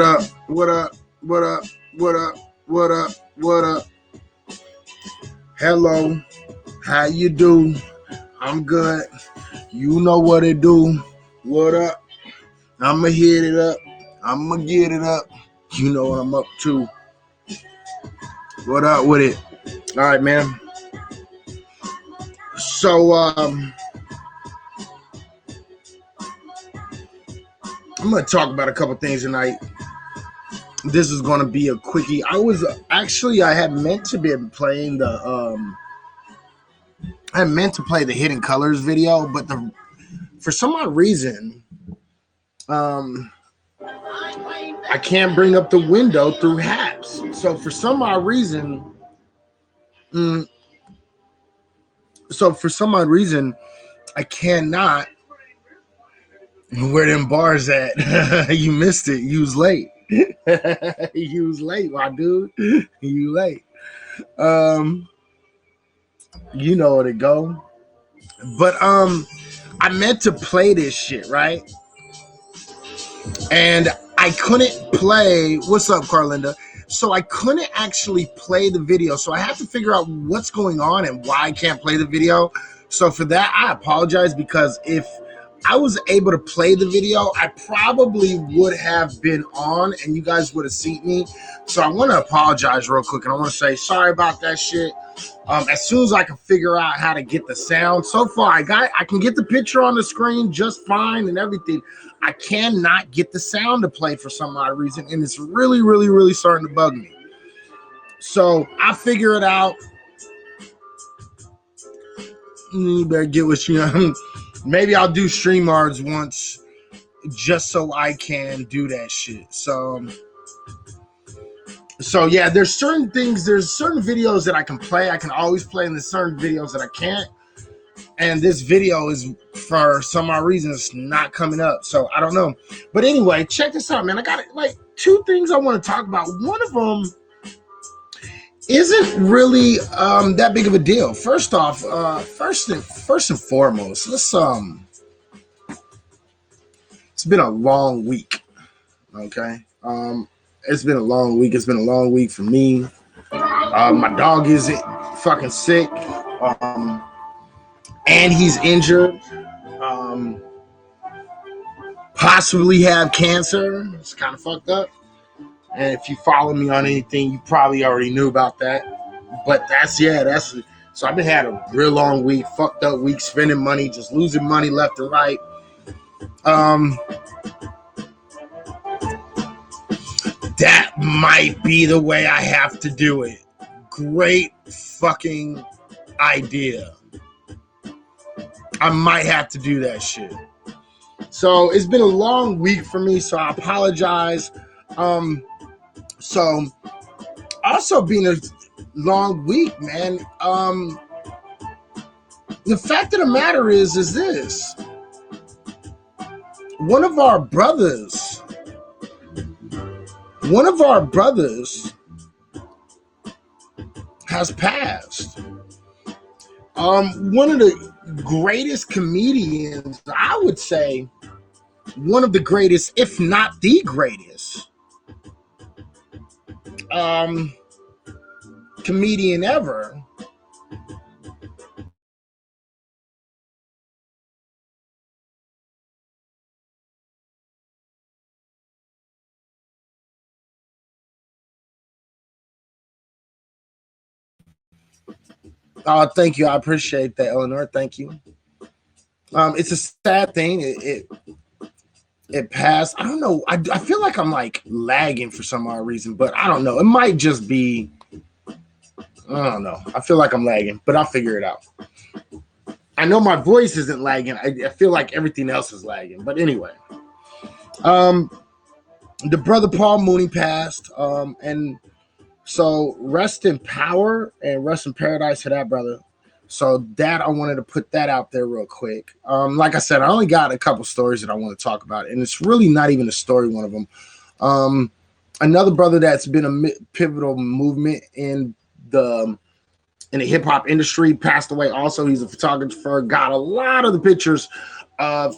up? What up? What up? What up? What up? What up? Hello. How you do? I'm good. You know what it do. What up? I'ma hit it up. I'ma get it up. You know what I'm up to. What up with it? All right, man. So I'm gonna talk about a couple things tonight. This is gonna be a quickie. I had meant to be playing I meant to play the Hidden Colors video, but for some odd reason, I can't bring up the window through Haps. So for some odd reason, I cannot. Where them bars at? You missed it. You was late. You was late, my dude. You late. You know where to go. But I meant to play this shit, right? And I couldn't play. What's up, Carlinda? So I couldn't actually play the video. So I have to figure out what's going on and why I can't play the video. So for that, I apologize, because if I was able to play the video, I probably would have been on and you guys would have seen me. So I want to apologize real quick, and I want to say sorry about that shit. As soon as I can figure out how to get the sound, so far I can get the picture on the screen just fine and everything. I cannot get the sound to play for some odd reason, and it's really, really, really starting to bug me. So I'll figure it out. You better get what you know. Maybe I'll do StreamYards once just so I can do that shit. So yeah, there's certain videos that I can play. I can always play, and there's certain videos that I can't. And this video is, for some odd reason, it's not coming up. So I don't know. But anyway, check this out, man. I got like two things I want to talk about. One of them isn't really that big of a deal. First off, first and foremost, let's it's been a long week. Okay. It's been a long week. It's been a long week for me. My dog is fucking sick. And he's injured. Possibly have cancer. It's kind of fucked up. And if you follow me on anything, you probably already knew about that. But so I've been had a real long week, fucked up week, spending money, just losing money left and right. That might be the way I have to do it. Great fucking idea. I might have to do that shit. So it's been a long week for me, so I apologize. So also being a long week, man. The fact of the matter is this. One of our brothers has passed. One of the greatest comedians, I would say, one of the greatest, if not the greatest, comedian ever. Thank you. I appreciate that, Eleanor. Thank you. It's a sad thing. It passed. I don't know. I feel like I'm like lagging for some odd reason, but I don't know. It might just be, I don't know. I feel like I'm lagging, but I'll figure it out. I know my voice isn't lagging. I feel like everything else is lagging. But anyway, the brother Paul Mooney passed, and so rest in power and rest in paradise to that brother. So that I wanted to put that out there real quick. Like I said, I only got a couple stories that I want to talk about, and it's really not even a story, one of them. Another brother that's been a pivotal movement in the hip hop industry passed away also. He's a photographer, got a lot of the pictures of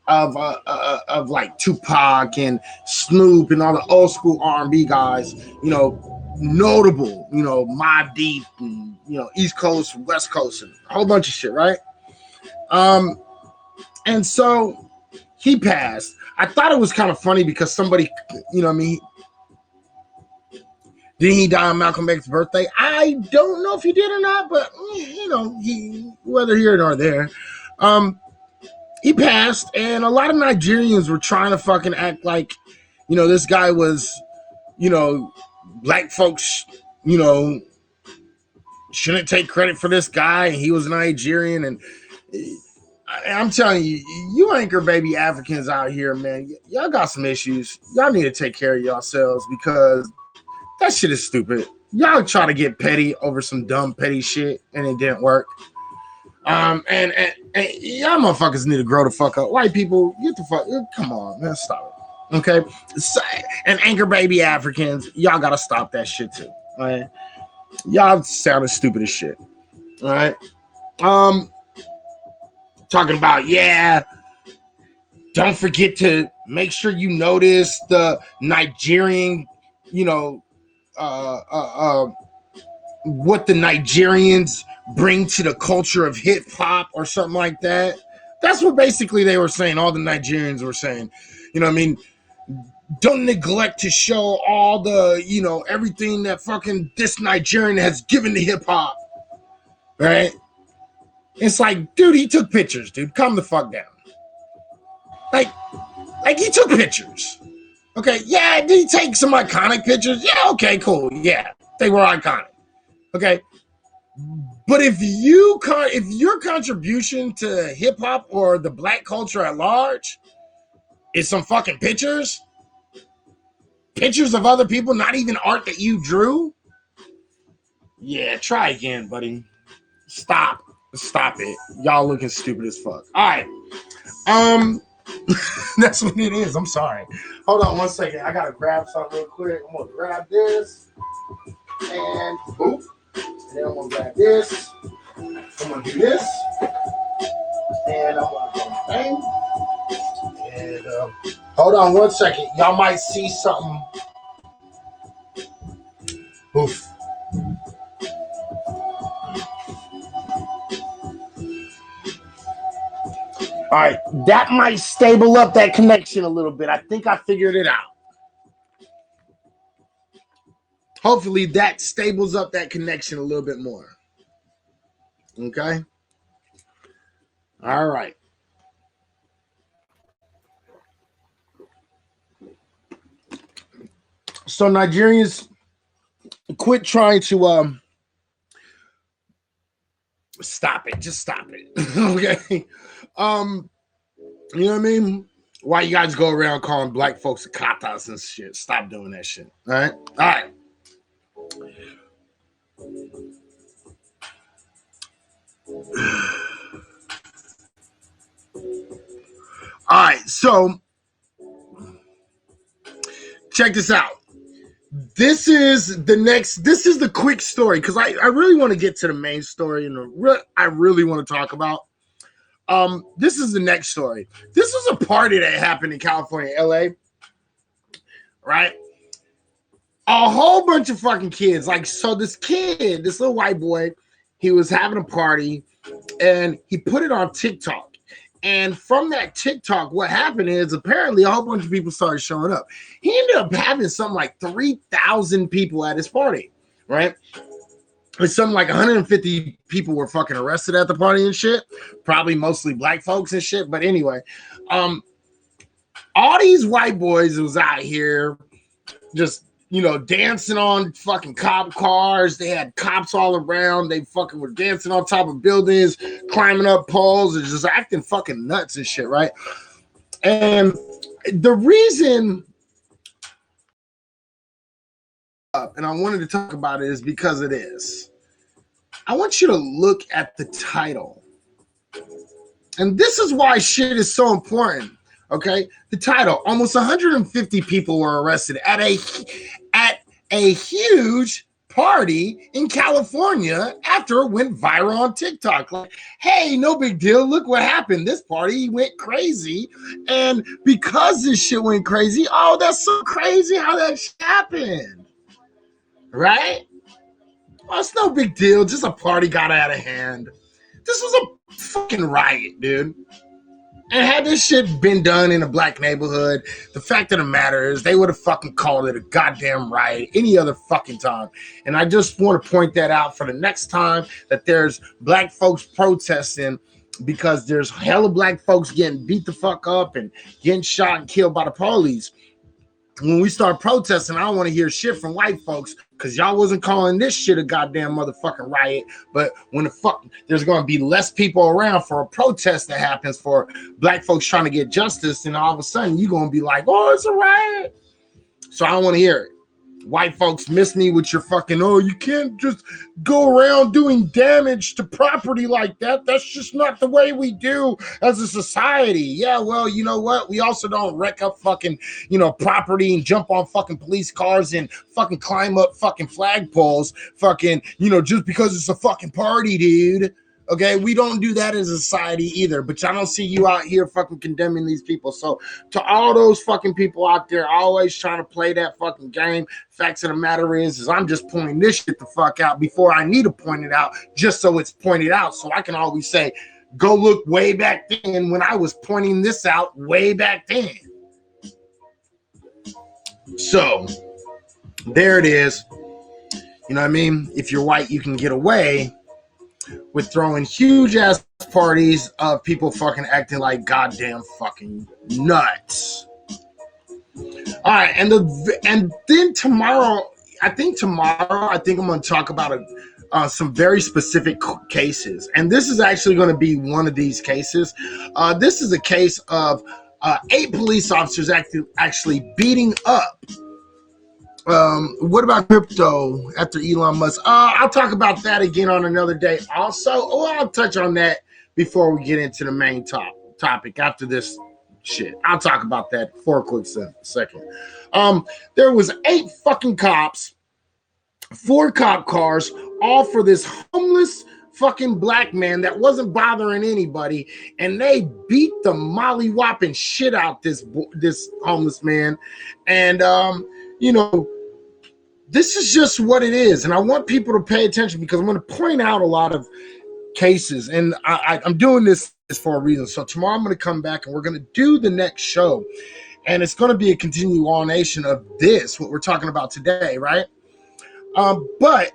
of like Tupac and Snoop and all the old school R&B guys, you know, notable, you know, Mobb Deep and, you know, East Coast, West Coast, and a whole bunch of shit, right? And so he passed. I thought it was kind of funny because somebody, you know what I mean, didn't he die on Malcolm X's birthday? I don't know if he did or not, but you know, whether here or there, he passed, and a lot of Nigerians were trying to fucking act like, you know, this guy was, you know, black folks, you know, shouldn't take credit for this guy. He was Nigerian, and I'm telling you, you Anchor Baby Africans out here, man, y'all got some issues. Y'all need to take care of yourselves because that shit is stupid. Y'all try to get petty over some dumb petty shit, and it didn't work. And y'all motherfuckers need to grow the fuck up. White people, get the fuck, come on, man, stop it. Okay? So, and Anchor Baby Africans, y'all gotta stop that shit too. All right? Y'all sounding stupid as shit. All right? Talking about, yeah, don't forget to make sure you notice the Nigerian, you know, what the Nigerians bring to the culture of hip hop or something like that. That's what basically they were saying. All the Nigerians were saying, you know what I mean? Don't neglect to show all the, you know, everything that fucking this Nigerian has given to hip hop. Right? It's like, dude, he took pictures, dude. Calm the fuck down. Like he took pictures. Okay, yeah, did he take some iconic pictures? Yeah, okay, cool. Yeah, they were iconic. Okay. But if your contribution to hip hop or the black culture at large is some fucking pictures of other people, not even art that you drew, yeah, try again, buddy. Stop it. Y'all looking stupid as fuck. All right. That's what it is. I'm sorry. Hold on 1 second. I gotta grab something real quick. I'm gonna grab this and boop. And then I'm gonna grab this. I'm gonna do this. And I'm gonna go bang. And hold on 1 second. Y'all might see something. Oof. All right, that might stable up that connection a little bit. I think I figured it out. Hopefully that stables up that connection a little bit more. Okay? All right. So Nigerians, quit trying to stop it. Just stop it. Okay? You know what I mean? Why you guys go around calling black folks katas and shit? Stop doing that shit. All right? All right. All right, so check this out. This is the quick story because I really want to get to the main story and I really want to talk about. This is the next story. This was a party that happened in California, LA, right? A whole bunch of fucking kids. Like, so this kid, this little white boy, he was having a party and he put it on TikTok. And from that TikTok, what happened is apparently a whole bunch of people started showing up. He ended up having something like 3,000 people at his party, right? It's something like 150 people were fucking arrested at the party and shit. Probably mostly black folks and shit. But anyway, all these white boys was out here just, you know, dancing on fucking cop cars. They had cops all around. They fucking were dancing on top of buildings, climbing up poles, and just acting fucking nuts and shit, right? And the reason, and I wanted to talk about it, is because it is. I want you to look at the title. And this is why shit is so important, okay? The title, almost 150 people were arrested at a huge party in California after it went viral on TikTok. Like, hey, no big deal. Look what happened. This party went crazy. And because this shit went crazy, oh, that's so crazy how that shit happened. Right? Well, it's no big deal. Just a party got out of hand. This was a fucking riot, dude. And had this shit been done in a black neighborhood, the fact of the matter is they would have fucking called it a goddamn riot any other fucking time. And I just want to point that out for the next time that there's black folks protesting, because there's hella black folks getting beat the fuck up and getting shot and killed by the police. When we start protesting, I don't want to hear shit from white folks, because y'all wasn't calling this shit a goddamn motherfucking riot. But when the fuck there's going to be less people around for a protest that happens for black folks trying to get justice, and all of a sudden you're going to be like, oh, it's a riot. So I don't want to hear it. White folks miss me with your fucking, oh, you can't just go around doing damage to property like that. That's just not the way we do as a society. Yeah, well, you know what? We also don't wreck up fucking, property and jump on fucking police cars and fucking climb up fucking flagpoles, fucking, just because it's a fucking party, dude. Okay, we don't do that as a society either, but I don't see you out here fucking condemning these people. So to all those fucking people out there always trying to play that fucking game, facts of the matter is I'm just pointing this shit the fuck out before I need to point it out, just so it's pointed out. So I can always say, go look way back then when I was pointing this out way back then. So there it is. You know what I mean? If you're white, you can get away with throwing huge ass parties of people fucking acting like goddamn fucking nuts. All right, and then tomorrow I'm going to talk about some very specific cases, and this is actually going to be one of these cases. This is a case of 8 police officers actually beating up. What about crypto after Elon Musk? I'll talk about that again on another day. Also, I'll touch on that before we get into the main topic after this shit. I'll talk about that for a quick second. There was 8 fucking cops, 4 cop cars, all for this homeless fucking black man that wasn't bothering anybody, and they beat the mollywhopping shit out this homeless man. And this is just what it is, and I want people to pay attention, because I'm going to point out a lot of cases, and I'm doing this for a reason. So tomorrow I'm going to come back and we're going to do the next show, and it's going to be a continuation of this, what we're talking about today, right? But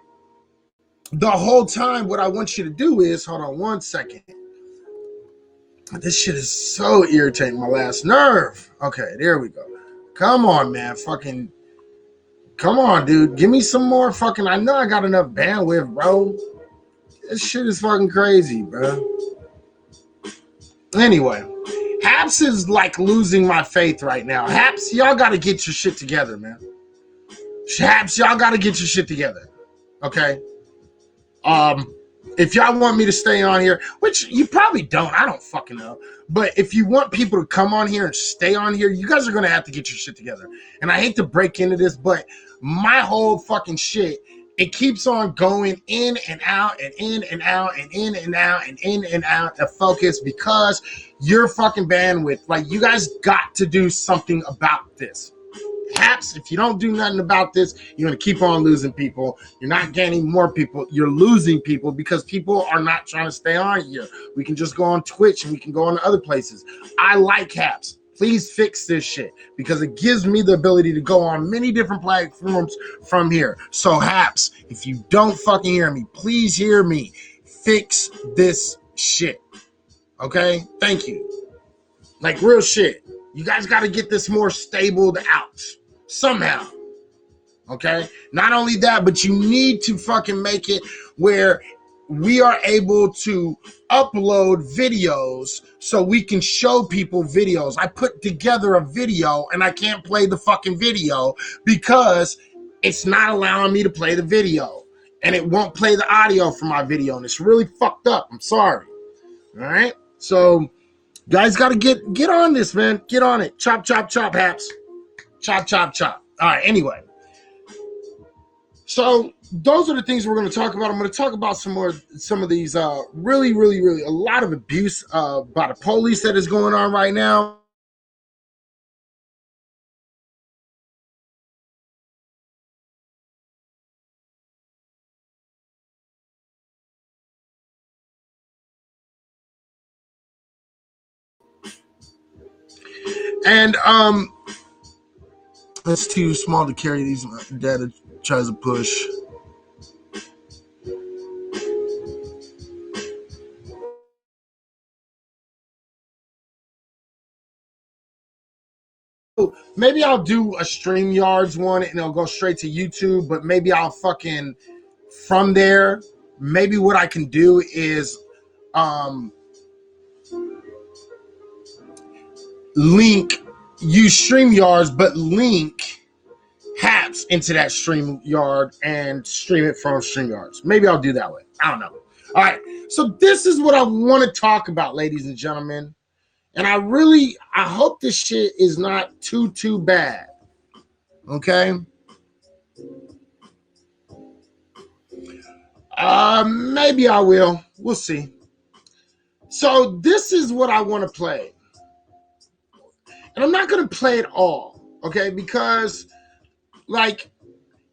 the whole time, what I want you to do is, hold on one second. This shit is so irritating, my last nerve. Okay, there we go. Come on, man, fucking. Come on, dude. Give me some more fucking. I know I got enough bandwidth, bro. This shit is fucking crazy, bro. Anyway, Haps is like losing my faith right now. Haps, y'all got to get your shit together, man. Haps, y'all got to get your shit together. Okay? If y'all want me to stay on here, which you probably don't, I don't fucking know. But if you want people to come on here and stay on here, you guys are going to have to get your shit together. And I hate to break into this, but my whole fucking shit, it keeps on going in and out and in and out and in and out and in and out of focus because your fucking bandwidth. Like, you guys got to do something about this. Haps, if you don't do nothing about this, you're going to keep on losing people. You're not gaining more people. You're losing people because people are not trying to stay on here. We can just go on Twitch and we can go on other places. I like Haps. Please fix this shit because it gives me the ability to go on many different platforms from here. So Haps, if you don't fucking hear me, please hear me. Fix this shit. Okay? Thank you. Like, real shit. You guys got to get this more stabled out somehow. Okay? Not only that, but you need to fucking make it where we are able to upload videos so we can show people videos. I put together a video and I can't play the fucking video because it's not allowing me to play the video. And it won't play the audio for my video. And it's really fucked up. I'm sorry. All right? So guys got to get on this, man. Get on it. Chop, chop, chop, Haps. Chop, chop, chop. All right, anyway. So those are the things we're going to talk about. I'm going to talk about some of these really, really, really a lot of abuse by the police that is going on right now. And it's too small to carry these. Dad tries to push. Maybe I'll do a StreamYards one and it'll go straight to YouTube, but maybe I'll fucking from there. Maybe what I can do is use StreamYards, but link Haps into that StreamYard and stream it from StreamYards. Maybe I'll do that way. I don't know. All right. So this is what I want to talk about, ladies and gentlemen. And I hope this shit is not too bad. Okay? Maybe I will. We'll see. So this is what I want to play. And I'm not going to play it all, okay? Because, like,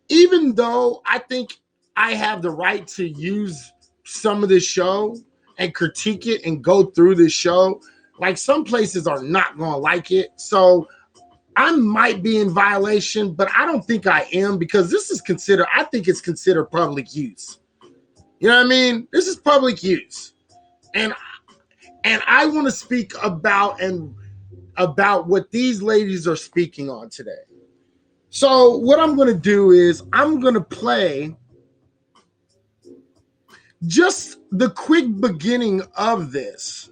even though I think I have the right to use some of this show and critique it and go through this show, like, some places are not going to like it. So I might be in violation, but I don't think I am, because I think it's considered public use. You know what I mean? This is public use. And I want to speak about what these ladies are speaking on today. So what I'm going to do is I'm going to play just the quick beginning of this.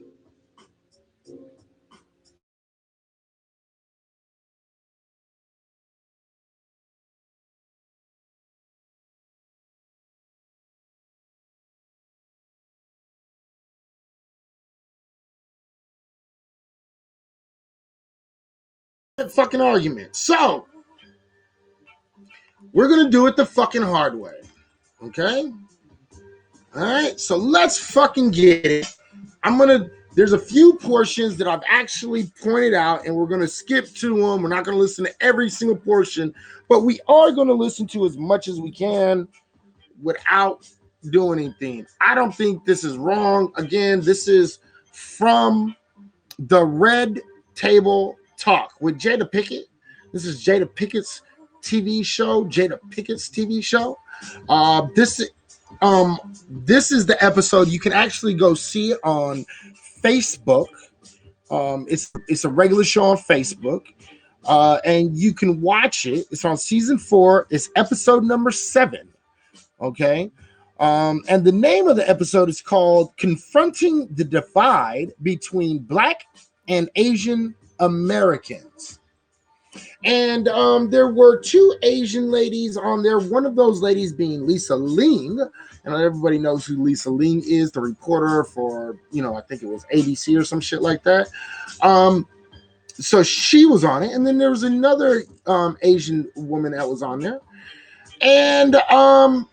Fucking argument. So we're going to do it the fucking hard way. Okay? All right? So let's fucking get it. There's a few portions that I've actually pointed out, and we're going to skip to them. We're not going to listen to every single portion, but we are going to listen to as much as we can without doing anything. I don't think this is wrong. Again, this is from the Red Table Talk with Jada Pinkett. This is Jada Pinkett's TV show. This is the episode. You can actually go see it on Facebook. It's a regular show on Facebook, and you can watch it. It's on season 4. It's episode number 7. Okay, and the name of the episode is called "Confronting the Divide Between Black and Asian Americans." And there were 2 Asian ladies on there. One of those ladies being Lisa Ling. And everybody knows who Lisa Ling is, the reporter for, I think it was ABC or some shit like that. So she was on it. And then there was another Asian woman that was on there. And I'm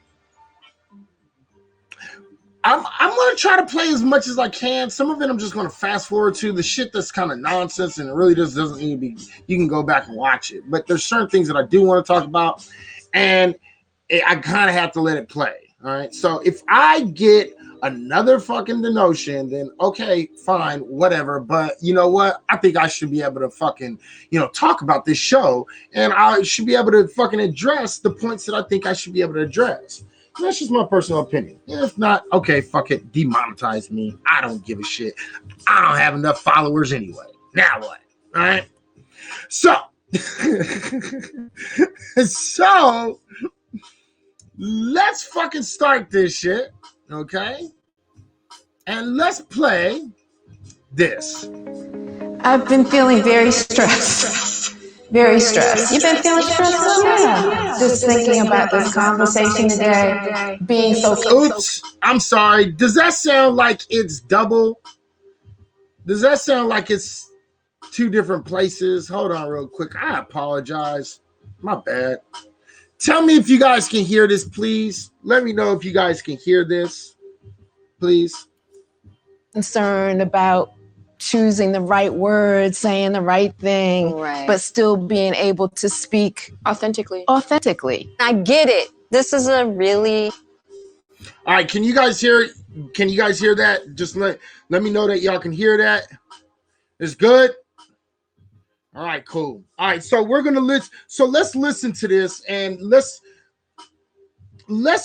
going to try to play as much as I can. Some of it I'm just going to fast forward to. The shit that's kind of nonsense and it really just doesn't need to be. You can go back and watch it. But there's certain things that I do want to talk about. And I kind of have to let it play. All right. So if I get another fucking denotion, then okay, fine, whatever. But you know what? I think I should be able to fucking, talk about this show. And I should be able to fucking address the points that I think I should be able to address. That's just my personal opinion. If not, okay, fuck it. Demonetize me. I don't give a shit. I don't have enough followers anyway. Now what? All right. So, let's fucking start this shit. Okay. And let's play this. I've been feeling very stressed. Very stressed. You've been feeling stressed? Yeah. Just thinking about this conversation today, being so... Oops, I'm sorry. Does that sound like it's double? Does that sound like it's 2 different places? Hold on real quick. I apologize. My bad. Tell me if you guys can hear this, please. Let me know if you guys can hear this, please. Concerned about choosing the right words, saying the right thing, but still being able to speak authentically. I get it. This is a really... All right, can you guys hear that? Just let me know that y'all can hear that. It's good. All right, cool. All right, so we're gonna listen. So let's listen to this and let's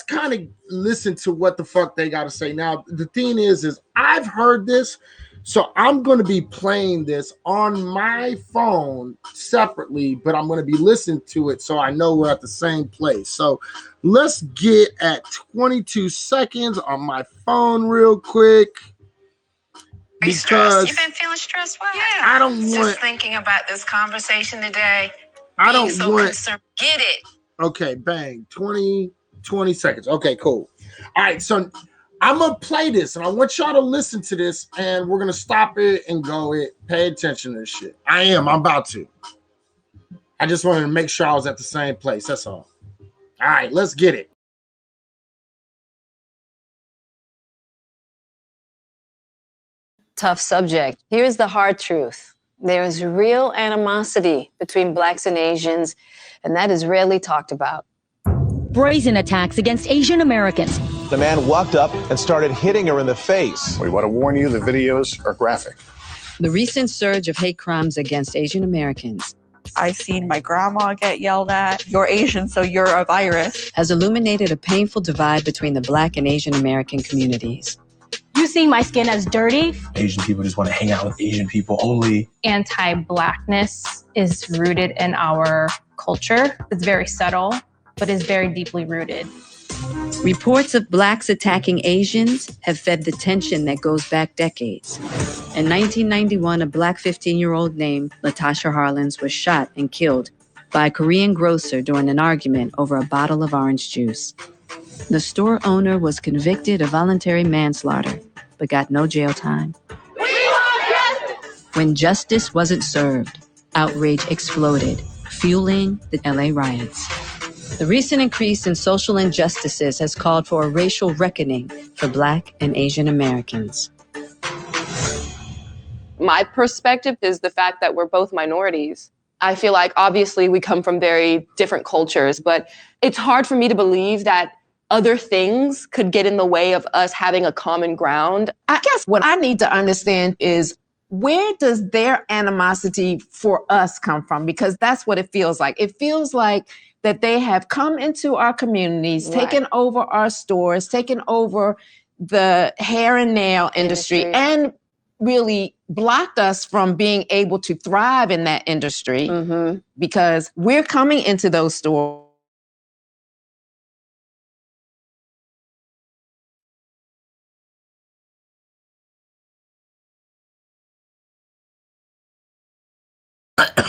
kind of listen to what the fuck they got to say. Now, the thing is I've heard this, so I'm gonna be playing this on my phone separately, but I'm gonna be listening to it so I know we're at the same place. So let's get at 22 seconds on my phone real quick. Because you've been feeling stressed. Why? Yeah, I don't want. Just thinking about this conversation today. I don't want. Concerned. Get it? Okay, bang. 20 seconds. Okay, cool. All right, so I'm gonna play this, and I want y'all to listen to this, and we're gonna stop it and go it. Pay attention to this shit. I'm about to. I just wanted to make sure I was at the same place. That's all. All right, let's get it. Tough subject. Here's the hard truth. There is real animosity between Blacks and Asians, and that is rarely talked about. Brazen attacks against Asian Americans. The man walked up and started hitting her in the face. We want to warn you, the videos are graphic. The recent surge of hate crimes against Asian Americans. I've seen my grandma get yelled at. You're Asian, so you're a virus. Has illuminated a painful divide between the Black and Asian American communities. You see my skin as dirty. Asian people just want to hang out with Asian people only. Anti-Blackness is rooted in our culture. It's very subtle, but is very deeply rooted. Reports of Blacks attacking Asians have fed the tension that goes back decades. In 1991, a Black 15-year-old named Latasha Harlins was shot and killed by a Korean grocer during an argument over a bottle of orange juice. The store owner was convicted of voluntary manslaughter, but got no jail time. When justice wasn't served, outrage exploded, fueling the LA riots. The recent increase in social injustices has called for a racial reckoning for Black and Asian Americans. My perspective is the fact that we're both minorities. I feel like obviously we come from very different cultures, but it's hard for me to believe that other things could get in the way of us having a common ground. I guess what I need to understand is, where does their animosity for us come from? Because that's what it feels like. It feels like that they have come into our communities, taken over our stores, taken over the hair and nail industry, and really blocked us from being able to thrive in that industry because we're coming into those stores.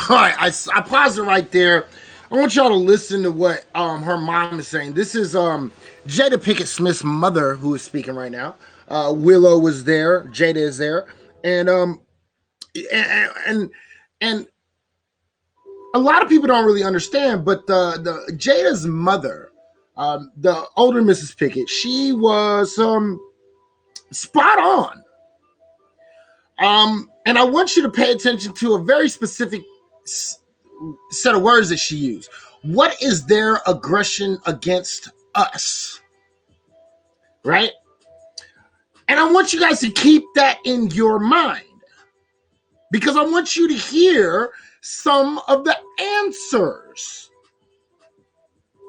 All right, I paused it right there. I want y'all to listen to what her mom is saying. This is Jada Pinkett Smith's mother who is speaking right now. Willow was there, Jada is there, and a lot of people don't really understand, but the Jada's mother, the older Mrs. Pinkett, she was spot on. And I want you to pay attention to a very specific set of words that she used. What is their aggression against us? Right? And I want you guys to keep that in your mind, because I want you to hear some of the answers.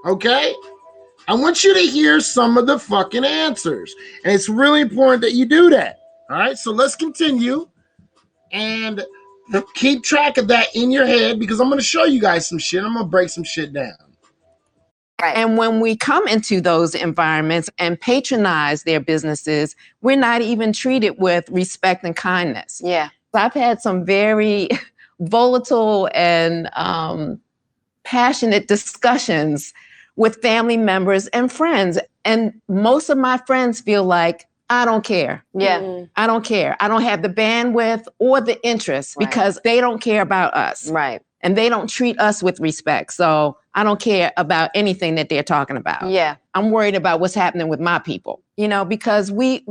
Okay? I want you to hear some of the fucking answers. And it's really important that you do that. All right? So let's continue. And keep track of that in your head, because I'm going to show you guys some shit. I'm going to break some shit down. Right. And when we come into those environments and patronize their businesses, we're not even treated with respect and kindness. Yeah. I've had some very volatile and passionate discussions with family members and friends. And most of my friends feel like, I don't care. Yeah. I don't care. I don't have the bandwidth or the interest because they don't care about us. Right. and they don't treat us with respect. So I don't care about anything that they're talking about. Yeah. I'm worried about what's happening with my people, because we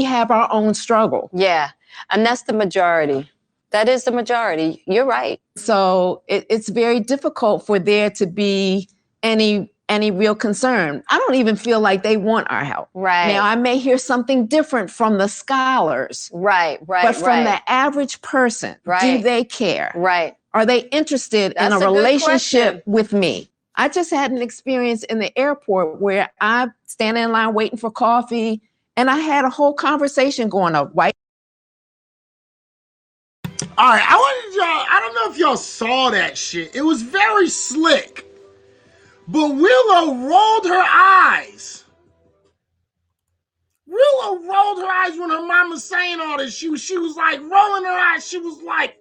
have our own struggle. Yeah. And that's the majority. That is the majority. You're right. So it's very difficult for there to be any real concern. I don't even feel like they want our help. Right. Now, I may hear something different from the scholars. Right. But from the average person, do they care? Right. Are they interested in a good relationship question. with me? I just had an experience in the airport where I stand in line waiting for coffee, and I had a whole conversation going on. White. All right, I don't know if y'all saw that shit. It was very slick. But Willow rolled her eyes. Willow rolled her eyes when her mom was saying all this. She was like rolling her eyes. She was like,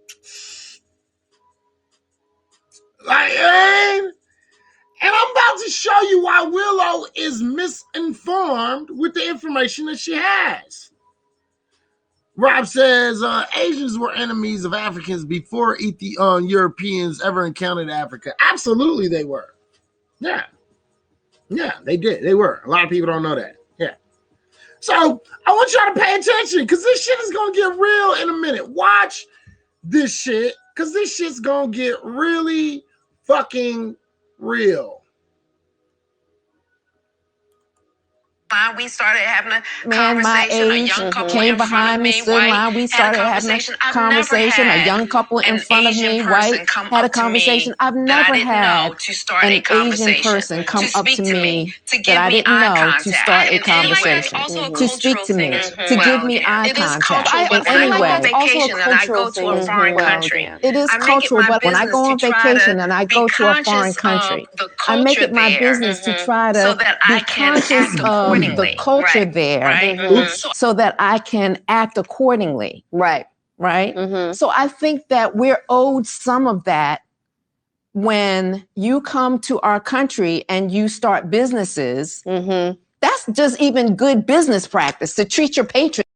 and I'm about to show you why Willow is misinformed with the information that she has. Rob says, Asians were enemies of Africans before Europeans ever encountered Africa. Absolutely, they were. Yeah. Yeah, they did. They were. A lot of people don't know that. Yeah. So I want y'all to pay attention because this shit is going to get real in a minute. Watch this shit because this shit's going to get really fucking real. We started having a Man my conversation. age A young couple came in front behind of me, me, stood in white, line. We started having a conversation. A young couple in front of me, white, had a conversation. I've never had an Asian person come up to me that I didn't know to start a conversation, to speak to me, to give me eye contact in any way. It is cultural, but when I go on vacation and I go to a foreign country, I make it my business to try to be conscious of the culture there so that I can act accordingly. Right. Right. So I think that we're owed some of that when you come to our country and you start businesses. That's just even good business practice to treat your patrons.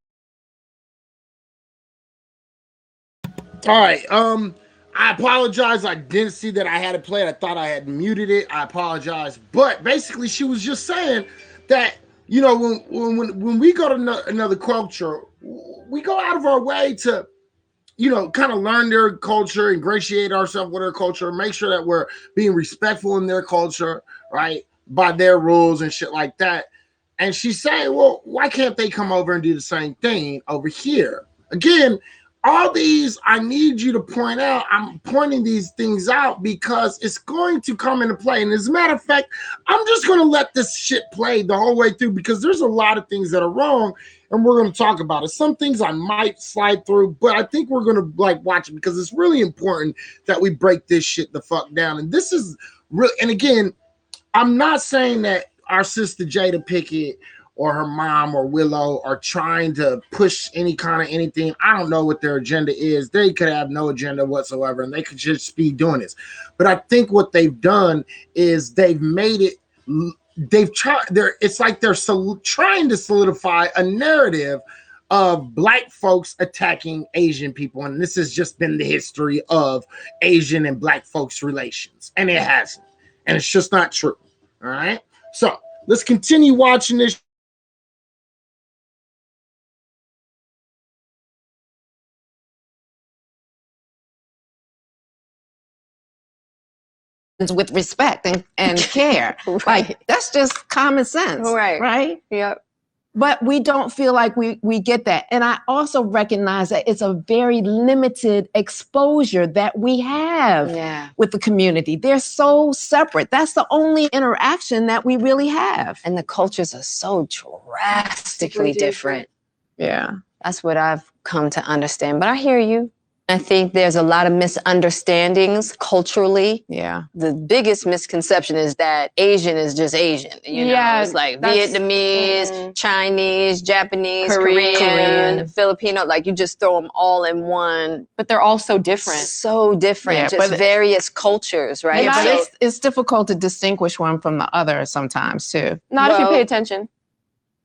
All right. I apologize. I didn't see that I had it played. I thought I had muted it. I apologize. But basically, she was just saying that, when we go to another culture, we go out of our way to, kind of learn their culture, ingratiate ourselves with their culture, make sure that we're being respectful in their culture, right? By their rules and shit like that. And she's saying, well, why can't they come over and do the same thing over here? Again, all these, I need you to point out, I'm pointing these things out because it's going to come into play. And as a matter of fact, I'm just going to let this shit play the whole way through because there's a lot of things that are wrong and we're going to talk about it. Some things I might slide through, but I think we're going to watch it because it's really important that we break this shit the fuck down. And this is real. And again, I'm not saying that our sister Jada Pinkett or her mom or Willow are trying to push any kind of anything. I don't know what their agenda is. They could have no agenda whatsoever, and they could just be doing this. But I think what they've done is they've made it. They've tried. It's like they're trying to solidify a narrative of Black folks attacking Asian people, and this has just been the history of Asian and Black folks' relations, and it hasn't, and it's just not true. All right. So let's continue watching this. With respect and care. Like that's just common sense. Right. Yep. But we don't feel like we get that. And I also recognize that it's a very limited exposure that we have with the community. They're so separate. That's the only interaction that we really have. And the cultures are so drastically different. Yeah. That's what I've come to understand. But I hear you. I think there's a lot of misunderstandings culturally. Yeah. The biggest misconception is that Asian is just Asian. It's like Vietnamese, Chinese, Japanese, Korean, Filipino. Like you just throw them all in one. But they're all so different. So different. Yeah, just various cultures, right? Yeah, but it's difficult to distinguish one from the other sometimes too. Not if you pay attention.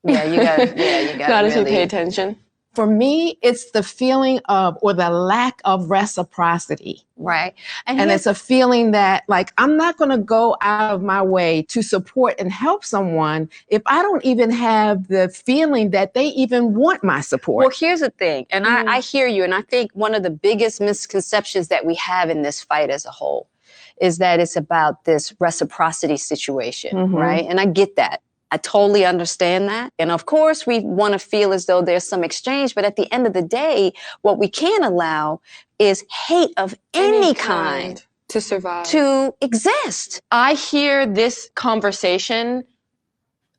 Yeah, you got. Yeah, you got. Not if you pay attention. for me, it's the feeling of, or the lack of reciprocity. Right. And it's a feeling that, like, I'm not going to go out of my way to support and help someone if I don't even have the feeling that they even want my support. Well, here's the thing, and I hear you, and I think one of the biggest misconceptions that we have in this fight as a whole is that it's about this reciprocity situation, right? And I get that. I totally understand that. And of course, we want to feel as though there's some exchange, but at the end of the day, what we can't allow is hate of any kind to survive, to exist. I hear this conversation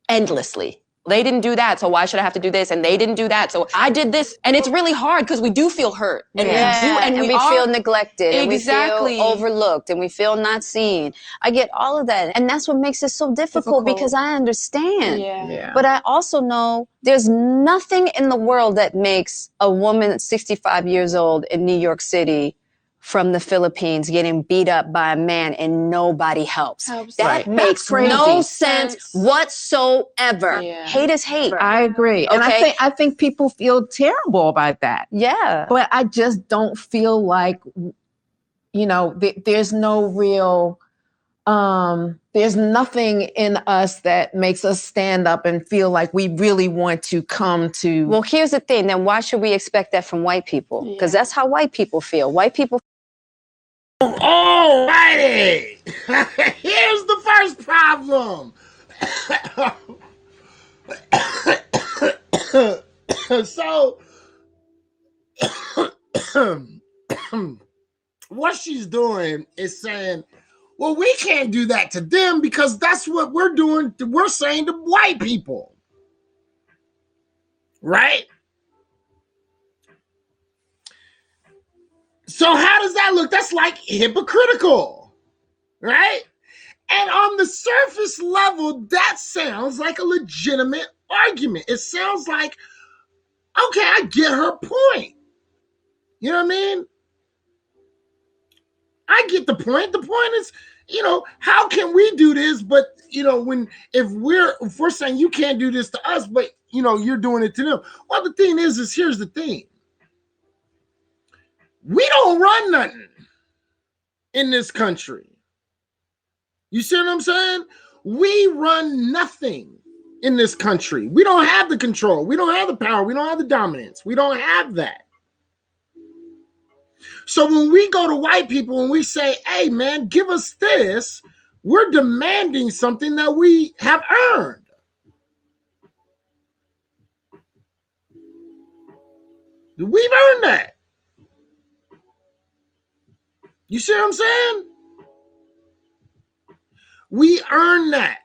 endlessly. They didn't do that, so why should I have to do this? And they didn't do that, so I did this. And it's really hard because we do feel hurt. And we do, and we feel neglected. Exactly. And we feel overlooked. And we feel not seen. I get all of that. And that's what makes it so difficult. Because I understand. But I also know there's nothing in the world that makes a woman 65 years old in New York City from the Philippines getting beat up by a man and nobody helps. That makes no sense whatsoever. Hate is hate. I agree. And I think people feel terrible about that. Yeah. But I just don't feel like, you know, there's no real, there's nothing in us that makes us stand up and feel like we really want to come to. Well, here's the thing. Then why should we expect that from white people? Because that's how white people feel. White people. All righty. Here's the first problem. So, what she's doing is saying, well, we can't do that to them because that's what we're doing. We're saying to white people. Right? So how does that look? That's like hypocritical, right? And on the surface level, that sounds like a legitimate argument. It sounds like, okay, I get her point. You know what I mean? I get the point. The point is, you know, how can we do this? But, you know, if we're saying you can't do this to us, but, you know, you're doing it to them. Well, the thing is here's the thing. We don't run nothing in this country. You see what I'm saying? We run nothing in this country. We don't have the control. We don't have the power. We don't have the dominance. We don't have that. So when we go to white people and we say, hey, man, give us this, we're demanding something that we have earned. We've earned that. You see what I'm saying? We earned that.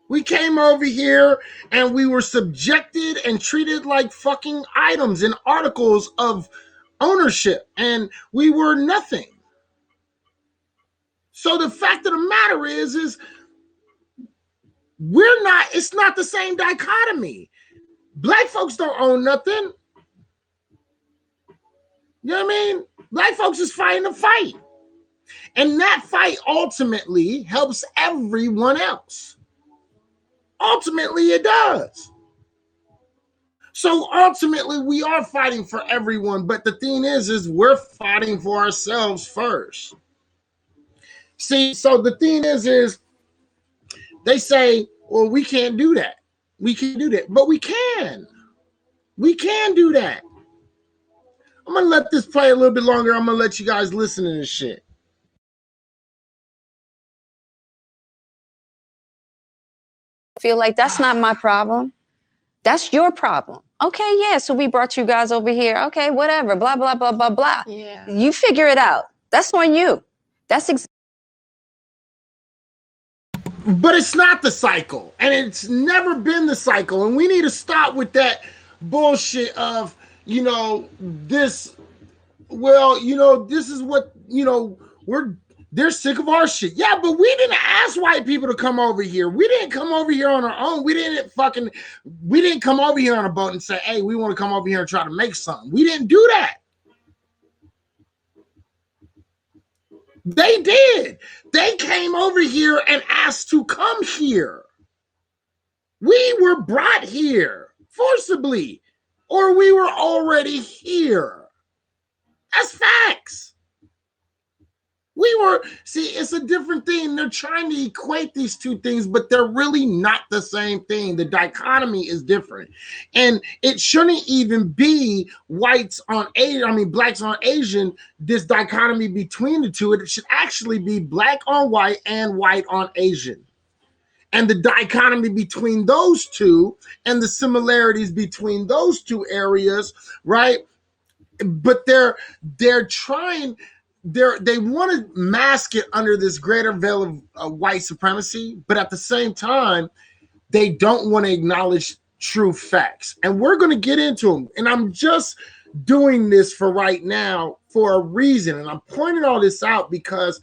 We came over here and we were subjected and treated like fucking items and articles of ownership, and we were nothing. So the fact of the matter is it's not the same dichotomy. Black folks don't own nothing. You know what I mean? Black folks is fighting a fight. And that fight ultimately helps everyone else. Ultimately, it does. So ultimately, we are fighting for everyone. But the thing is we're fighting for ourselves first. See, so the thing is they say, well, we can't do that. We can't do that. But we can. We can do that. I'm going to let this play a little bit longer. I'm going to let you guys listen to this shit. Feel like that's not my problem. That's your problem. Okay, yeah, so we brought you guys over here. Okay, whatever, blah, blah, blah, blah, blah. Yeah. You figure it out. That's on you. That's But it's not the cycle. And it's never been the cycle. And we need to stop with that bullshit of, you know, this, well, you know, this is what, you know, they're sick of our shit. Yeah, but we didn't ask white people to come over here. We didn't come over here on our own. We didn't come over here on a boat and say, hey, we want to come over here and try to make something. We didn't do that. They did. They came over here and asked to come here. We were brought here forcibly, or we were already here. That's facts. It's a different thing. They're trying to equate these two things, but they're really not the same thing. The dichotomy is different. And it shouldn't even be blacks on Asian, this dichotomy between the two. It should actually be black on white and white on Asian. And the dichotomy between those two and the similarities between those two areas, right? But they want to mask it under this greater veil of white supremacy, but at the same time, they don't want to acknowledge true facts. And we're going to get into them. And I'm just doing this for right now for a reason. And I'm pointing all this out because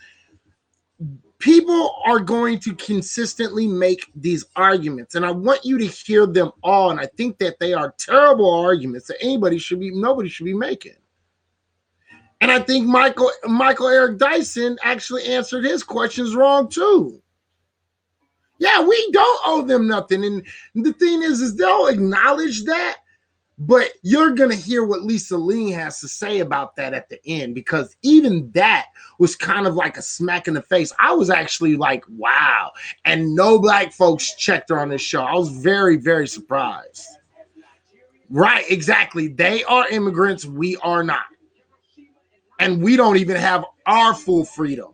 people are going to consistently make these arguments. And I want you to hear them all. And I think that they are terrible arguments that nobody should be making. And I think Michael Eric Dyson actually answered his questions wrong too. Yeah, we don't owe them nothing. And the thing is they'll acknowledge that, but you're going to hear what Lisa Ling has to say about that at the end, because even that was kind of like a smack in the face. I was actually like, wow. And no black folks checked her on this show. I was very, very surprised. Right, exactly. They are immigrants. We are not. And we don't even have our full freedom.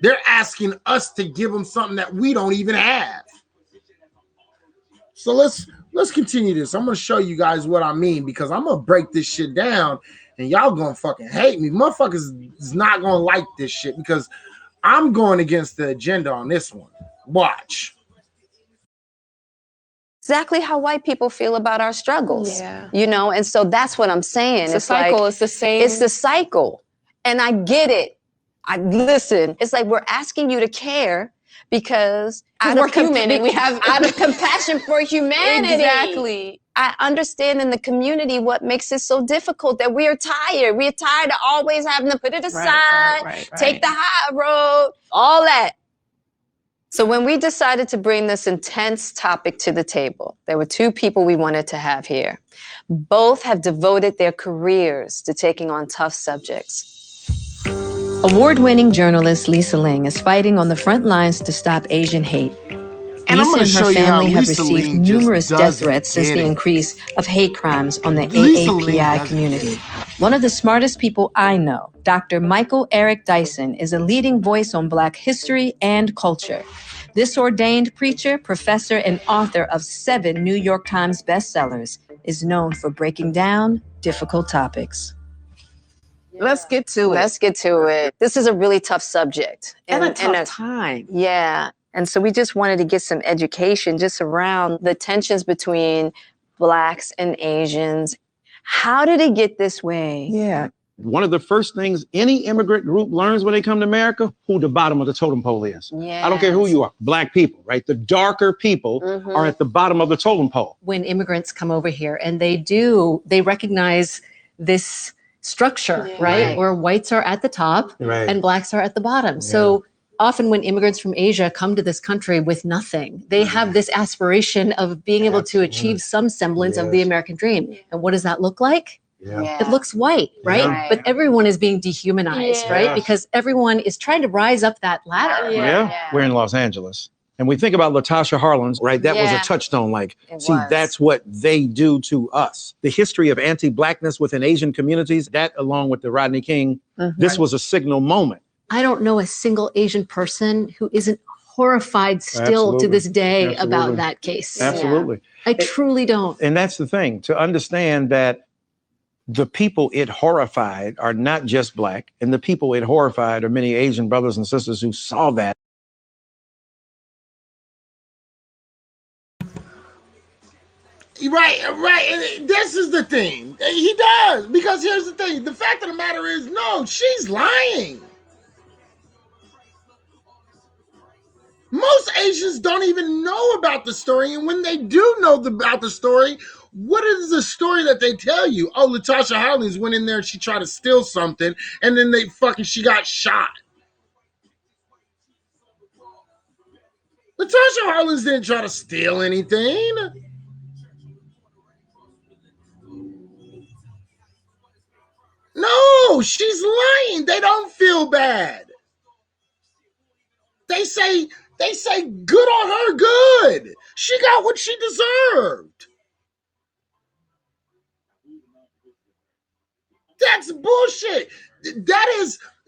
They're asking us to give them something that we don't even have. So let's continue this. I'm going to show you guys what I mean, because I'm going to break this shit down and y'all going to fucking hate me. Motherfuckers is not going to like this shit because I'm going against the agenda on this one. Watch. Exactly how white people feel about our struggles. Yeah. You know, and so that's what I'm saying. It's a cycle. Like, it's the same. It's the cycle. And I get it. Listen, it's like we're asking you to care because we're human and we have out of compassion for humanity. Exactly. I understand in the community what makes it so difficult, that we are tired. We're tired of always having to put it aside, right. take the high road, all that. So when we decided to bring this intense topic to the table, there were two people we wanted to have here. Both have devoted their careers to taking on tough subjects. Award-winning journalist Lisa Ling is fighting on the front lines to stop Asian hate. And I'm going to show you how have Lisa received Ling numerous just death doesn't threats since get the it. increase of hate crimes on the Lisa Ling AAPI doesn't community. One of the smartest people I know, Dr. Michael Eric Dyson, is a leading voice on Black history and culture. This ordained preacher, professor, and author of 7 New York Times bestsellers is known for breaking down difficult topics. Let's get to it. Let's get to it. This is a really tough subject. And a tough time. Yeah. And so we just wanted to get some education just around the tensions between Blacks and Asians. How did it get this way? Yeah. One of the first things any immigrant group learns when they come to America, who the bottom of the totem pole is. Yes. I don't care who you are, Black people, right? The darker people are at the bottom of the totem pole. When immigrants come over here and they recognize this structure, right? Where whites are at the top and Blacks are at the bottom. So often when immigrants from Asia come to this country with nothing, they have this aspiration of being able to achieve some semblance of the American dream. And what does that look like? It looks white, right? But everyone is being dehumanized, right? Because everyone is trying to rise up that ladder. We're in Los Angeles. And we think about Latasha Harlins, right? That was a touchstone. Like, see, that's what they do to us. The history of anti-Blackness within Asian communities, that along with the Rodney King, this was a signal moment. I don't know a single Asian person who isn't horrified still to this day about that case. Absolutely. I truly don't. And that's the thing, to understand that the people it horrified are not just Black, and the people it horrified are many Asian brothers and sisters who saw that. Right. And this is the thing. He does. Because here's the thing. The fact of the matter is, no, she's lying. Most Asians don't even know about the story. And when they do know about the story, what is the story that they tell you? Oh, Latasha Harlins went in there and she tried to steal something. And then she got shot. Latasha Harlins didn't try to steal anything. No, she's lying. They don't feel bad. They say good on her, good. She got what she deserved. That's bullshit.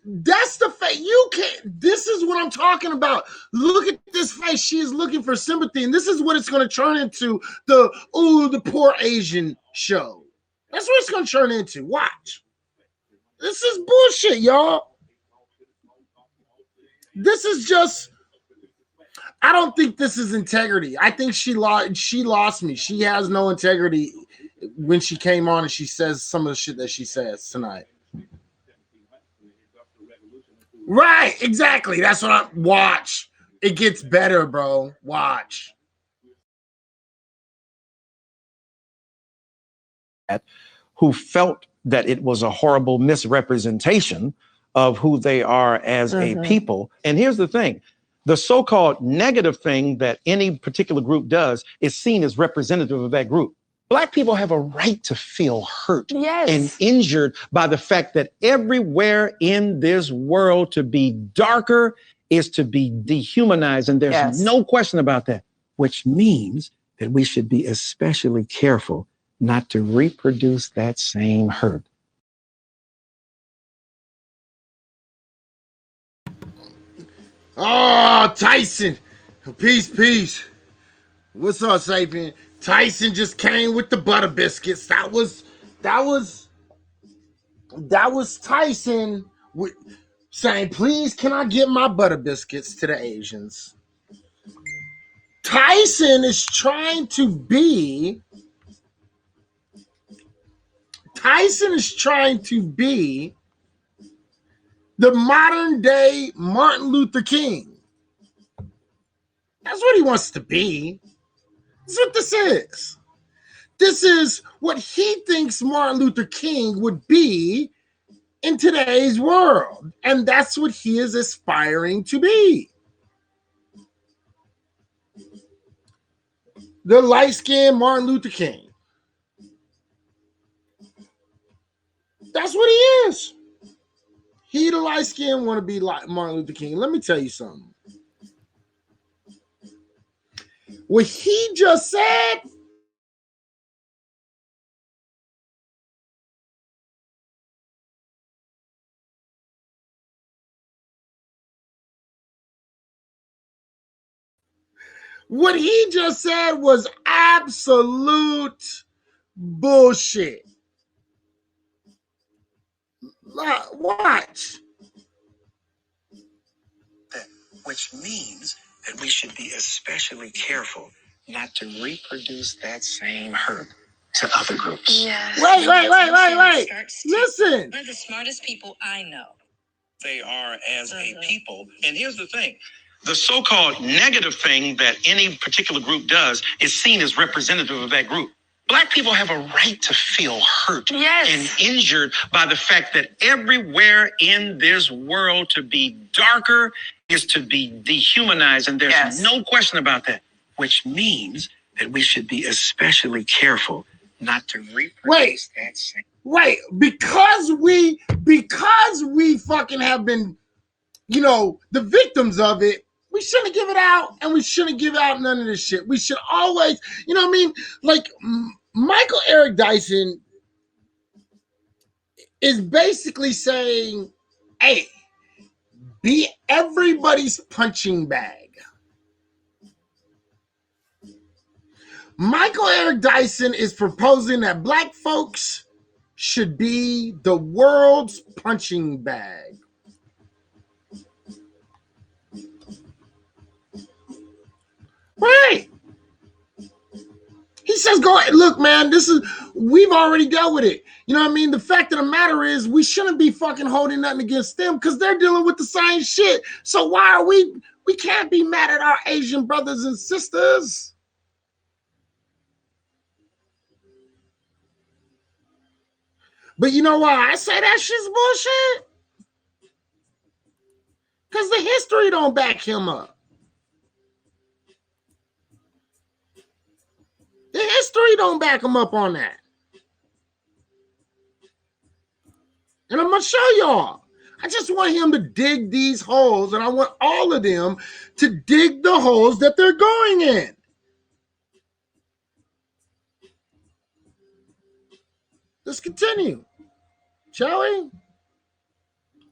That's the face. You can't. This is what I'm talking about. Look at this face. She is looking for sympathy, and this is what it's going to turn into. The poor Asian show. That's what it's going to turn into. Watch. This is bullshit, y'all. This is just. I don't think this is integrity. I think she lost me. She has no integrity when she came on and she says some of the shit that she says tonight. Right, exactly. That's what I watch. It gets better, bro. Watch. Who felt that it was a horrible misrepresentation of who they are as a people. And here's the thing. The so-called negative thing that any particular group does is seen as representative of that group. Black people have a right to feel hurt and injured by the fact that everywhere in this world to be darker is to be dehumanized. And there's no question about that, which means that we should be especially careful not to reproduce that same hurt. Oh, Tyson. Peace. What's up, Sapien? Tyson just came with the butter biscuits. That was Tyson saying, please, can I get my butter biscuits to the Asians? Tyson is trying to be the modern day Martin Luther King. That's what he wants to be. That's what this is. This is what he thinks Martin Luther King would be in today's world. And that's what he is aspiring to be. The light-skinned Martin Luther King. That's what he is. He, the light-skinned, want to be like Martin Luther King. Let me tell you something. What he just said, was absolute bullshit. Watch. Which means that we should be especially careful not to reproduce that same hurt to other groups. Yes. Wait. Listen. One of the smartest people I know. They are as a people. And here's the thing. The so-called negative thing that any particular group does is seen as representative of that group. Black people have a right to feel hurt and injured by the fact that everywhere in this world to be darker is to be dehumanized. And there's no question about that, which means that we should be especially careful not to reproduce that same. Wait, because we fucking have been, the victims of it, we shouldn't give it out, and we shouldn't give out none of this shit. We should always, like Michael Eric Dyson is basically saying, hey, be everybody's punching bag. Michael Eric Dyson is proposing that black folks should be the world's punching bag. Right. He says, go ahead. Look, man, we've already dealt with it. You know what I mean? The fact of the matter is we shouldn't be fucking holding nothing against them because they're dealing with the same shit. So why are we can't be mad at our Asian brothers and sisters. But you know why I say that shit's bullshit? Because the history don't back him up. The history don't back him up on that. And I'm going to show y'all. I just want him to dig these holes, and I want all of them to dig the holes that they're going in. Let's continue, shall we?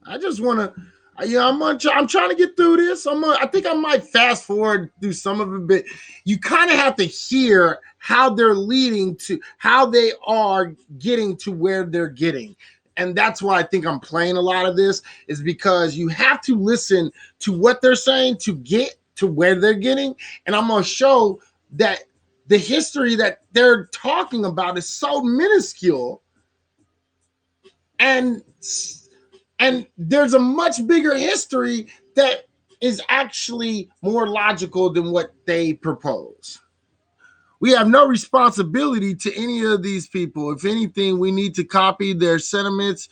I just want to, I'm trying to get through this. I think I might fast forward through some of it, but you kind of have to hear how they're leading to, how they are getting to where they're getting. And that's why I think I'm playing a lot of this, is because you have to listen to what they're saying to get to where they're getting. And I'm going to show that the history that they're talking about is so minuscule. And there's a much bigger history that is actually more logical than what they propose. We have no responsibility to any of these people. If anything, we need to copy their sentiments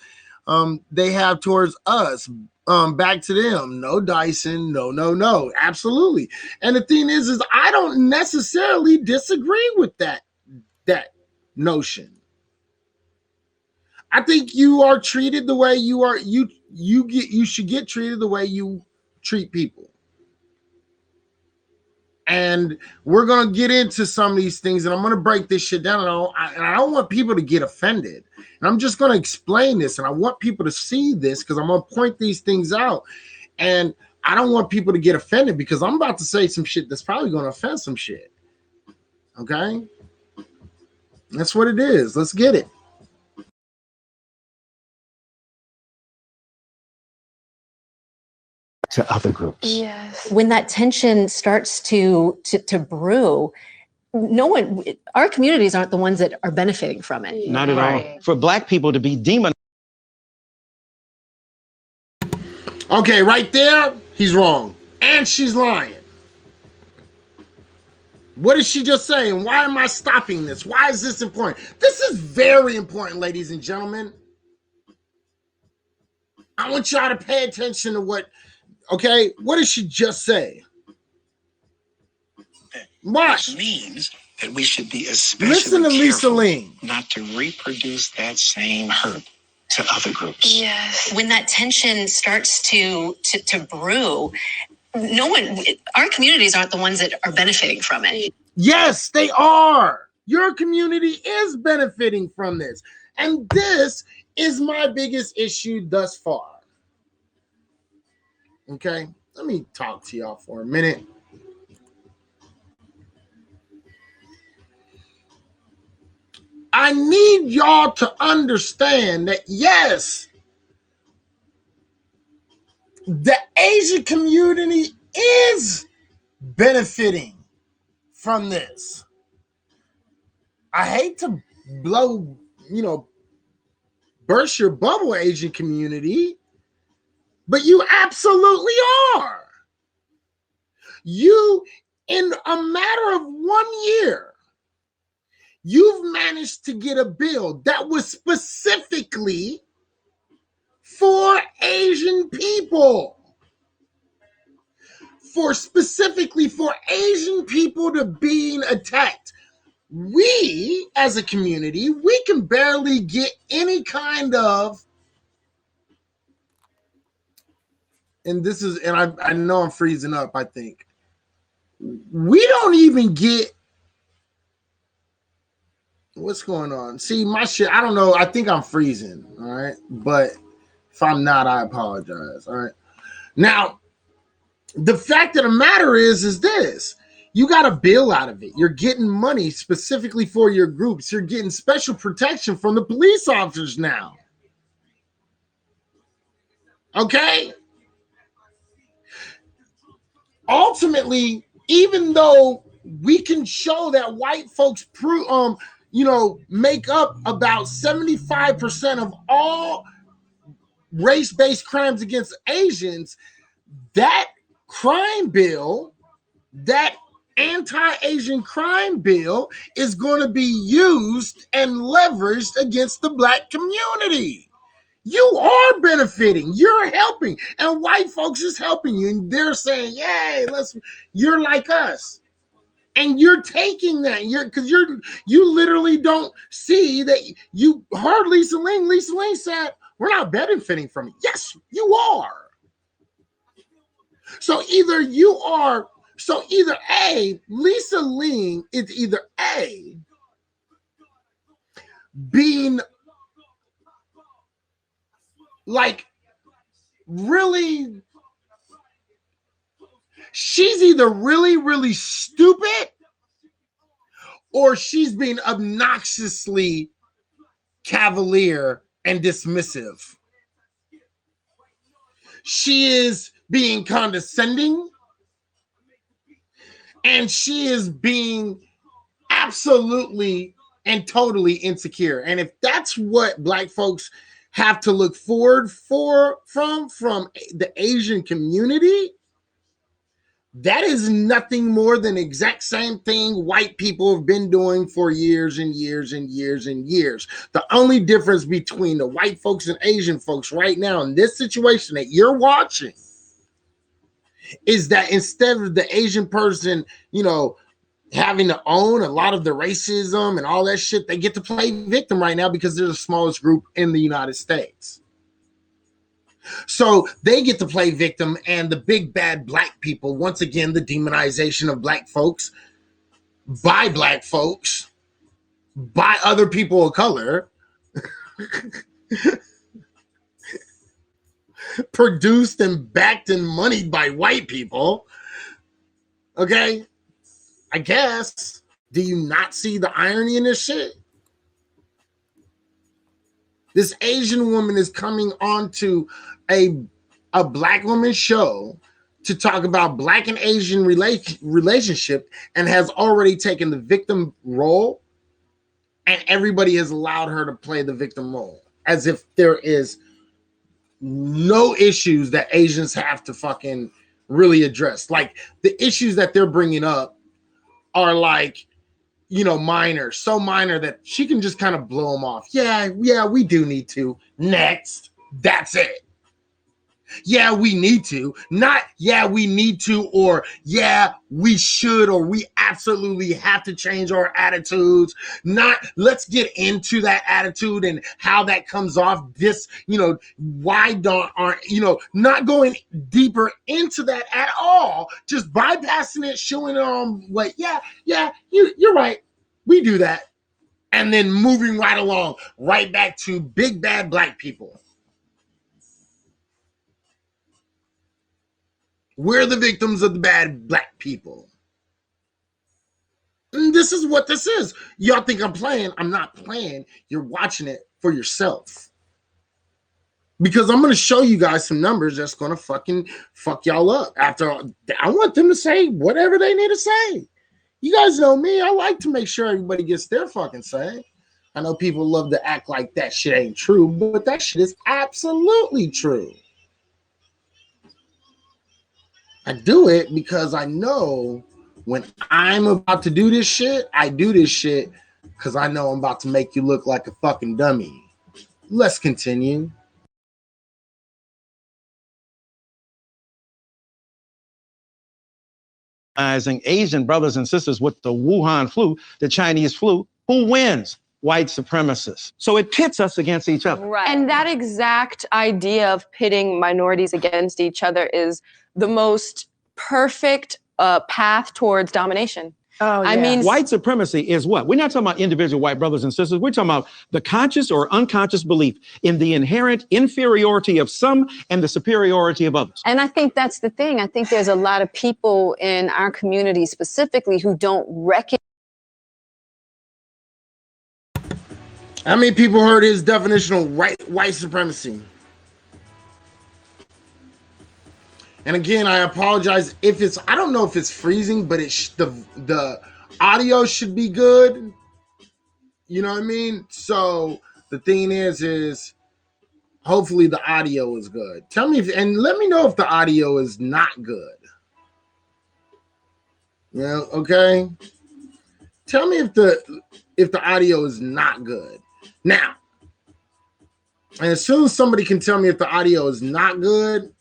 they have towards us, back to them. No, Dyson, no, absolutely. And the thing is I don't necessarily disagree with that notion. I think you are treated the way you are. You should get treated the way you treat people. And we're going to get into some of these things, and I'm going to break this shit down. And I don't want people to get offended. And I'm just going to explain this, and I want people to see this because I'm going to point these things out. And I don't want people to get offended because I'm about to say some shit that's probably going to offend some shit. Okay? That's what it is. Let's get it. To other groups. Yes. When that tension starts to brew, our communities aren't the ones that are benefiting from it. Not at all. For Black people to be demonized. Okay, right there, he's wrong. And she's lying. What did she just say? And why am I stopping this? Why is this important? This is very important, ladies and gentlemen. I want y'all to pay attention to what did she just say? What? Which means that we should be especially Listen to Lisa Ling. not to reproduce that same hurt to other groups. Yes. When that tension starts to brew, our communities aren't the ones that are benefiting from it. Yes, they are. Your community is benefiting from this. And this is my biggest issue thus far. Okay, let me talk to y'all for a minute. I need y'all to understand that, yes, the Asian community is benefiting from this. I hate to burst your bubble, Asian community, but you absolutely are. You, in a matter of 1 year, you've managed to get a bill that was specifically for Asian people. Specifically for Asian people to being attacked. We, as a community, we can barely get any kind of, and I know I'm freezing up, I think. We don't even get, what's going on? See, my shit, I don't know. I think I'm freezing, all right? But if I'm not, I apologize, all right? Now, the fact of the matter is this. You got a bill out of it. You're getting money specifically for your groups. You're getting special protection from the police officers now. Okay? Ultimately, even though we can show that white folks make up about 75% of all race-based crimes against Asians, that crime bill, that anti-Asian crime bill, is going to be used and leveraged against the Black community. You are benefiting. You're helping. And white folks is helping you. And they're saying, yay, you're like us. And you're taking that. Because you literally don't see that. You heard Lisa Ling. Lisa Ling said, We're not benefiting from it. Yes, you are. So either A, Lisa Ling is either A, being like really, she's either really, really stupid or she's being obnoxiously cavalier and dismissive. She is being condescending and she is being absolutely and totally insecure. And if that's what Black folks have to look forward from the Asian community, that is nothing more than the exact same thing white people have been doing for years and years and years and years. The only difference between the white folks and Asian folks right now in this situation that you're watching is that instead of the Asian person, having to own a lot of the racism and all that shit, they get to play victim right now because they're the smallest group in the United States. So they get to play victim, and the big bad Black people, once again, the demonization of Black folks by Black folks, by other people of color, produced and backed and moneyed by white people. Okay? I guess. Do you not see the irony in this shit? This Asian woman is coming onto a Black woman show to talk about Black and Asian relationship and has already taken the victim role, and everybody has allowed her to play the victim role as if there is no issues that Asians have to fucking really address. Like the issues that they're bringing up are like, minor, so minor that she can just kind of blow them off. Yeah, we do need to. Next. That's it. Yeah, we need to. Not, yeah, we need to, or yeah, we should, or we absolutely have to change our attitudes. Not, let's get into that attitude and how that comes off. This, why aren't, not going deeper into that at all. Just bypassing it, showing it on, like, yeah, you're right. We do that. And then moving right along, right back to big bad Black people. We're the victims of the bad Black people. And this is what this is. Y'all think I'm playing. I'm not playing. You're watching it for yourself. Because I'm going to show you guys some numbers that's going to fucking fuck y'all up. After I want them to say whatever they need to say. You guys know me. I like to make sure everybody gets their fucking say. I know people love to act like that shit ain't true, but that shit is absolutely true. I do it because I know when I'm about to do this shit, I do this shit because I know I'm about to make you look like a fucking dummy. Let's continue. Asian brothers and sisters with the Wuhan flu, the Chinese flu, who wins? White supremacists. So it pits us against each other. Right. And that exact idea of pitting minorities against each other is the most perfect path towards domination. Oh, yeah. I mean, white supremacy is what? We're not talking about individual white brothers and sisters. We're talking about the conscious or unconscious belief in the inherent inferiority of some and the superiority of others. And I think that's the thing. I think there's a lot of people in our community specifically who don't recognize. How many people heard his definition of white supremacy? And again, I apologize if it's, I don't know if it's freezing, but the audio should be good. You know what I mean? So the thing is hopefully the audio is good. Tell me and let me know if the audio is not good. Yeah, okay. Tell me if the audio is not good. Now, and as soon as somebody can tell me if the audio is not good,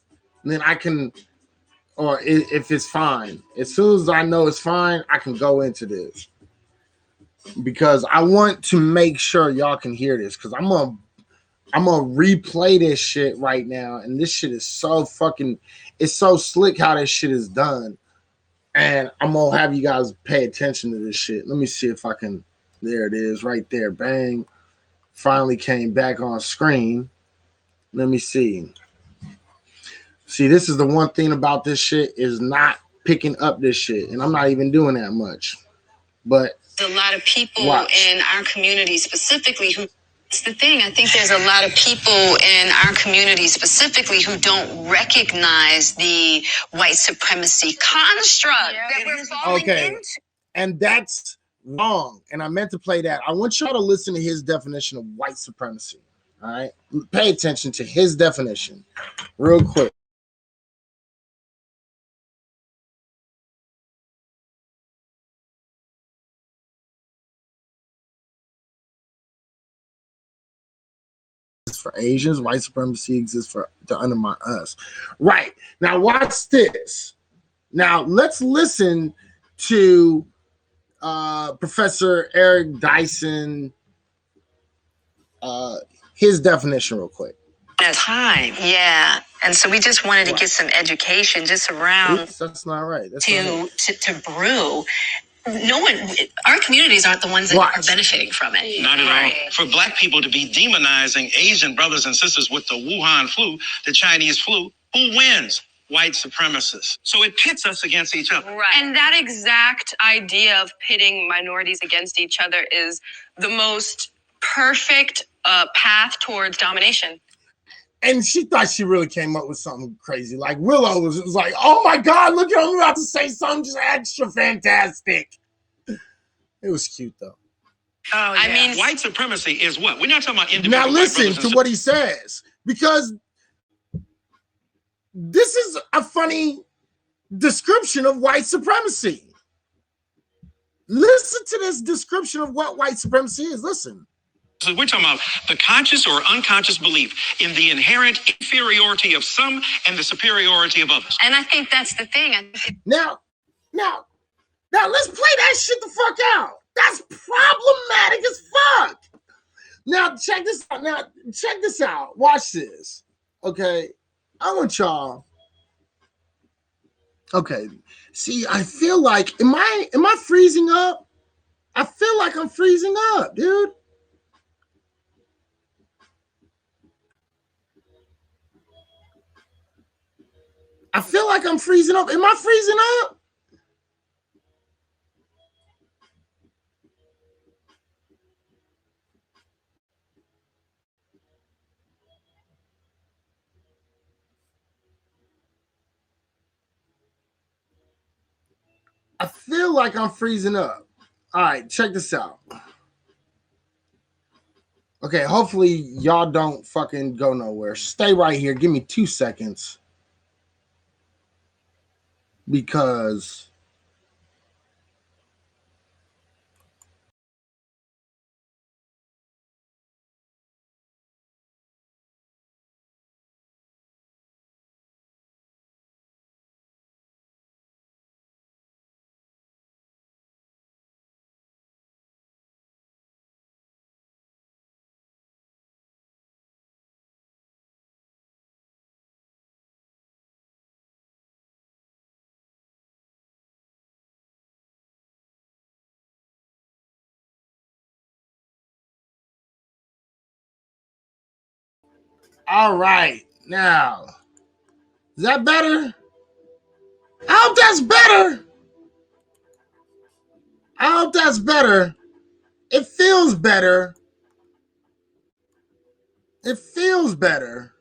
then I can, or if it's fine. As soon as I know it's fine, I can go into this. Because I want to make sure y'all can hear this. Because I'm I'm gonna replay this shit right now, and this shit is so fucking, it's so slick how this shit is done. And I'm gonna have you guys pay attention to this shit. Let me see if I can. There it is, right there. Bang. Finally came back on screen. Let me see. See, this is the one thing about this shit is not picking up this shit, and I'm not even doing that much. But there's a lot of people in our community specifically who. It's the thing. I think there's a lot of people in our community specifically who don't recognize the white supremacy construct that we're falling into. And that's wrong. And I meant to play that. I want y'all to listen to his definition of white supremacy. All right? Pay attention to his definition real quick. For Asians, white supremacy exists to undermine us. Right. Now watch this. Now let's listen to Professor Eric Dyson, his definition real quick. Time, yeah. And so we just wanted to get some education just around. Oops, that's not right. That's to brew. No one, our communities aren't the ones that are benefiting from it. Not at all. For Black people to be demonizing Asian brothers and sisters with the Wuhan flu, the Chinese flu, who wins? White supremacists. So it pits us against each other. Right. And that exact idea of pitting minorities against each other is the most perfect path towards domination. And she thought she really came up with something crazy. Like Willow was like, oh my God, look at him about to say something just extra fantastic. It was cute though. Oh, yeah. I mean, white supremacy is what? We're not talking about individual. Now listen to what he says, because this is a funny description of white supremacy. Listen to this description of what white supremacy is. Listen. So we're talking about the conscious or unconscious belief in the inherent inferiority of some and the superiority of others. And I think that's the thing. Now, let's play that shit the fuck out. That's problematic as fuck. Now, check this out. Watch this. Okay. I want y'all. Okay. See, I feel like, am I freezing up? I feel like I'm freezing up, dude. I feel like I'm freezing up. Am I freezing up? I feel like I'm freezing up. All right, check this out. Okay, hopefully y'all don't fucking go nowhere. Stay right here. Give me 2 seconds. Because all right, now, is that better? I hope that's better. I hope that's better. It feels better. It feels better.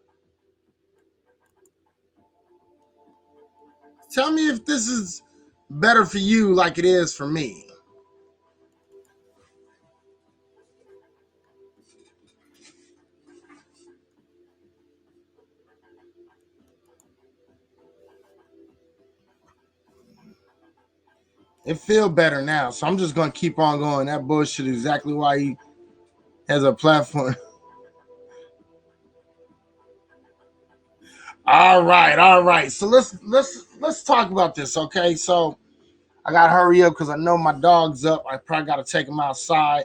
Tell me if this is better for you like it is for me. It feels better now, so I'm just going to keep on going. That bullshit is exactly why he has a platform. All right. So let's talk about this, okay? So I got to hurry up because I know my dog's up. I probably got to take him outside.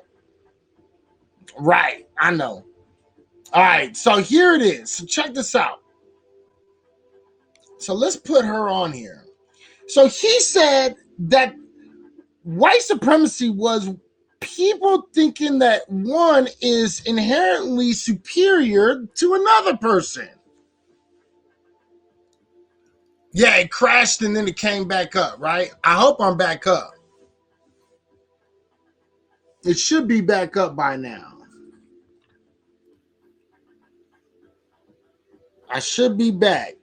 Right, I know. All right, so here it is. So check this out. So let's put her on here. So he said that white supremacy was people thinking that one is inherently superior to another person. Yeah, it crashed and then it came back up, right? I hope I'm back up. It should be back up by now. I should be back.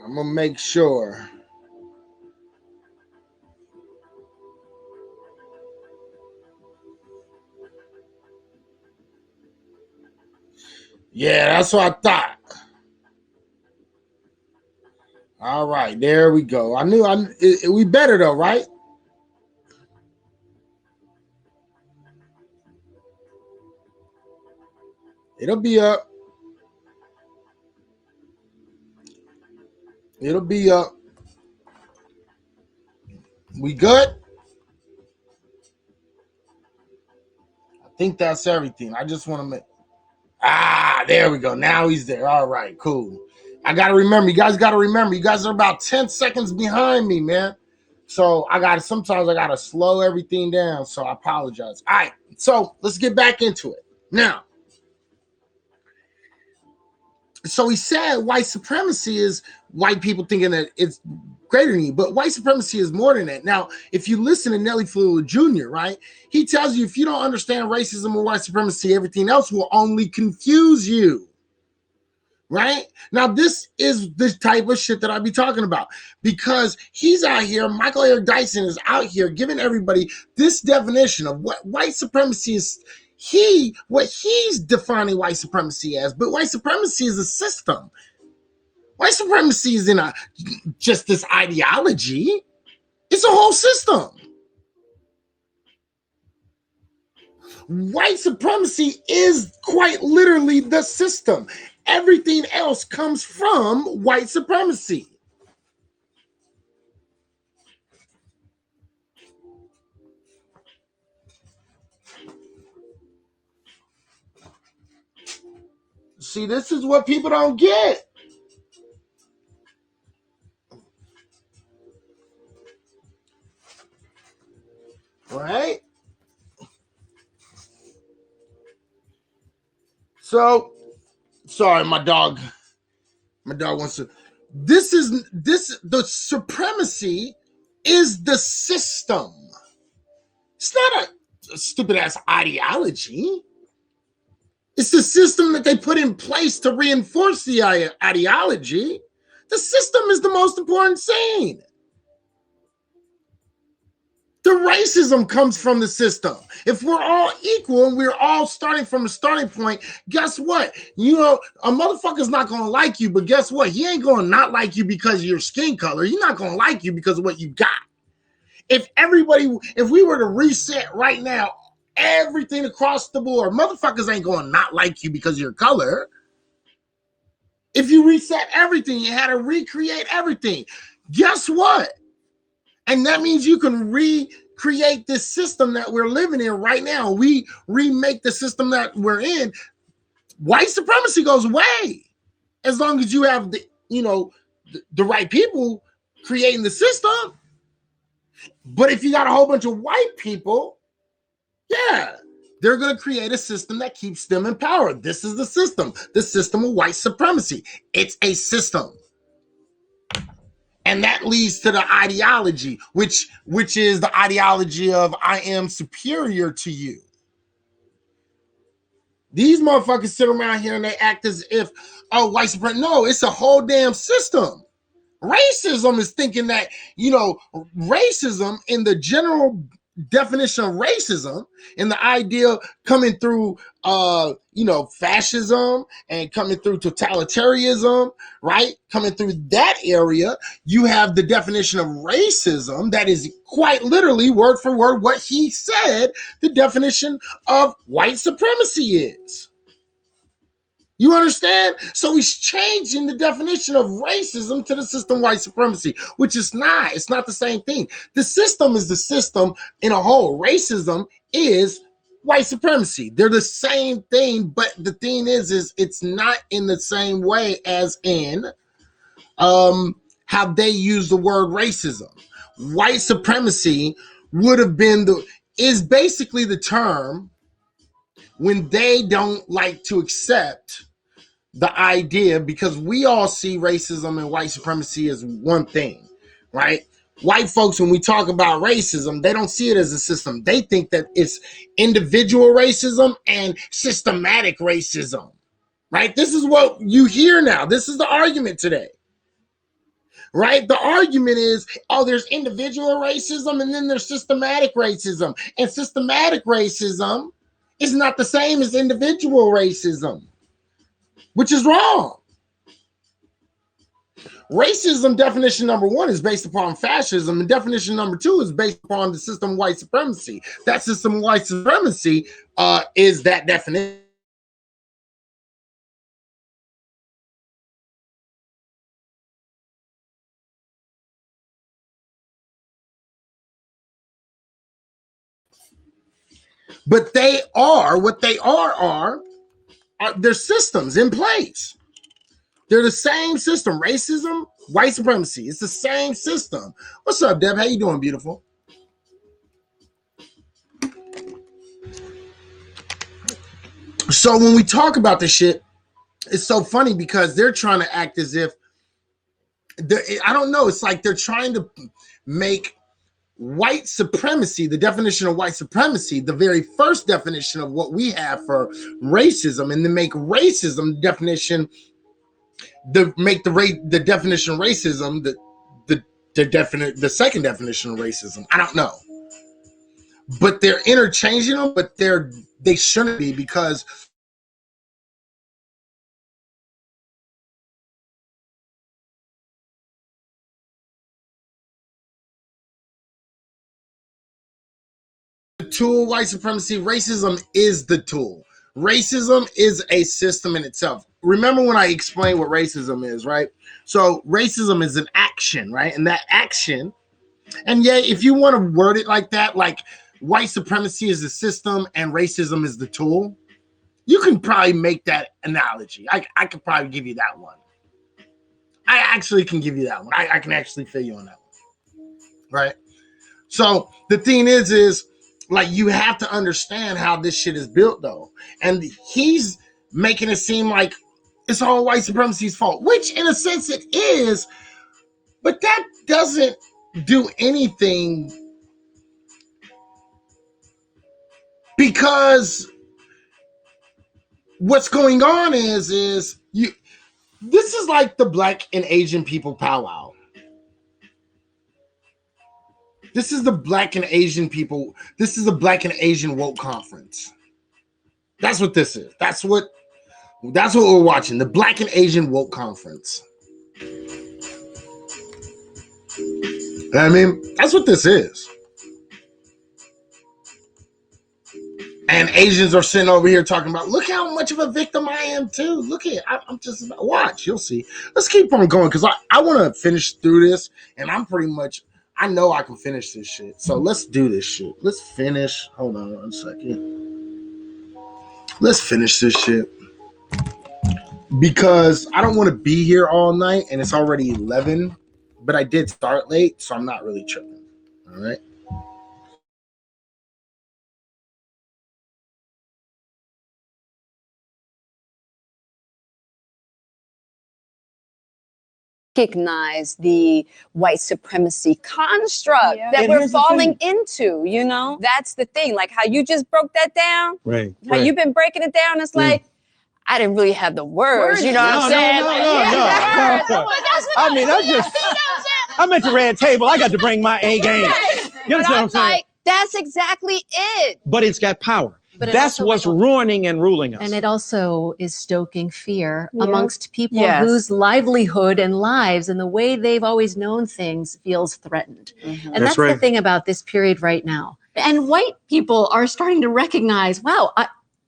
I'm going to make sure. Yeah, that's what I thought. All right, there we go. I knew we better though, right? It'll be up. It'll be up. We good? I think that's everything. I just want to make. There we go. Now he's there. All right, cool. I got to remember. You guys got to remember. You guys are about 10 seconds behind me, man. So sometimes I got to slow everything down. So I apologize. All right. So let's get back into it. Now, so he said white supremacy is white people thinking that it's greater than you, but white supremacy is more than that. Now, if you listen to Nelly Fluid Jr., right, he tells you if you don't understand racism or white supremacy, everything else will only confuse you, right? Now, this is the type of shit that I be talking about because he's out here, Michael Eric Dyson is out here giving everybody this definition of what white supremacy is. What he's defining white supremacy as, but white supremacy is a system. White supremacy is just this ideology. It's a whole system. White supremacy is quite literally the system. Everything else comes from white supremacy. See, this is what people don't get. Right? So, sorry, my dog wants to. The supremacy is the system. It's not a stupid ass ideology. It's the system that they put in place to reinforce the ideology. The system is the most important thing. The racism comes from the system. If we're all equal and we're all starting from a starting point, guess what? You know, a motherfucker's not going to like you, but guess what? He ain't going to not like you because of your skin color. He's not going to like you because of what you got. If we were to reset right now, everything across the board, motherfuckers ain't going to not like you because of your color. If you reset everything, you had to recreate everything. Guess what? And that means you can recreate this system that we're living in right now. We remake the system that we're in. White supremacy goes away as long as you have the right people creating the system. But if you got a whole bunch of white people, yeah, they're going to create a system that keeps them in power. This is the system of white supremacy. It's a system. And that leads to the ideology, which is the ideology of I am superior to you. These motherfuckers sit around here and they act as if, white supremacy. No, it's a whole damn system. Racism is thinking that, racism in the general definition of racism and the idea coming through fascism and coming through totalitarianism, right? Coming through that area, you have the definition of racism that is quite literally word for word what he said the definition of white supremacy is. You understand? So he's changing the definition of racism to the system white supremacy, which is not. It's not the same thing. The system is the system in a whole. Racism is white supremacy. They're the same thing, but the thing is it's not in the same way as in how they use the word racism. White supremacy would have been is basically the term when they don't like to accept the idea, because we all see racism and white supremacy as one thing, right? White folks, when we talk about racism, they don't see it as a system. They think that it's individual racism and systematic racism, right? This is what you hear now. This is the argument today, right? The argument is, oh, there's individual racism and then there's systematic racism. And systematic racism is not the same as individual racism, which is wrong. Racism definition number 1 is based upon fascism, and definition number 2 is based upon the system of white supremacy. That system of white supremacy is that definition. But they are what they are there's systems in place. They're the same system. Racism, white supremacy. It's the same system. What's up, Deb? How you doing, beautiful? So when we talk about this shit, it's so funny because they're trying to act as if I don't know. It's like they're trying to make white supremacy, the definition of white supremacy, the very first definition of what we have for racism, and then make racism the definition. Make the definition of racism the second definition of racism. I don't know, but they're interchanging them, but they shouldn't be, because the tool, white supremacy, racism is the tool. Racism is a system in itself. Remember when I explained what racism is, right? So racism is an action, right? And that action, and yeah, if you want to word it like that, like white supremacy is the system and racism is the tool, you can probably make that analogy. I could probably give you that one. I actually can give you that one. I can actually feel you on that one, right? So the thing is like, you have to understand how this shit is built, though. And he's making it seem like it's all white supremacy's fault, which in a sense it is, but that doesn't do anything, because what's going on is this is like the Black and Asian people powwow. This is the Black and Asian people. This is the Black and Asian woke conference. That's what this is. That's what we're watching. The Black and Asian woke conference. I mean, that's what this is. And Asians are sitting over here talking about, look how much of a victim I am too. Look at, I'm just about, watch, you'll see. Let's keep on going, because I want to finish through this, and I'm pretty much, I know I can finish this shit. So let's do this shit. Let's finish. Hold on 1 second. Let's finish this shit, because I don't want to be here all night, and it's already 11, but I did start late, so I'm not really tripping. All right. Recognize the white supremacy construct that we're falling into, you know? That's the thing. Like how you just broke that down. Right. How you've been breaking it down. It's like, I didn't really have the words, you know what I'm saying? No. I mean, I'm at the red table. I got to bring my A game. You understand what I'm saying? Like, that's exactly it. But it's got power. But that's what's ruining and ruling us. And it also is stoking fear amongst people whose livelihood and lives and the way they've always known things feels threatened. And that's the thing about this period right now. And white people are starting to recognize, wow,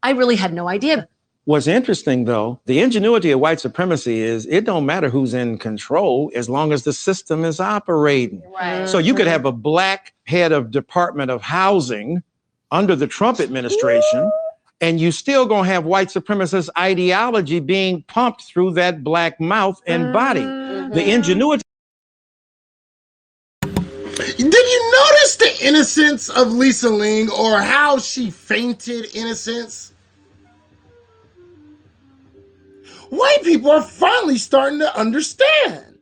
I really had no idea. What's interesting, though, the ingenuity of white supremacy is it don't matter who's in control as long as the system is operating. Right. So you could have a Black head of Department of Housing under the Trump administration, and you still gonna have white supremacist ideology being pumped through that black mouth and body. The ingenuity. Did you notice the innocence of Lisa Ling, or how she fainted innocence? White people are finally starting to understand.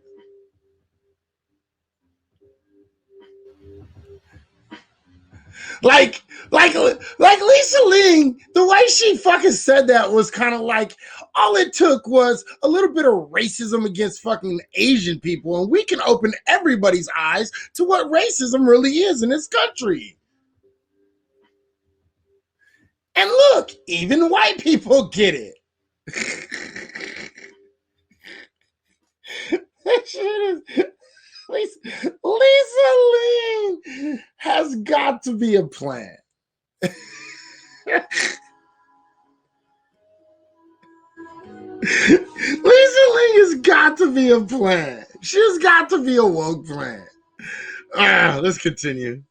Like Lisa Ling, the way she fucking said that was kind of like, all it took was a little bit of racism against fucking Asian people, and we can open everybody's eyes to what racism really is in this country. And look, even white people get it. That shit is... Lisa Ling has got to be a plant. Lisa Ling has got to be a plant. She's got to be a woke plant. Let's continue.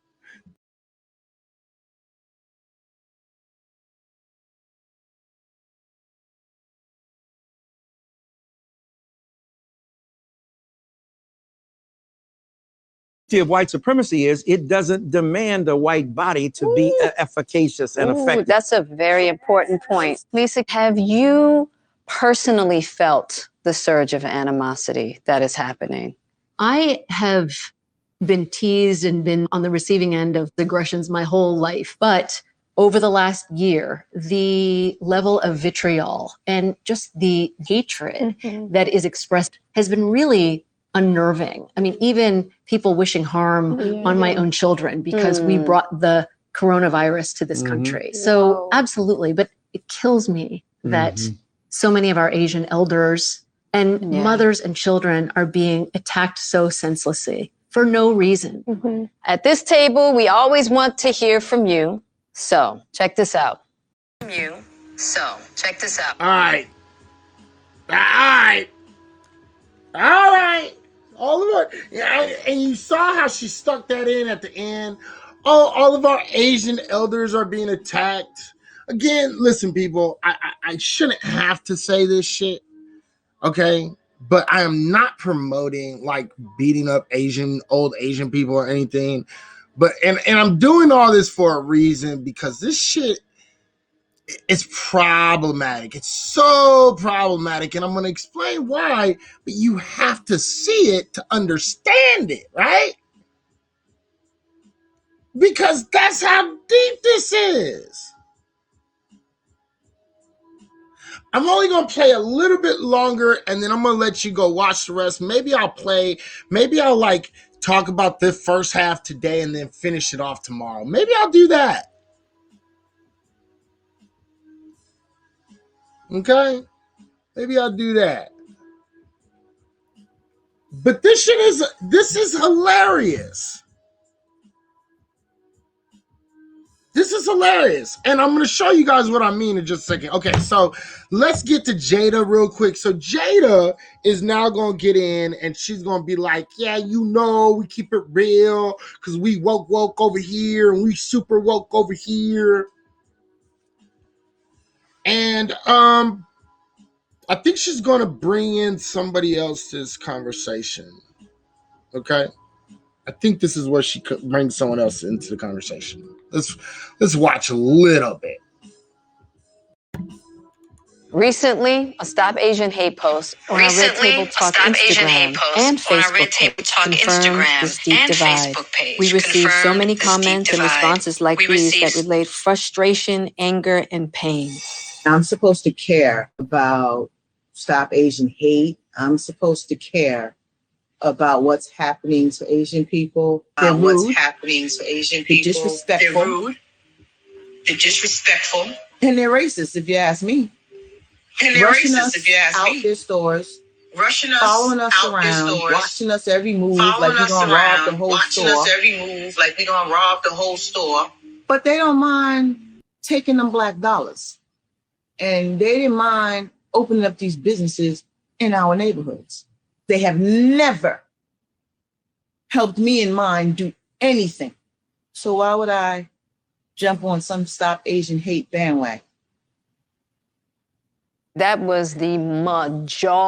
Of white supremacy is it doesn't demand a white body to be efficacious and effective. That's a very important point. Lisa, have you personally felt the surge of animosity that is happening? I have been teased and been on the receiving end of aggressions my whole life, but over the last year, the level of vitriol and just the hatred that is expressed has been really unnerving. I mean, even people wishing harm on my own children because we brought the coronavirus to this country. So absolutely, but it kills me that so many of our Asian elders and mothers and children are being attacked so senselessly for no reason. At this table, we always want to hear from you. So check this out. All right. All of our, and you saw how she stuck that in at the end. Oh, all of our Asian elders are being attacked. Again, listen, people, I shouldn't have to say this shit, okay? But I am not promoting like beating up old Asian people or anything. But and I'm doing all this for a reason, because this shit is problematic. It's so problematic, and I'm going to explain why, but you have to see it to understand it, right? Because that's how deep this is. I'm only going to play a little bit longer, and then I'm going to let you go watch the rest. Maybe I'll like talk about the first half today and then finish it off tomorrow. Maybe I'll do that. Okay, maybe I'll do that. But this is hilarious. This is hilarious. And I'm going to show you guys what I mean in just a second. Okay, so let's get to Jada real quick. So Jada is now going to get in, and she's going to be like, yeah, you know, we keep it real because we woke over here and we super woke over here. And I think she's going to bring in somebody else's conversation. Okay? I think this is where she could bring someone else into the conversation. Let's watch a little bit. Recently, a Stop Asian Hate post on our Red Table Talk Instagram and Facebook page. We received so many comments and responses like these that relate frustration, anger, and pain. I'm supposed to care about Stop Asian Hate. I'm supposed to care about what's happening to Asian people. They're rude. They're disrespectful. They're disrespectful. And they're racist, if you ask me. Rushing us out their stores, following us around, watching us every move like we're gonna rob the whole store. But they don't mind taking them black dollars. And they didn't mind opening up these businesses in our neighborhoods. They have never helped me and mine do anything. So why would I jump on some Stop Asian Hate bandwagon. That was the majority.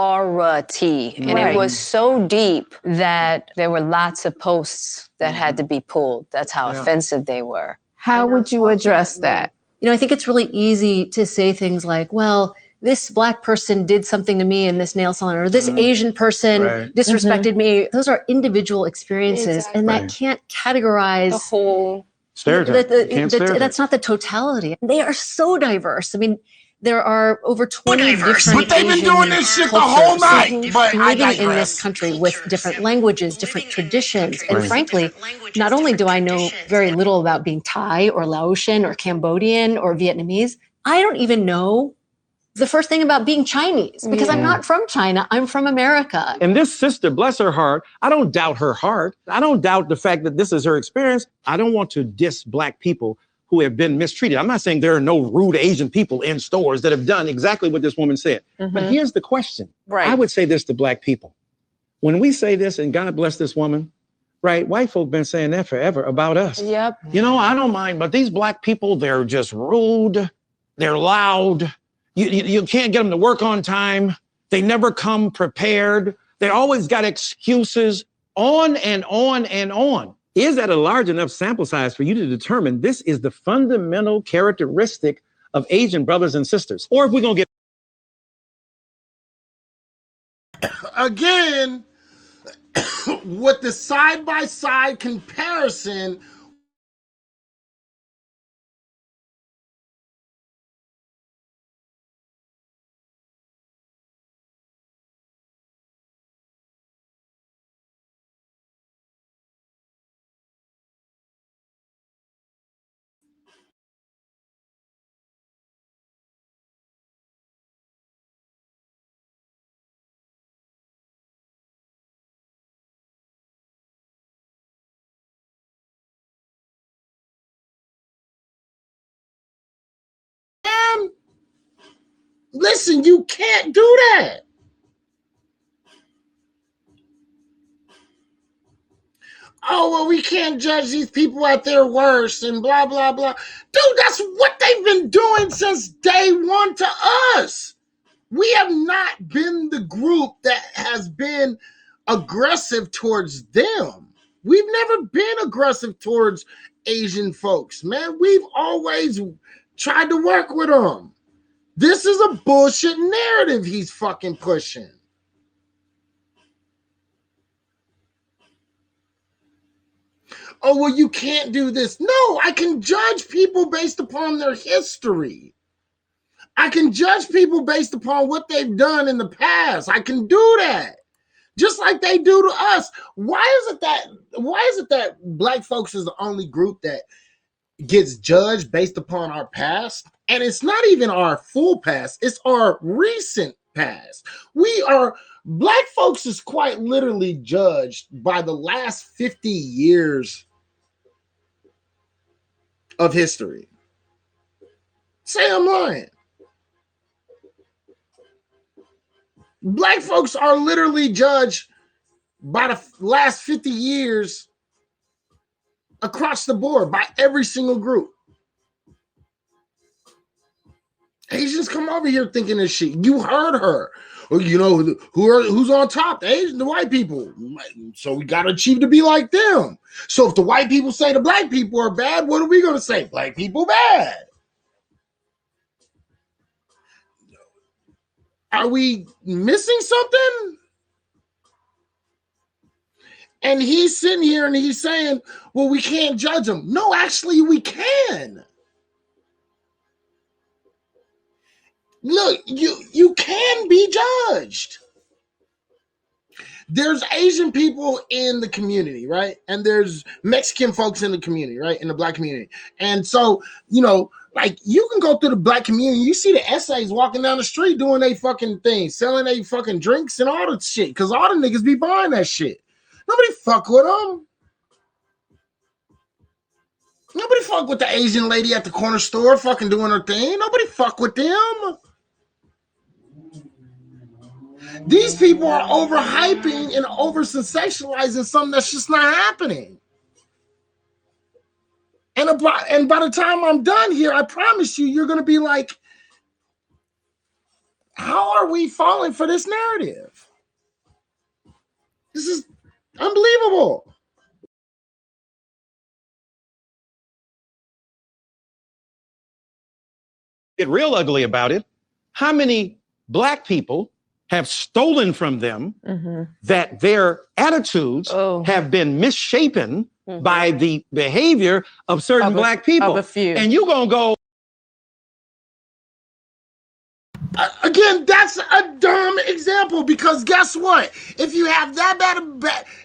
And it was so deep that there were lots of posts that had to be pulled. That's how offensive they were. How would you address that? You know, I think it's really easy to say things like, well, this Black person did something to me in this nail salon, or this Asian person disrespected me. Those are individual experiences, and that can't categorize the whole stereotype. That's not the totality. They are so diverse. I mean, there are over 20 different But they've been doing this shit the whole night. But living in this country with different languages, different traditions. And frankly, not only do I know very little about being Thai or Laotian or Cambodian or Vietnamese, I don't even know the first thing about being Chinese because I'm not from China. I'm from America. And this sister, bless her heart, I don't doubt her heart. I don't doubt the fact that this is her experience. I don't want to diss Black people who have been mistreated. I'm not saying there are no rude Asian people in stores that have done exactly what this woman said. But here's the question. I would say this to Black people. When we say this, and God bless this woman, right? White folk been saying that forever about us. Yep. You know, I don't mind, but these Black people, they're just rude. They're loud. You can't get them to work on time. They never come prepared. They always got excuses, on and on and on. Is that a large enough sample size for you to determine this is the fundamental characteristic of Asian brothers and sisters? Or if we're going to get... Again, with the side-by-side comparison, listen, you can't do that. Oh, well, we can't judge these people at their worst and blah, blah, blah. Dude, that's what they've been doing since day one to us. We have not been the group that has been aggressive towards them. We've never been aggressive towards Asian folks, man. We've always tried to work with them. This is a bullshit narrative he's fucking pushing. Oh, well, you can't do this. No, I can judge people based upon their history. I can judge people based upon what they've done in the past. I can do that. Just like they do to us. Why is it that Black folks is the only group that gets judged based upon our past? And it's not even our full past, it's our recent past. Black folks is quite literally judged by the last 50 years of history. Say I'm lying. Black folks are literally judged by the last 50 years across the board by every single group. Asians come over here thinking this shit. You heard her. Well, you know, who's on top? The Asians, the white people. So we got to achieve to be like them. So if the white people say the Black people are bad, what are we going to say? Black people bad. Are we missing something? And he's sitting here and he's saying, well, we can't judge them. No, actually, we can. Look, you can be judged. There's Asian people in the community, right? And there's Mexican folks in the community, right? In the Black community. And so, you know, like you can go through the Black community, you see the essays walking down the street doing they fucking thing, selling they fucking drinks and all the shit, because all the niggas be buying that shit. Nobody fuck with them. Nobody fuck with the Asian lady at the corner store fucking doing her thing. Nobody fuck with them. These people are overhyping and over-sensationalizing something that's just not happening. And by the time I'm done here, I promise you, you're going to be like, how are we falling for this narrative? This is unbelievable. Get real ugly about it. How many Black people have stolen from them that their attitudes have been misshapen by the behavior of certain Black people? Of a few. And you're going to go. Again, that's a dumb example because guess what? If you have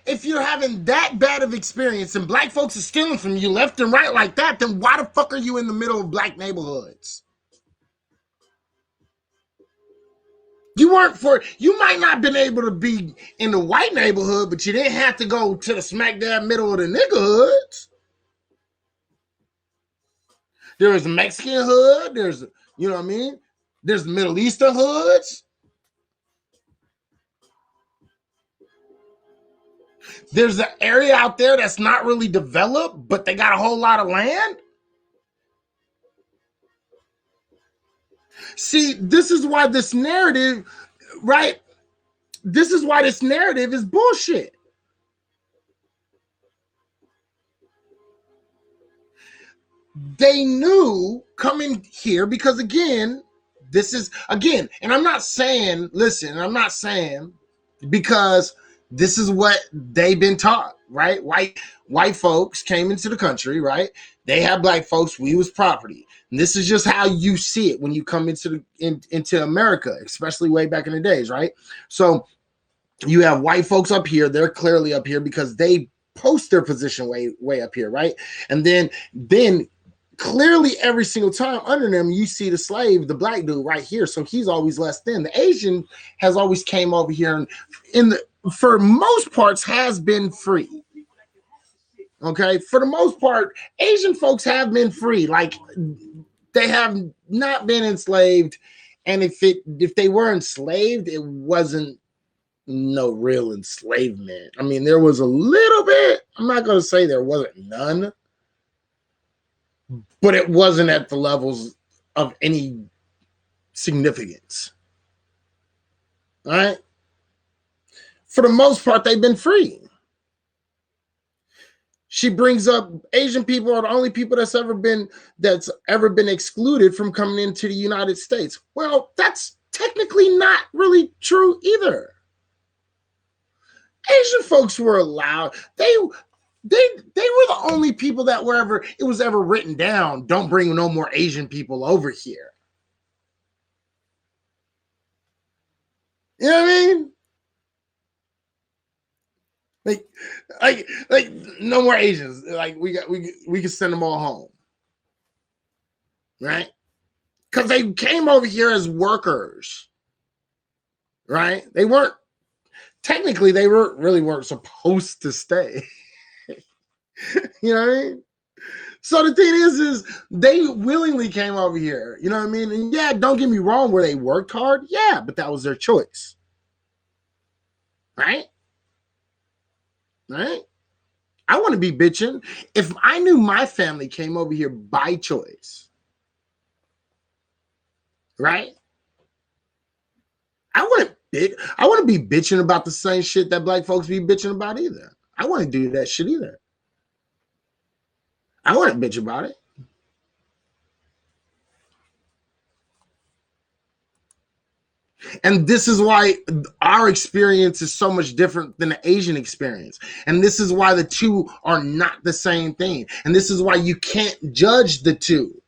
if you're having that bad of experience and Black folks are stealing from you left and right like that, then why the fuck are you in the middle of Black neighborhoods? You might not have been able to be in the white neighborhood, but you didn't have to go to the smack dab middle of the niggerhoods. There is a Mexican hood, there's, you know what I mean? There's Middle Eastern hoods. There's an area out there that's not really developed, but they got a whole lot of land. See, this is why this narrative, right? This is why this narrative is bullshit. They knew coming here because, again, this is, again, and I'm not saying, listen, I'm not saying because this is what they've been taught, right? White folks came into the country, right? They have Black folks, we was property. And this is just how you see it when you come into America, especially way back in the days, right? So you have white folks up here, they're clearly up here because they post their position way up here, right? And then clearly every single time under them, you see the slave, the Black dude right here. So he's always less than. The Asian has always came over here and for most parts has been free. Okay. For the most part, Asian folks have been free. Like they have not been enslaved. And if they were enslaved, it wasn't no real enslavement. I mean, there was a little bit. I'm not going to say there wasn't none. But it wasn't at the levels of any significance. All right? For the most part, they've been free. She brings up Asian people are the only people that's ever been excluded from coming into the United States. Well, that's technically not really true either. Asian folks were allowed. They were the only people that it was ever written down, don't bring no more Asian people over here. You know what I mean? Like no more Asians. Like we can send them all home. Right? Because they came over here as workers. Right? They weren't weren't supposed to stay. You know what I mean? So the thing is they willingly came over here. You know what I mean? And yeah, don't get me wrong, where they worked hard. Yeah, but that was their choice. Right? Right? I want to be bitching. If I knew my family came over here by choice, right? I wouldn't be bitching about the same shit that Black folks be bitching about either. I wouldn't do that shit either. I wouldn't bitch about it. And this is why our experience is so much different than the Asian experience. And this is why the two are not the same thing. And this is why you can't judge the two.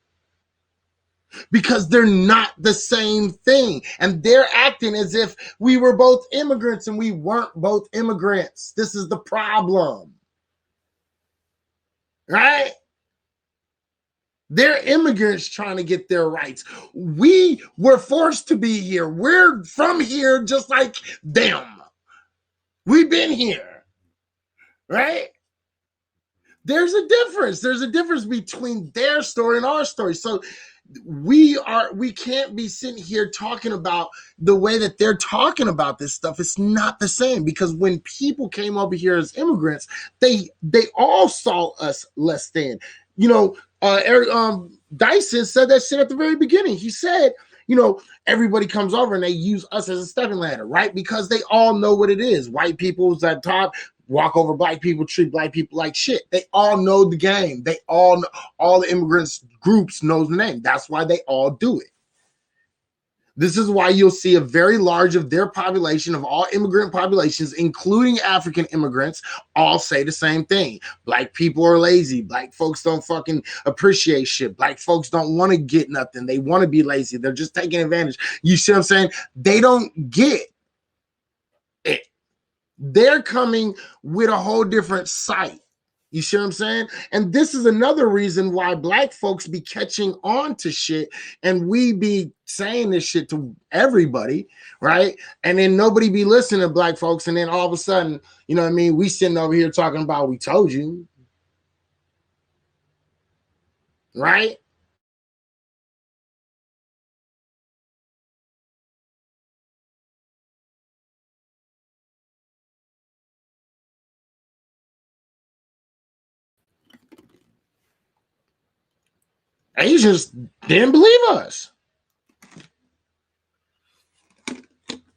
Because they're not the same thing. And they're acting as if we were both immigrants and we weren't both immigrants. This is the problem. Right? They're immigrants trying to get their rights. We were forced to be here. We're from here just like them. We've been here. Right? There's a difference. There's a difference between their story and our story. So we can't be sitting here talking about the way that they're talking about this stuff. It's not the same, because when people came over here as immigrants, they all saw us less than. You know, Eric Dyson said that shit at the very beginning. He said, you know, everybody comes over and they use us as a stepping ladder, right? Because they all know what it is. White people's at top, walk over black people, treat black people like shit. They all know the game. They all know, all the immigrants groups knows the name. That's why they all do it. This is why you'll see a very large of their population, of all immigrant populations, including African immigrants, all say the same thing. Black people are lazy. Black folks don't fucking appreciate shit. Black folks don't want to get nothing. They want to be lazy. They're just taking advantage. You see what I'm saying? They don't get it. They're coming with a whole different sight. You see what I'm saying? And this is another reason why black folks be catching on to shit and we be saying this shit to everybody, right? And then nobody be listening to black folks. And then all of a sudden, you know what I mean? We sitting over here talking about, we told you, right? Asians didn't believe us.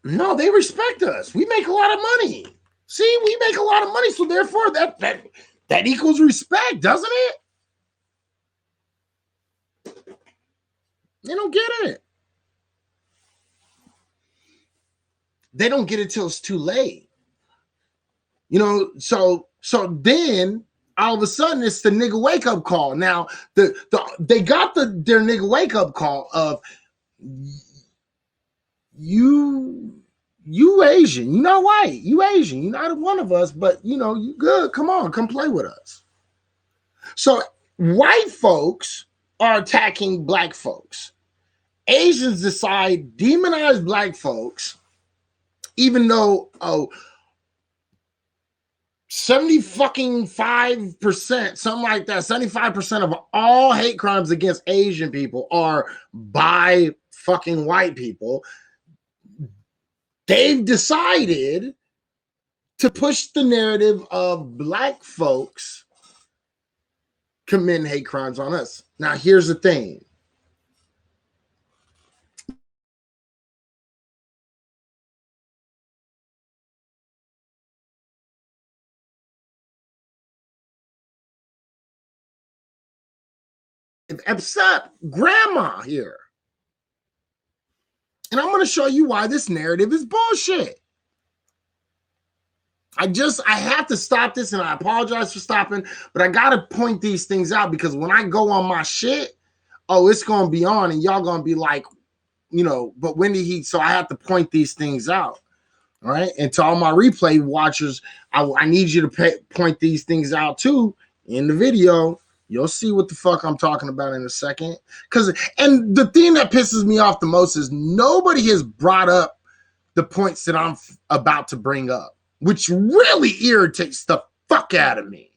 No, they respect us. We make a lot of money. See, we make a lot of money, so therefore that equals respect, doesn't it? They don't get it. They don't get it till it's too late. You know, so then all of a sudden it's the nigga wake up call. Now they got their nigga wake up call of you Asian, you not white, you Asian, you're not one of us, but you know, you good. Come on, come play with us. So white folks are attacking black folks. Asians decide demonize black folks, even though 75%, something like that, 75% of all hate crimes against Asian people are by fucking white people. They've decided to push the narrative of black folks committing hate crimes on us. Now, here's the thing. Except grandma here. And I'm going to show you why this narrative is bullshit. I have to stop this, and I apologize for stopping, but I got to point these things out because when I go on my shit, it's going to be on and y'all going to be like, you know, but when did he? So I have to point these things out. All right. And to all my replay watchers, I need you to point these things out too in the video. You'll see what the fuck I'm talking about in a second. And the thing that pisses me off the most is nobody has brought up the points that I'm about to bring up, which really irritates the fuck out of me.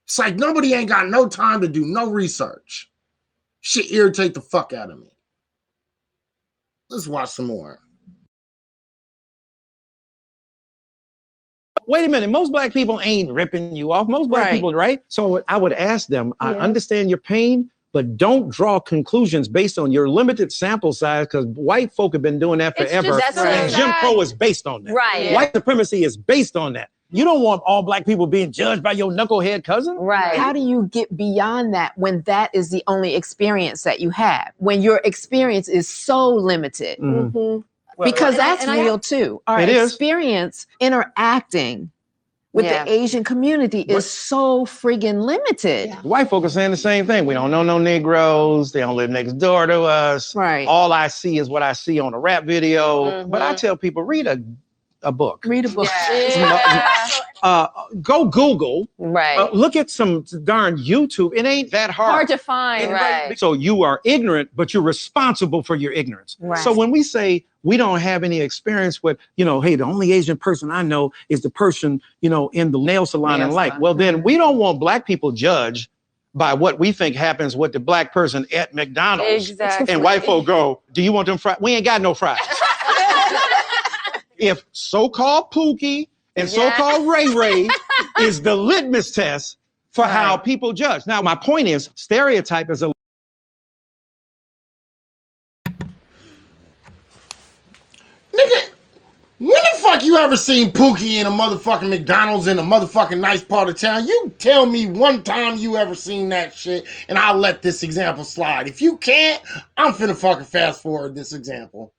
It's like nobody ain't got no time to do no research. Shit irritate the fuck out of me. Let's watch some more. Wait a minute. Most black people ain't ripping you off. Most black people, right? So I would ask them, I understand your pain, but don't draw conclusions based on your limited sample size because white folk have been doing that forever. And Jim Crow is based on that. Right. White supremacy is based on that. You don't want all black people being judged by your knucklehead cousin. Right. How do you get beyond that when that is the only experience that you have? When your experience is so limited? Mm-hmm. Because that's real too. Our experience interacting with the Asian community is so friggin' limited. Yeah. White folk are saying the same thing. We don't know no Negroes. They don't live next door to us. Right. All I see is what I see on a rap video. Mm-hmm. But I tell people, read a book. Read a book. Go Google. Right. Look at some darn YouTube. It ain't that hard. Hard to find. Right. So you are ignorant, but you're responsible for your ignorance. Right. So when we say we don't have any experience with, you know, hey, the only Asian person I know is the person, you know, in the nail salon and like, well, then we don't want black people judged by what we think happens with the black person at McDonald's. Exactly. And white folk go, do you want them fries? We ain't got no fries. If so-called Pookie and so-called Ray Ray is the litmus test for how people judge. Now, my point is, stereotype is a Nigga, when the fuck you ever seen Pookie in a motherfucking McDonald's in a motherfucking nice part of town? You tell me one time you ever seen that shit, and I'll let this example slide. If you can't, I'm finna fucking fast forward this example.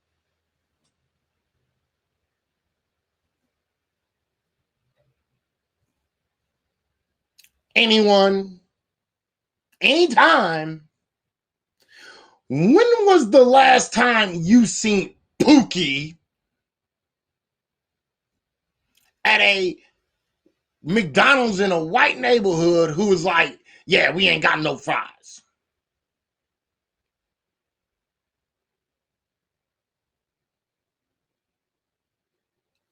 Anyone, anytime. When was the last time you seen Pookie at a McDonald's in a white neighborhood who was like, yeah, we ain't got no fries?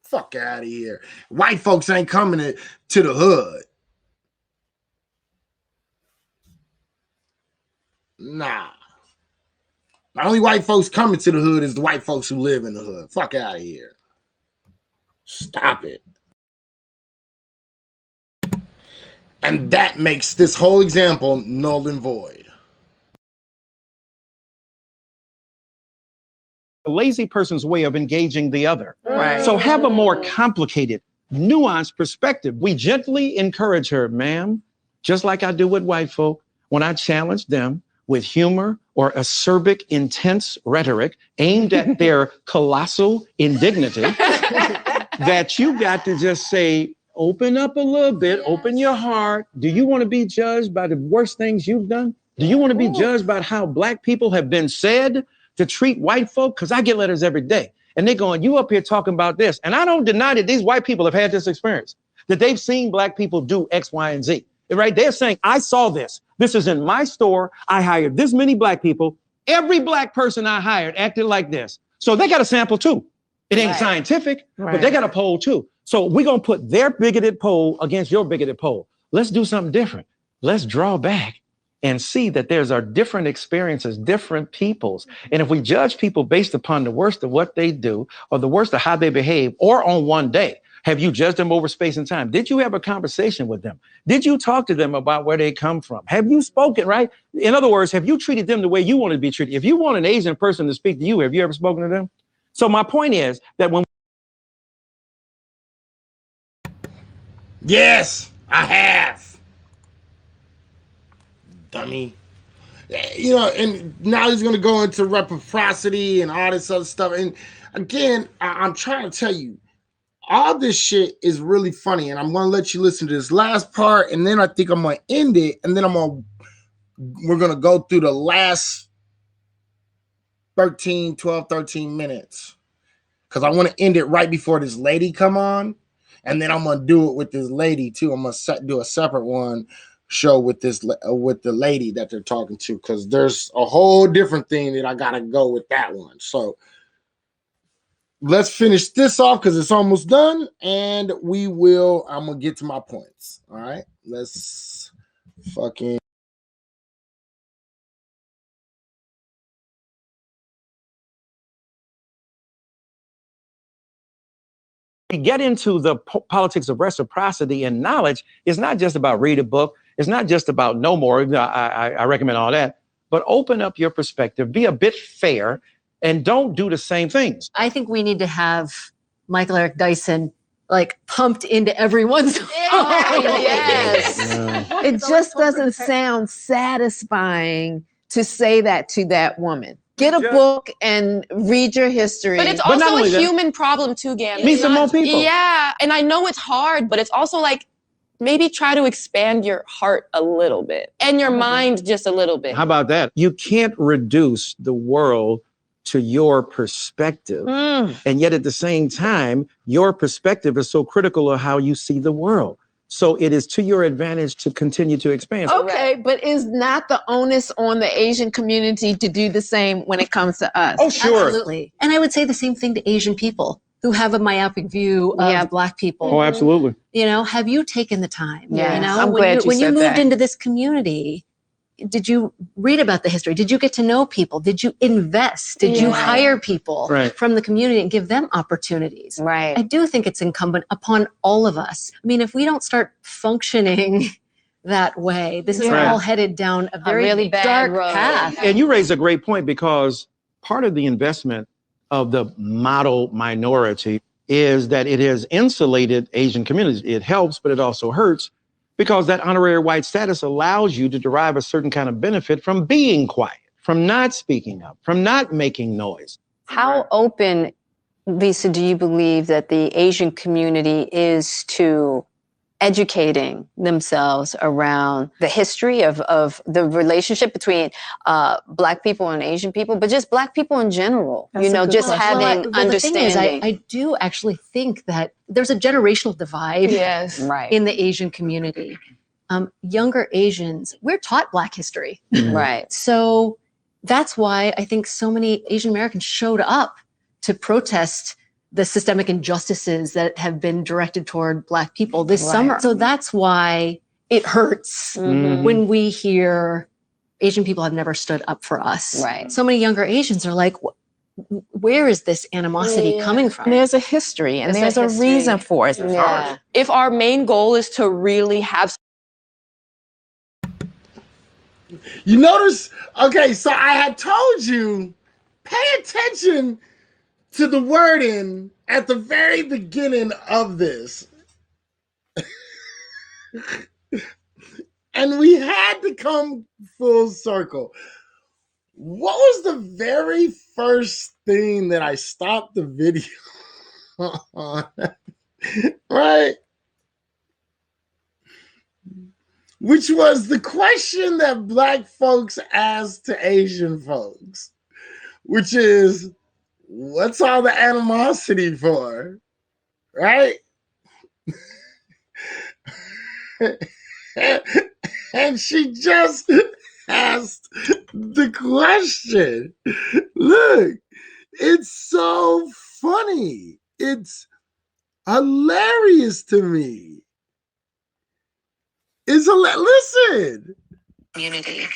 Fuck out of here. White folks ain't coming to the hood. Nah. The only white folks coming to the hood is the white folks who live in the hood. Fuck out of here. Stop it. And that makes this whole example null and void. a lazy person's way of engaging the other. Right. So have a more complicated, nuanced perspective. We gently encourage her, ma'am, just like I do with white folk, when I challenge them with humor or acerbic, intense rhetoric aimed at their colossal indignity, that you got to just say, open up a little bit, open your heart. Do you want to be judged by the worst things you've done? Do you want to be judged by how black people have been said to treat white folk? Because I get letters every day and they're going, you up here talking about this. And I don't deny that these white people have had this experience, that they've seen black people do X, Y, and Z. Right? They're saying, I saw this. This is in my store. I hired this many black people. Every black person I hired acted like this. So they got a sample too. It ain't scientific, but they got a poll too. So we're going to put their bigoted poll against your bigoted poll. Let's do something different. Let's draw back and see that there's our different experiences, different peoples. And if we judge people based upon the worst of what they do or the worst of how they behave or on one day, have you judged them over space and time? Did you have a conversation with them? Did you talk to them about where they come from? Have you spoken, right? In other words, have you treated them the way you want to be treated? If you want an Asian person to speak to you, have you ever spoken to them? So my point is that when... Yes, I have. Dummy. You know, and now he's going to go into reciprocity and all this other stuff. And again, I'm trying to tell you, all this shit is really funny. And I'm going to let you listen to this last part. And then I think I'm going to end it. And then we're going to go through the last 12, 13 minutes. Because I want to end it right before this lady come on. And then I'm going to do it with this lady too. I'm going to do a separate one show with with the lady that they're talking to. Because there's a whole different thing that I got to go with that one. So let's finish this off because it's almost done. And I'm going to get to my points. All right. Let's fucking. Get into the politics of reciprocity and knowledge. It's not just about read a book. It's not just about know more. I recommend all that, but open up your perspective, be a bit fair, and don't do the same things. I think we need to have Michael Eric Dyson like pumped into everyone's Yes. It just doesn't sound satisfying to say that to that woman. Get a book and read your history. But it's also a human problem too, Gam. Meet some more people. Yeah, and I know it's hard, but it's also like maybe try to expand your heart a little bit and your mind just a little bit. How about that? You can't reduce the world to your perspective. And yet at the same time, your perspective is so critical of how you see the world. So it is to your advantage to continue to expand. Okay, but is not the onus on the Asian community to do the same when it comes to us? Oh, sure. Absolutely. And I would say the same thing to Asian people who have a myopic view of Black people. Oh, absolutely. You know, have you taken the time? Yes. You know, I'm glad when you moved that. into this community, did you read about the history? Did you get to know people? Did you invest? Did you hire people from the community and give them opportunities? Right. I do think it's incumbent upon all of us. I mean, if we don't start functioning that way. This is Right. all headed down a very really bad dark road. path. And you raise a great point, because part of the investment of the model minority is that it has insulated Asian communities. It helps, but it also hurts, because that honorary white status allows you to derive a certain kind of benefit from being quiet, from not speaking up, from not making noise. How open, Lisa, do you believe that the Asian community is to educating themselves around the history of the relationship between Black people and Asian people, but just Black people in general? That's you know, a good just question. having The thing is, understanding. I do actually think that there's a generational divide Yes. Right. in the Asian community. Younger Asians, we're taught Black history. Right. So that's why I think so many Asian Americans showed up to protest the systemic injustices that have been directed toward Black people this summer. So that's why it hurts when we hear Asian people have never stood up for us. Right. So many younger Asians are like, where is this animosity coming from? And there's a history, and There's there's a a reason history. for it. Yeah. If our main goal is to really have You notice? Okay, so I had told you, pay attention to the wording at the very beginning of this. And we had to come full circle. What was the very first thing that I stopped the video on? Right? Which was the question that Black folks asked to Asian folks, which is, what's all the animosity for? Right? And she just asked the question. Look, it's so funny. It's hilarious to me. Listen. Community.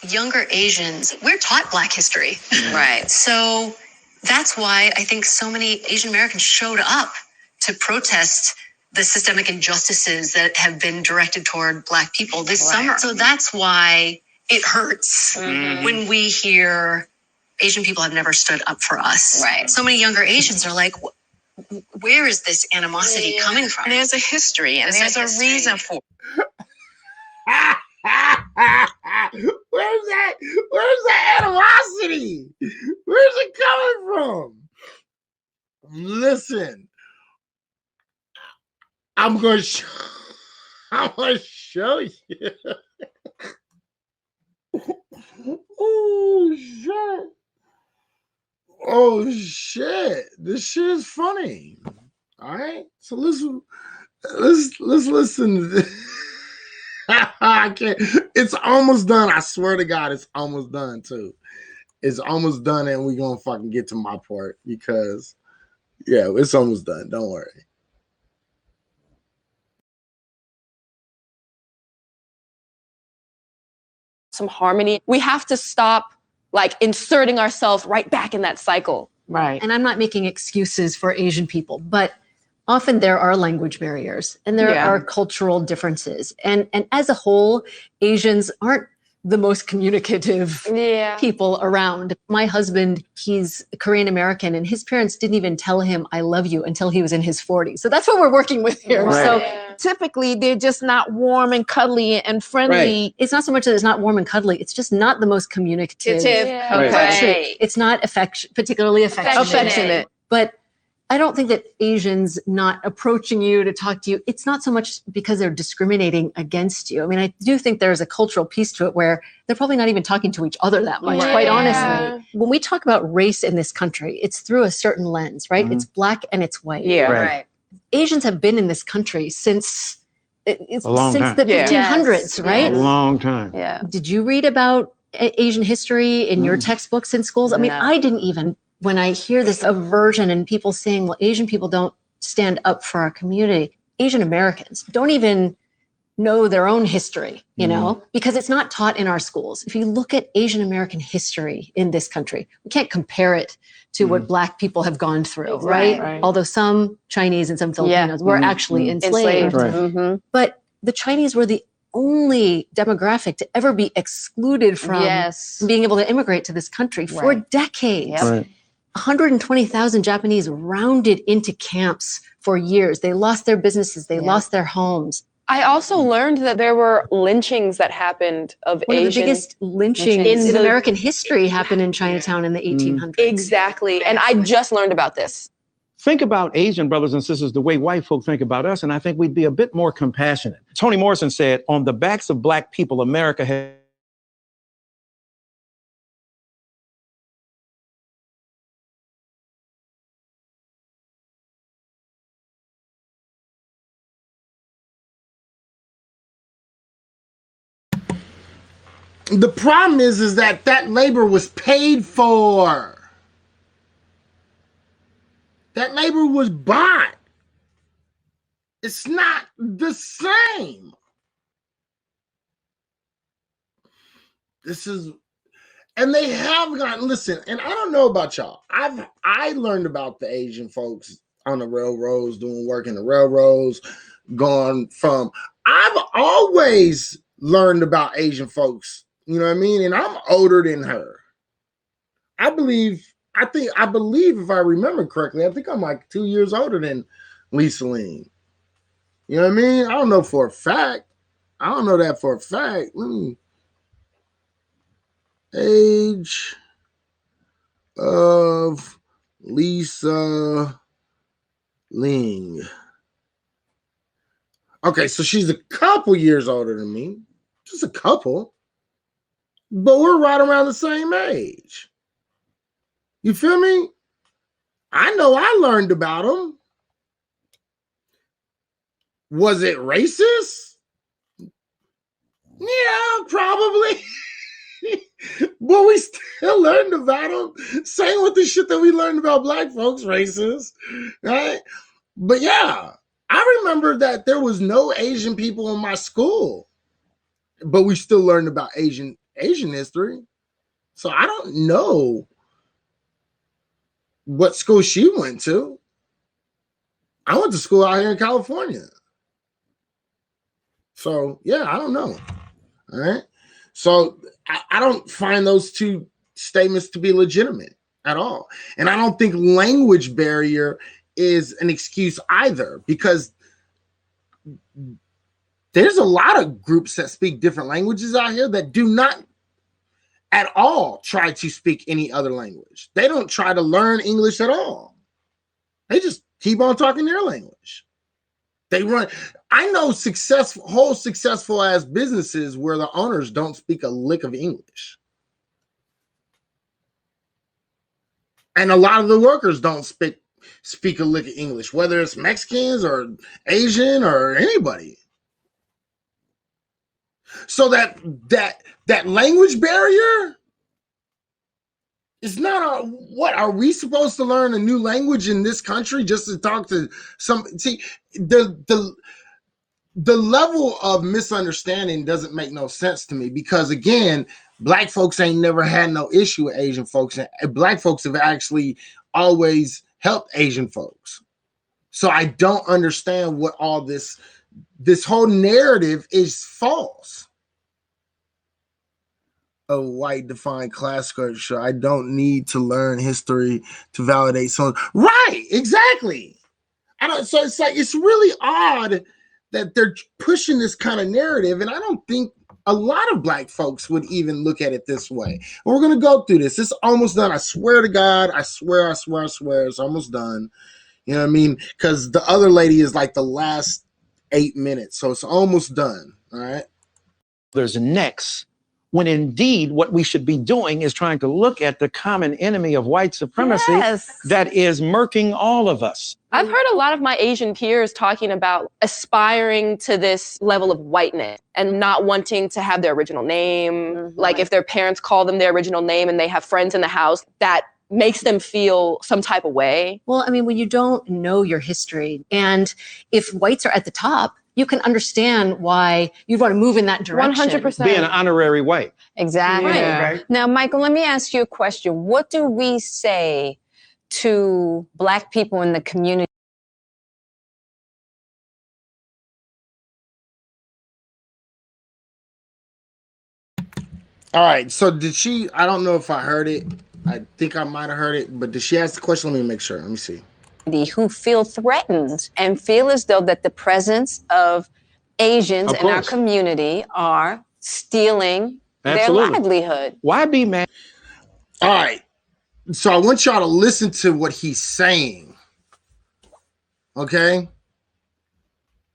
Younger Asians, we're taught Black history. Right. So that's why I think so many Asian Americans showed up to protest the systemic injustices that have been directed toward Black people this summer. So that's why it hurts when we hear Asian people have never stood up for us. Right. So many younger Asians are like, where is this animosity coming from? And there's a history, and there's a reason for it. Where's that animosity? Where's it coming from? Listen, I'm gonna show you. Oh shit! This shit is funny. All right, so let's listen to this. I can't. It's almost done. I swear to God, it's almost done too. It's almost done, and we're gonna fucking get to my part because, yeah, it's almost done. Don't worry. some harmony. We have to stop like inserting ourselves right back in that cycle. Right. And I'm not making excuses for Asian people, but often there are language barriers and there are cultural differences. And as a whole, Asians aren't the most communicative people around. My husband, he's Korean American, and his parents didn't even tell him I love you until he was in his 40s. So that's what we're working with here. Right. So typically they're just not warm and cuddly and friendly. right. It's not so much that it's not warm and cuddly. It's just not the most communicative. Okay. It's not particularly affectionate. But I don't think that Asians not approaching you to talk to you, it's not so much because they're discriminating against you. I mean, I do think there's a cultural piece to it where they're probably not even talking to each other that much, quite honestly. When we talk about race in this country, it's through a certain lens, right? It's black and it's white. Right. Asians have been in this country since the time. 1500s, right? A long time. Yeah. Did you read about Asian history in your textbooks in schools? I mean, I didn't even. When I hear this aversion and people saying, well, Asian people don't stand up for our community, Asian Americans don't even know their own history, you know, because it's not taught in our schools. If you look at Asian American history in this country, we can't compare it to what Black people have gone through, right? Although some Chinese and some Filipinos were actually enslaved. Right. But the Chinese were the only demographic to ever be excluded from being able to immigrate to this country for decades. Yep. 120,000 Japanese rounded into camps for years. They lost their businesses. They lost their homes. I also learned that there were lynchings that happened of One Asian. of the biggest lynchings in American history happened in Chinatown in the 1800s. Exactly. And I just learned about this. Think about Asian brothers and sisters the way white folk think about us, and I think we'd be a bit more compassionate. Toni Morrison said, on the backs of black people, America has The problem is that labor was paid for. That labor was bought. It's not the same. And they have gotten, listen, and I don't know about y'all. I learned about the Asian folks on the railroads, doing work in the railroads, I've always learned about Asian folks. You know what I mean? And I'm older than her. I believe if I remember correctly, I think I'm like 2 years older than Lisa Ling. You know what I mean? I don't know for a fact. I don't know that for a fact. Let me age of Lisa Ling. Okay, so she's a couple years older than me. Just a couple. But we're right around the same age. You feel me? I know I learned about them. Was it racist? Yeah, probably. But we still learned about them. Same with the shit that we learned about black folks, racist, right? But yeah, I remember that there was no Asian people in my school, but we still learned about Asian history. So I don't know what school she went to. I went to school out here in California. So yeah, I don't know. All right. So I don't find those two statements to be legitimate at all. And I don't think language barrier is an excuse either, because there's a lot of groups that speak different languages out here that do not at all try to speak any other language. They don't try to learn English at all. They just keep on talking their language. They run. I know successful ass businesses where the owners don't speak a lick of English. And a lot of the workers don't speak a lick of English, whether it's Mexicans or Asian or anybody. So that language barrier is not what are we supposed to learn a new language in this country just to talk to some? See, the level of misunderstanding doesn't make no sense to me, because again, black folks ain't never had no issue with Asian folks, and black folks have actually always helped Asian folks. So I don't understand what all this whole narrative is false. A white defined class structure. I don't need to learn history to validate someone. Right, exactly. So it's like, it's really odd that they're pushing this kind of narrative, and I don't think a lot of black folks would even look at it this way. And we're gonna go through this. It's almost done. I swear to God. I swear. It's almost done. You know what I mean? Because the other lady is like the last 8 minutes, so it's almost done. All right. There's next, when indeed what we should be doing is trying to look at the common enemy of white supremacy that is murking all of us. I've heard a lot of my Asian peers talking about aspiring to this level of whiteness and not wanting to have their original name. Like if their parents call them their original name and they have friends in the house, that makes them feel some type of way. Well, I mean, when you don't know your history, and if whites are at the top, you can understand why you'd want to move in that direction. 100%. Be an honorary white. Exactly. Yeah. Now, Michael, let me ask you a question. What do we say to Black people in the community All right. So did she? I don't know if I heard it. I think I might have heard it, but did she ask the question? Let me make sure. Let me see. Who feel threatened and feel as though that the presence of Asians in our community are stealing their livelihood. Why be mad? All right. So I want y'all to listen to what he's saying. Okay?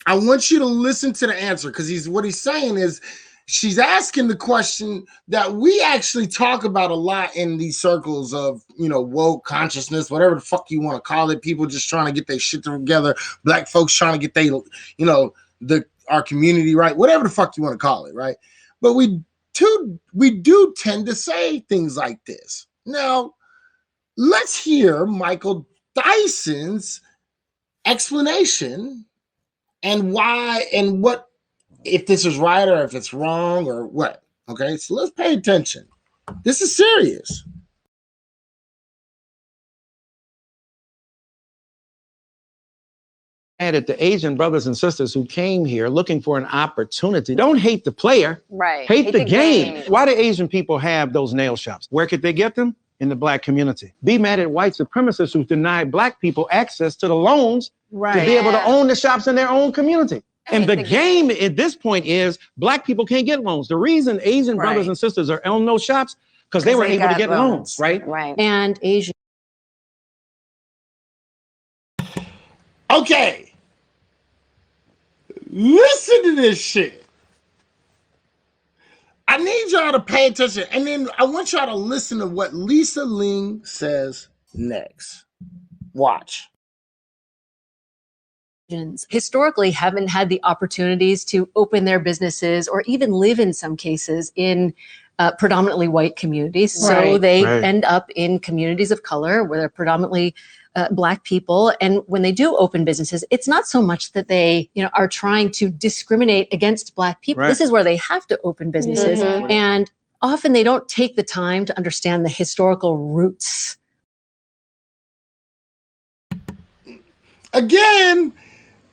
I want you to listen to the answer because what he's saying is she's asking the question that we actually talk about a lot in these circles of, woke consciousness, whatever the fuck you want to call it. People just trying to get their shit together. Black folks trying to get our community right, whatever the fuck you want to call it, right? But we do tend to say things like this. Now, let's hear Michael Dyson's explanation and why and what, if this is right or if it's wrong or what. Okay, so let's pay attention. This is serious. At the Asian brothers and sisters who came here looking for an opportunity. Don't hate the player. Right. Hate the game. Why do Asian people have those nail shops? Where could they get them? In the black community. Be mad at white supremacists who deny black people access to the loans to be able to own the shops in their own community. And the game at this point is black people can't get loans. The reason Asian brothers and sisters are on those shops because they were able to get loans, right? Right. And Asian. Okay. Listen to this shit. I need y'all to pay attention. And then I want y'all to listen to what Lisa Ling says next. Watch. Historically haven't had the opportunities to open their businesses or even live in some cases in predominantly white communities. So they end up in communities of color where they're predominantly Black people. And when they do open businesses, it's not so much that they, are trying to discriminate against Black people. This is where they have to open businesses. And often they don't take the time to understand the historical roots. Again,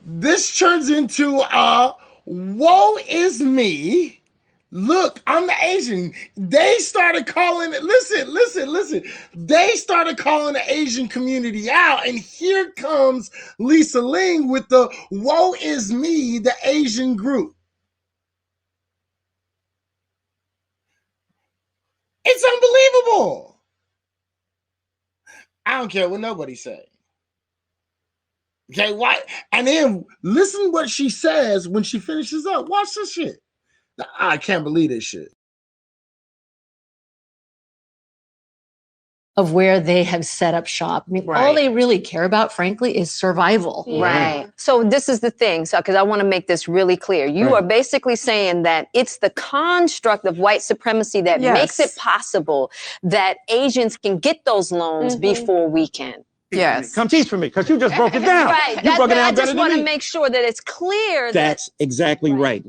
this turns into a woe is me. Look, I'm the Asian. They started calling it, listen. They started calling the Asian community out. And here comes Lisa Ling with the woe is me, the Asian group. It's unbelievable. I don't care what nobody say. Okay, why? And then listen what she says when she finishes up. Watch this shit. I can't believe this shit. Of where they have set up shop. I mean, all they really care about, frankly, is survival. Right. So this is the thing. So, because I want to make this really clear. You are basically saying that it's the construct of white supremacy that makes it possible that Asians can get those loans before we can. Yes. Come teach for me, because you just broke it down. Right. You broke it down I better just than want me. to make sure that it's clear. That's exactly right.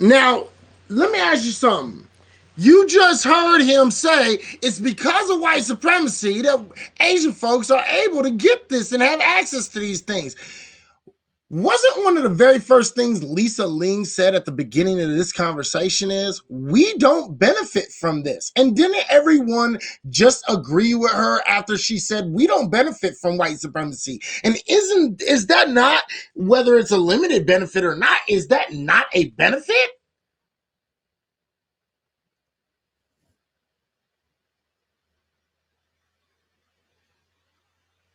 Now, let me ask you something. You just heard him say it's because of white supremacy that Asian folks are able to get this and have access to these things. Wasn't one of the very first things Lisa Ling said at the beginning of this conversation is, we don't benefit from this? And didn't everyone just agree with her after she said, we don't benefit from white supremacy? And is that not, whether it's a limited benefit or not, is that not a benefit?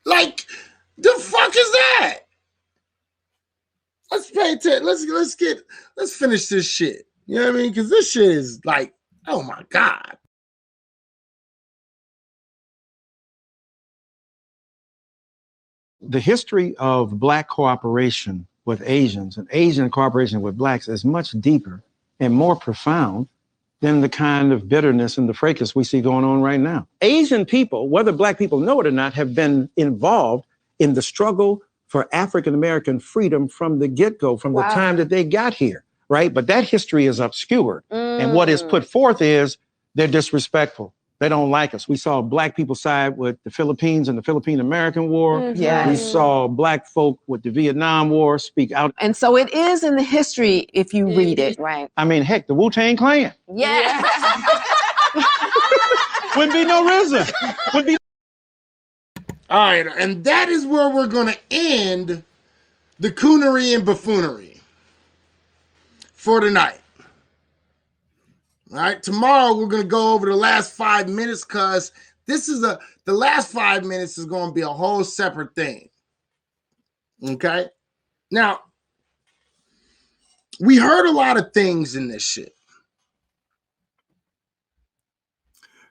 Like, the fuck is that? Let's pay attention. Let's finish this shit. You know what I mean? Because this shit is like, oh my God. The history of Black cooperation with Asians and Asian cooperation with Blacks is much deeper and more profound than the kind of bitterness and the fracas we see going on right now. Asian people, whether Black people know it or not, have been involved in the struggle for African-American freedom from the get-go, from the time that they got here, right? But that history is obscured. And what is put forth is they're disrespectful. They don't like us. We saw black people side with the Philippines and the Philippine-American War. Yes. We saw black folk with the Vietnam War speak out. And so it is in the history if you read it. Right. I mean, heck, the Wu-Tang Clan. Yeah. Wouldn't be no RZA. Would be. All right, and that is where we're going to end the coonery and buffoonery for tonight. All right, tomorrow we're going to go over the last 5 minutes because the last 5 minutes is going to be a whole separate thing. Okay? Now, we heard a lot of things in this shit.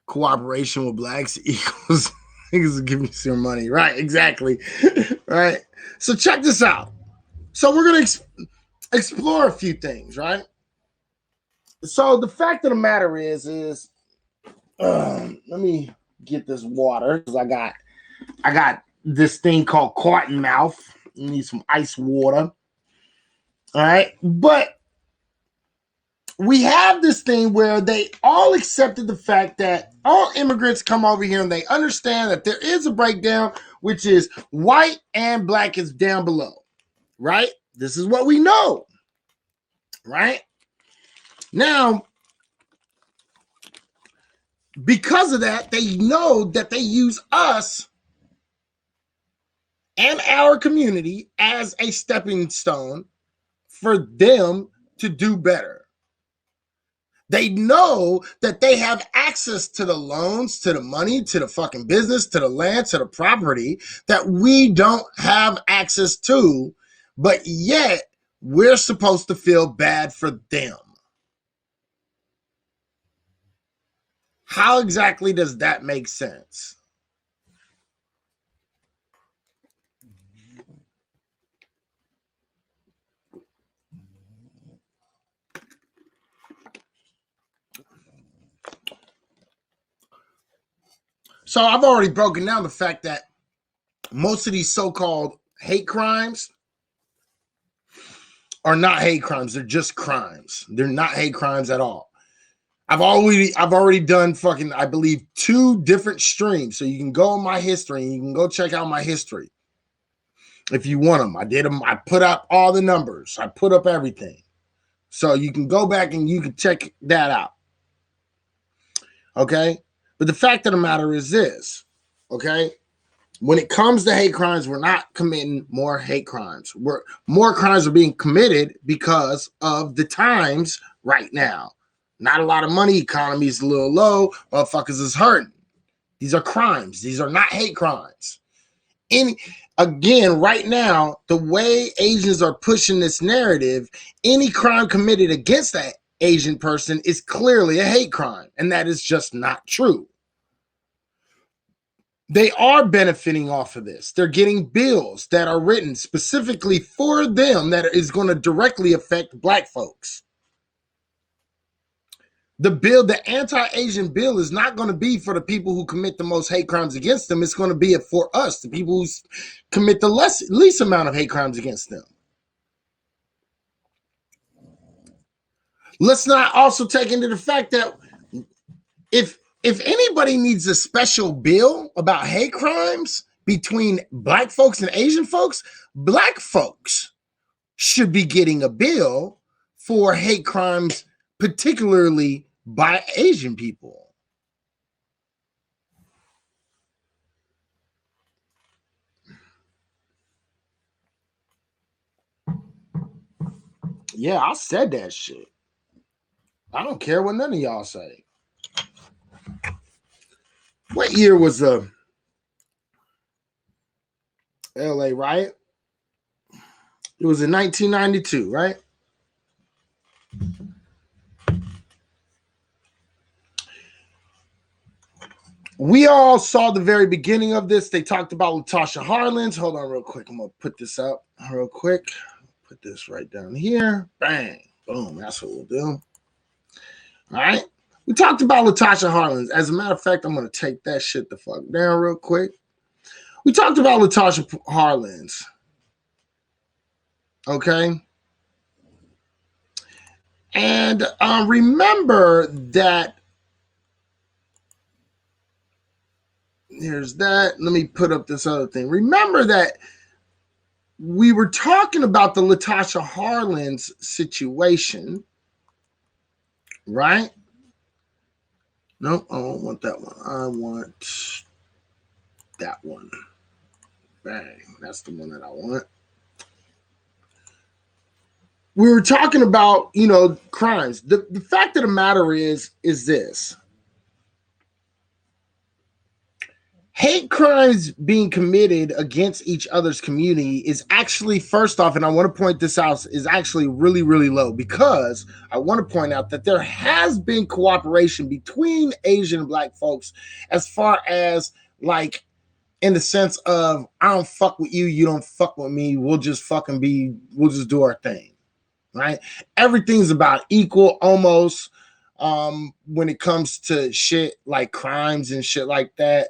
Cooperation with blacks equals niggas will give me some money. Right, exactly. Right. So check this out. So we're going to explore a few things, right? So the fact of the matter is let me get this water because I got this thing called cotton mouth. You need some ice water. All right. But we have this thing where they all accepted the fact that all immigrants come over here and they understand that there is a breakdown, which is white and black is down below, right? This is what we know, right? Now, because of that, they know that they use us and our community as a stepping stone for them to do better. They know that they have access to the loans, to the money, to the fucking business, to the land, to the property that we don't have access to, but yet we're supposed to feel bad for them. How exactly does that make sense? So I've already broken down the fact that most of these so-called hate crimes are not hate crimes. They're just crimes. They're not hate crimes at all. I've already done fucking, I believe, 2 different streams. So you can go on my history and you can go check out my history if you want them. I did them. I put up all the numbers. I put up everything. So you can go back and you can check that out. Okay? But the fact of the matter is this, okay? When it comes to hate crimes, we're not committing more hate crimes. More crimes are being committed because of the times right now. Not a lot of money, economy is a little low, motherfuckers is hurting. These are crimes. These are not hate crimes. Again, right now, the way Asians are pushing this narrative, any crime committed against that Asian person is clearly a hate crime, and that is just not true. They are benefiting off of this. They're getting bills that are written specifically for them that is going to directly affect black folks. The anti-Asian bill is not going to be for the people who commit the most hate crimes against them. It's going to be for us, the people who commit the least amount of hate crimes against them. Let's not also take into the fact that if anybody needs a special bill about hate crimes between black folks and Asian folks, black folks should be getting a bill for hate crimes, particularly by Asian people. Yeah, I said that shit. I don't care what none of y'all say. What year was the LA riot? It was in 1992, right? We all saw the very beginning of this. They talked about Latasha Harlins. Hold on real quick. I'm going to put this up real quick. Put this right down here. Bang. Boom. That's what we'll do. All right. We talked about Latasha Harlins. As a matter of fact, I'm going to take that shit the fuck down real quick. We talked about Latasha Harlins. Okay. And remember that Here's that. Let me put up this other thing. Remember that we were talking about the Latasha Harlins situation, right? No, I don't want that one. I want that one. Bang. That's the one that I want. We were talking about, crimes. The fact of the matter is this. Hate crimes being committed against each other's community is actually, first off, and I want to point this out, is actually really, really low, because I want to point out that there has been cooperation between Asian and Black folks as far as, like, in the sense of, I don't fuck with you, you don't fuck with me, we'll just do our thing, right? Everything's about equal, almost. When it comes to shit like crimes and shit like that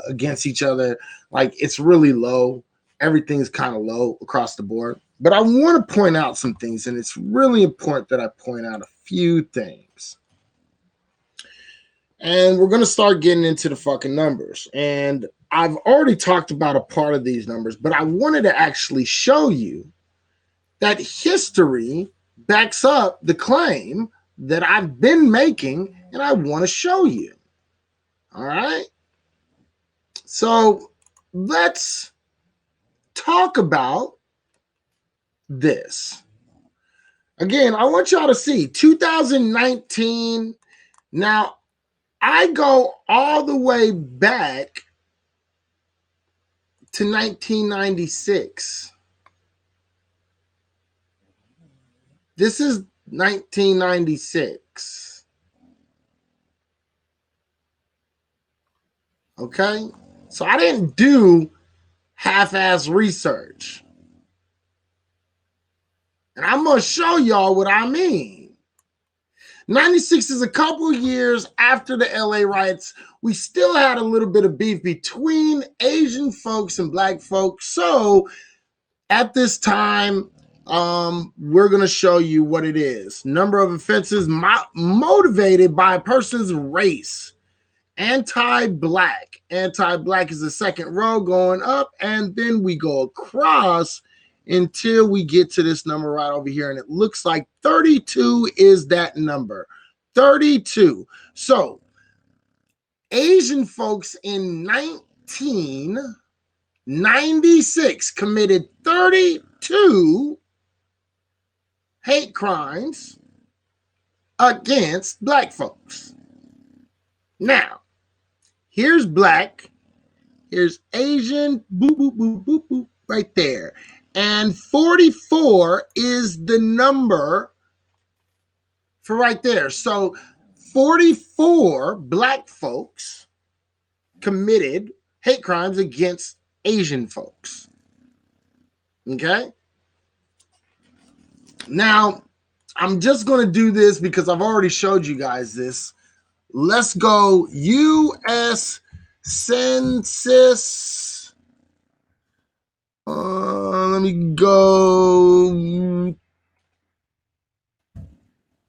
against each other, like, it's really low. Everything's kind of low across the board. But I want to point out some things, and it's really important that I point out a few things. And we're going to start getting into the fucking numbers. And I've already talked about a part of these numbers, but I wanted to actually show you that history backs up the claim that I've been making, and I want to show you. All right. So let's talk about this. Again, I want y'all to see 2019. Now, I go all the way back to 1996. This is 1996. Okay, so I didn't do half-ass research, and I'm gonna show y'all what I mean. 96 is a couple of years after the LA riots. We still had a little bit of beef between Asian folks and Black folks. So at this time, we're going to show you what it is. Number of offenses motivated by a person's race. Anti-Black. Anti-Black is the second row going up, and then we go across until we get to this number right over here, and it looks like 32 is that number. 32. So Asian folks in 1996 committed 32 hate crimes against Black folks. Now, here's Black, here's Asian, boop, boop, boop, boop, boop, right there. And 44 is the number for right there. So 44 Black folks committed hate crimes against Asian folks. Okay? Now, I'm just going to do this because I've already showed you guys this. Let's go U.S. Census. Let me go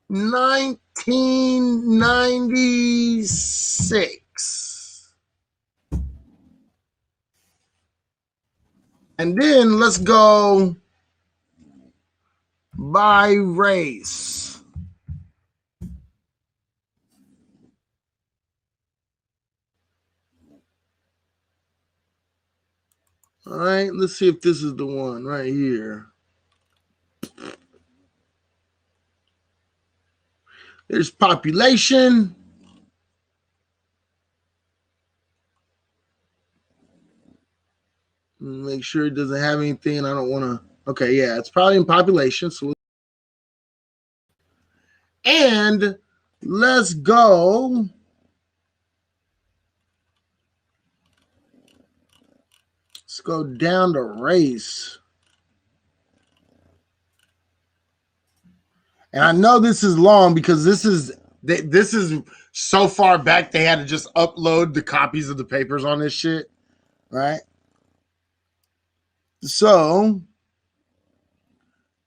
1996. And then let's go by race. All right, let's see if this is the one right here. There's population. Make sure it doesn't have anything. I don't want to. Okay, yeah, it's probably in population. So, and let's go. Let's go down to race. And I know this is long because this is so far back they had to just upload the copies of the papers on this shit, right? So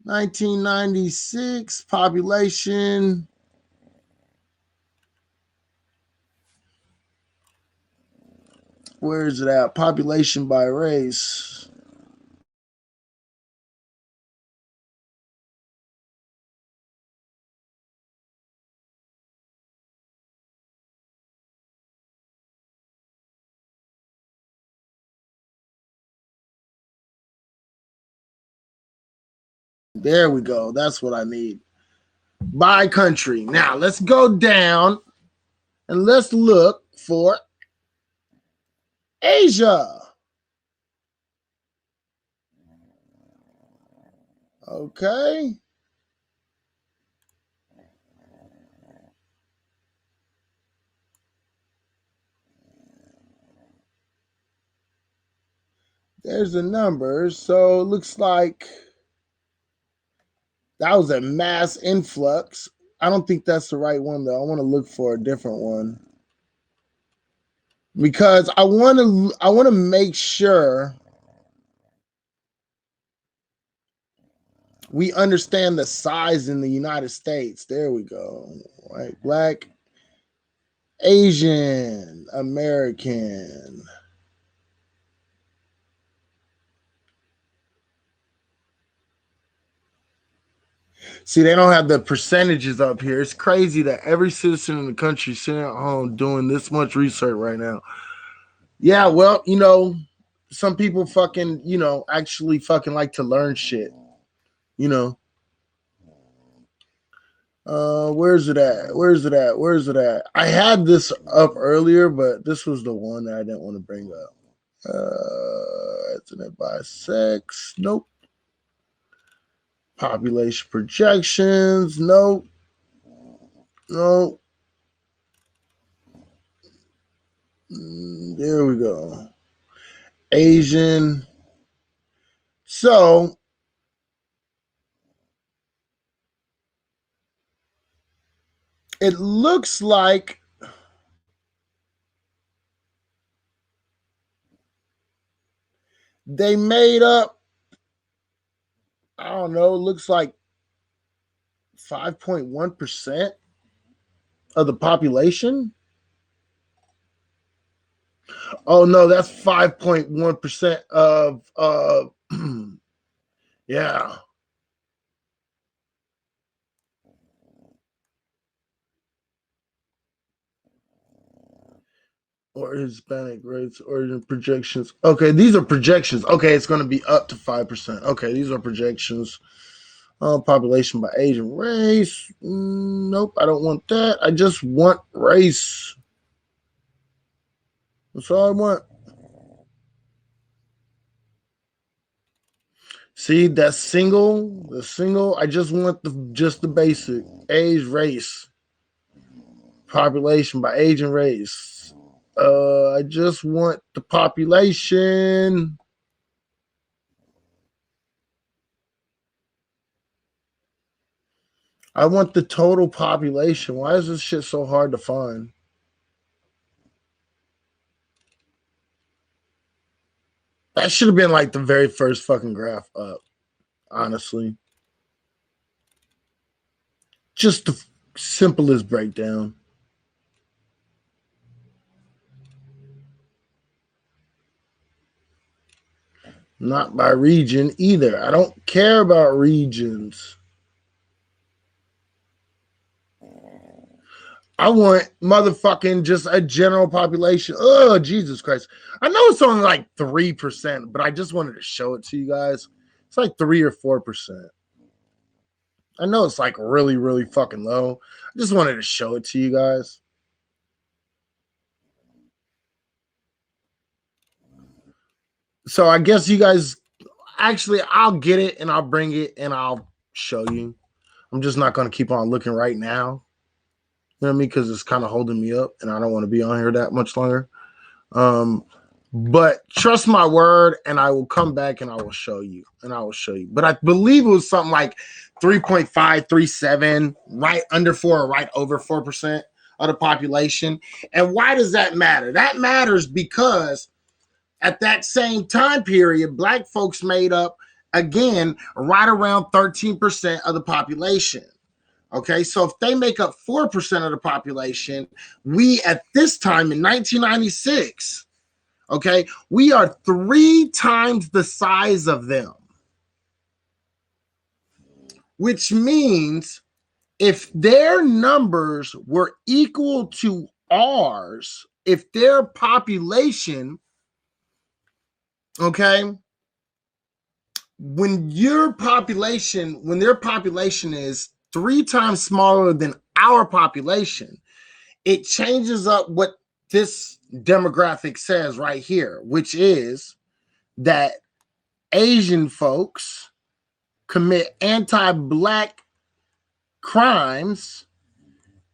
1996 population. Where is it at? Population by race. There we go. That's what I need. By country. Now let's go down and let's look for Asia. Okay. There's the numbers. So it looks like that was a mass influx. I don't think that's the right one though. I want to look for a different one because I want to make sure we understand the size in the United States. There we go. Right, Black, Asian, American. See, they don't have the percentages up here. It's crazy that every citizen in the country is sitting at home doing this much research right now. Yeah, well, you know, some people fucking, you know, actually fucking like to learn shit. You know. Where's it at? Where's it at? Where's it at? I had this up earlier, but this was the one that I didn't want to bring up. Isn't it by sex? Nope. Population projections. Nope. Nope. There we go. Asian. So it looks like they made up, I don't know, it looks like 5.1% of the population. Oh no, that's 5.1% of yeah. Or Hispanic rates, origin projections. Okay, these are projections. Okay, it's going to be up to 5%. Okay, these are projections. Population by Asian race. Nope, I don't want that. I just want race. That's all I want. See, that single, the single. I just want the basic age, race, population by age and race. I just want the population. I want the total population. Why is this shit so hard to find? That should have been like the very first fucking graph up, honestly. Just the simplest breakdown. Not by region either. I don't care about regions. I want motherfucking just a general population. Oh, Jesus Christ. I know it's only like 3%, but I just wanted to show it to you guys. It's like 3 or 4%. I know it's like really, really fucking low. I just wanted to show it to you guys. So I guess you guys, actually, I'll get it and I'll bring it and I'll show you. I'm just not going to keep on looking right now. You know what I mean? Because it's kind of holding me up and I don't want to be on here that much longer. But trust my word and I will come back and I will show you. But I believe it was something like 3.5, 3.7, right under 4 or right over 4% of the population. And why does that matter? That matters because at that same time period, Black folks made up, again, right around 13% of the population. Okay, so if they make up 4% of the population, we at this time in 1996, Okay, we are 3 times the size of them, which means if their numbers were equal to ours, if their population, okay, when their population is 3 times smaller than our population, it changes up what this demographic says right here, which is that Asian folks commit anti-Black crimes,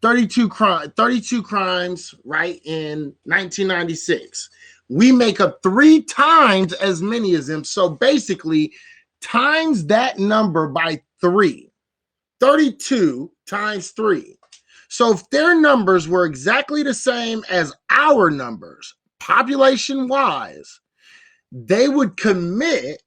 32 crimes, right, in 1996. We make up 3 times as many as them. So basically, times that number by 3. 32 times 3. So if their numbers were exactly the same as our numbers, population-wise, they would commit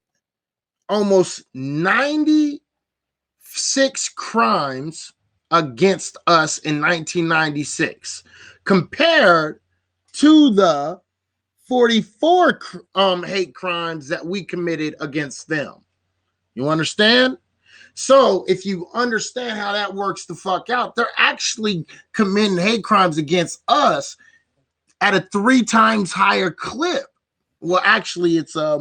almost 96 crimes against us in 1996, compared to the 44 hate crimes that we committed against them. You understand? So if you understand how that works the fuck out, they're actually committing hate crimes against us at a 3 times higher clip. Well, actually it's a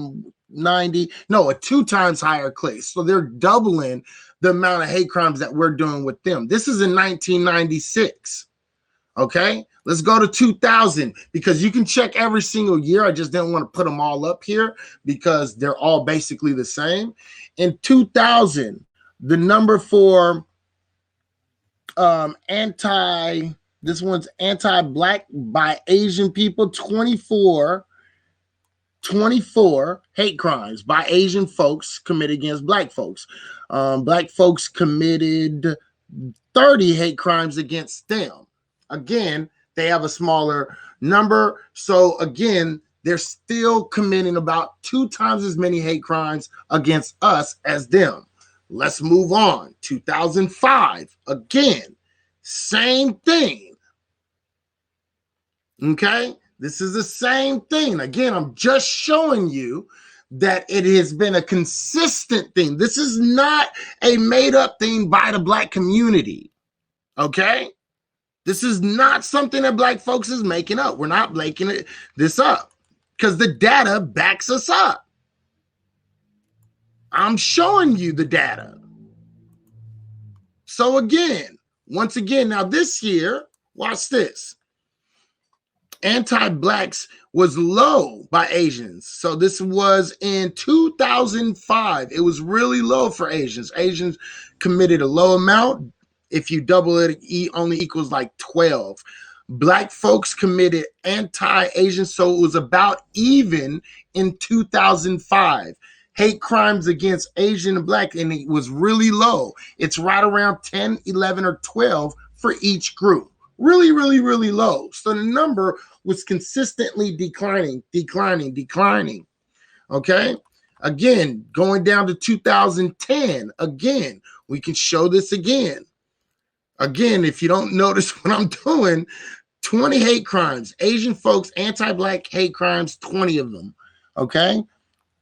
2 times higher clip. So they're doubling the amount of hate crimes that we're doing with them. This is in 1996. Okay, let's go to 2000, because you can check every single year. I just didn't want to put them all up here because they're all basically the same. In 2000, the number for anti-Black by Asian people, 24 hate crimes by Asian folks committed against Black folks. Black folks committed 30 hate crimes against them. Again, they have a smaller number. So again, they're still committing about 2 times as many hate crimes against us as them. Let's move on. 2005, again, same thing. Okay, this is the same thing. Again, I'm just showing you that it has been a consistent thing. This is not a made-up thing by the Black community. Okay, this is not something that Black folks is making up. We're not making this up because the data backs us up. I'm showing you the data. So again, once again, now this year, watch this. Anti-Blacks was low by Asians. So this was in 2005. It was really low for Asians. Asians committed a low amount. If you double it, it only equals like 12. Black folks committed anti-Asian, so it was about even in 2005. Hate crimes against Asian and Black, and it was really low. It's right around 10, 11, or 12 for each group. Really, really, really low. So the number was consistently declining. Okay? Again, going down to 2010. Again, we can show this again. Again, if you don't notice what I'm doing, 20 hate crimes. Asian folks, anti-Black hate crimes, 20 of them. Okay?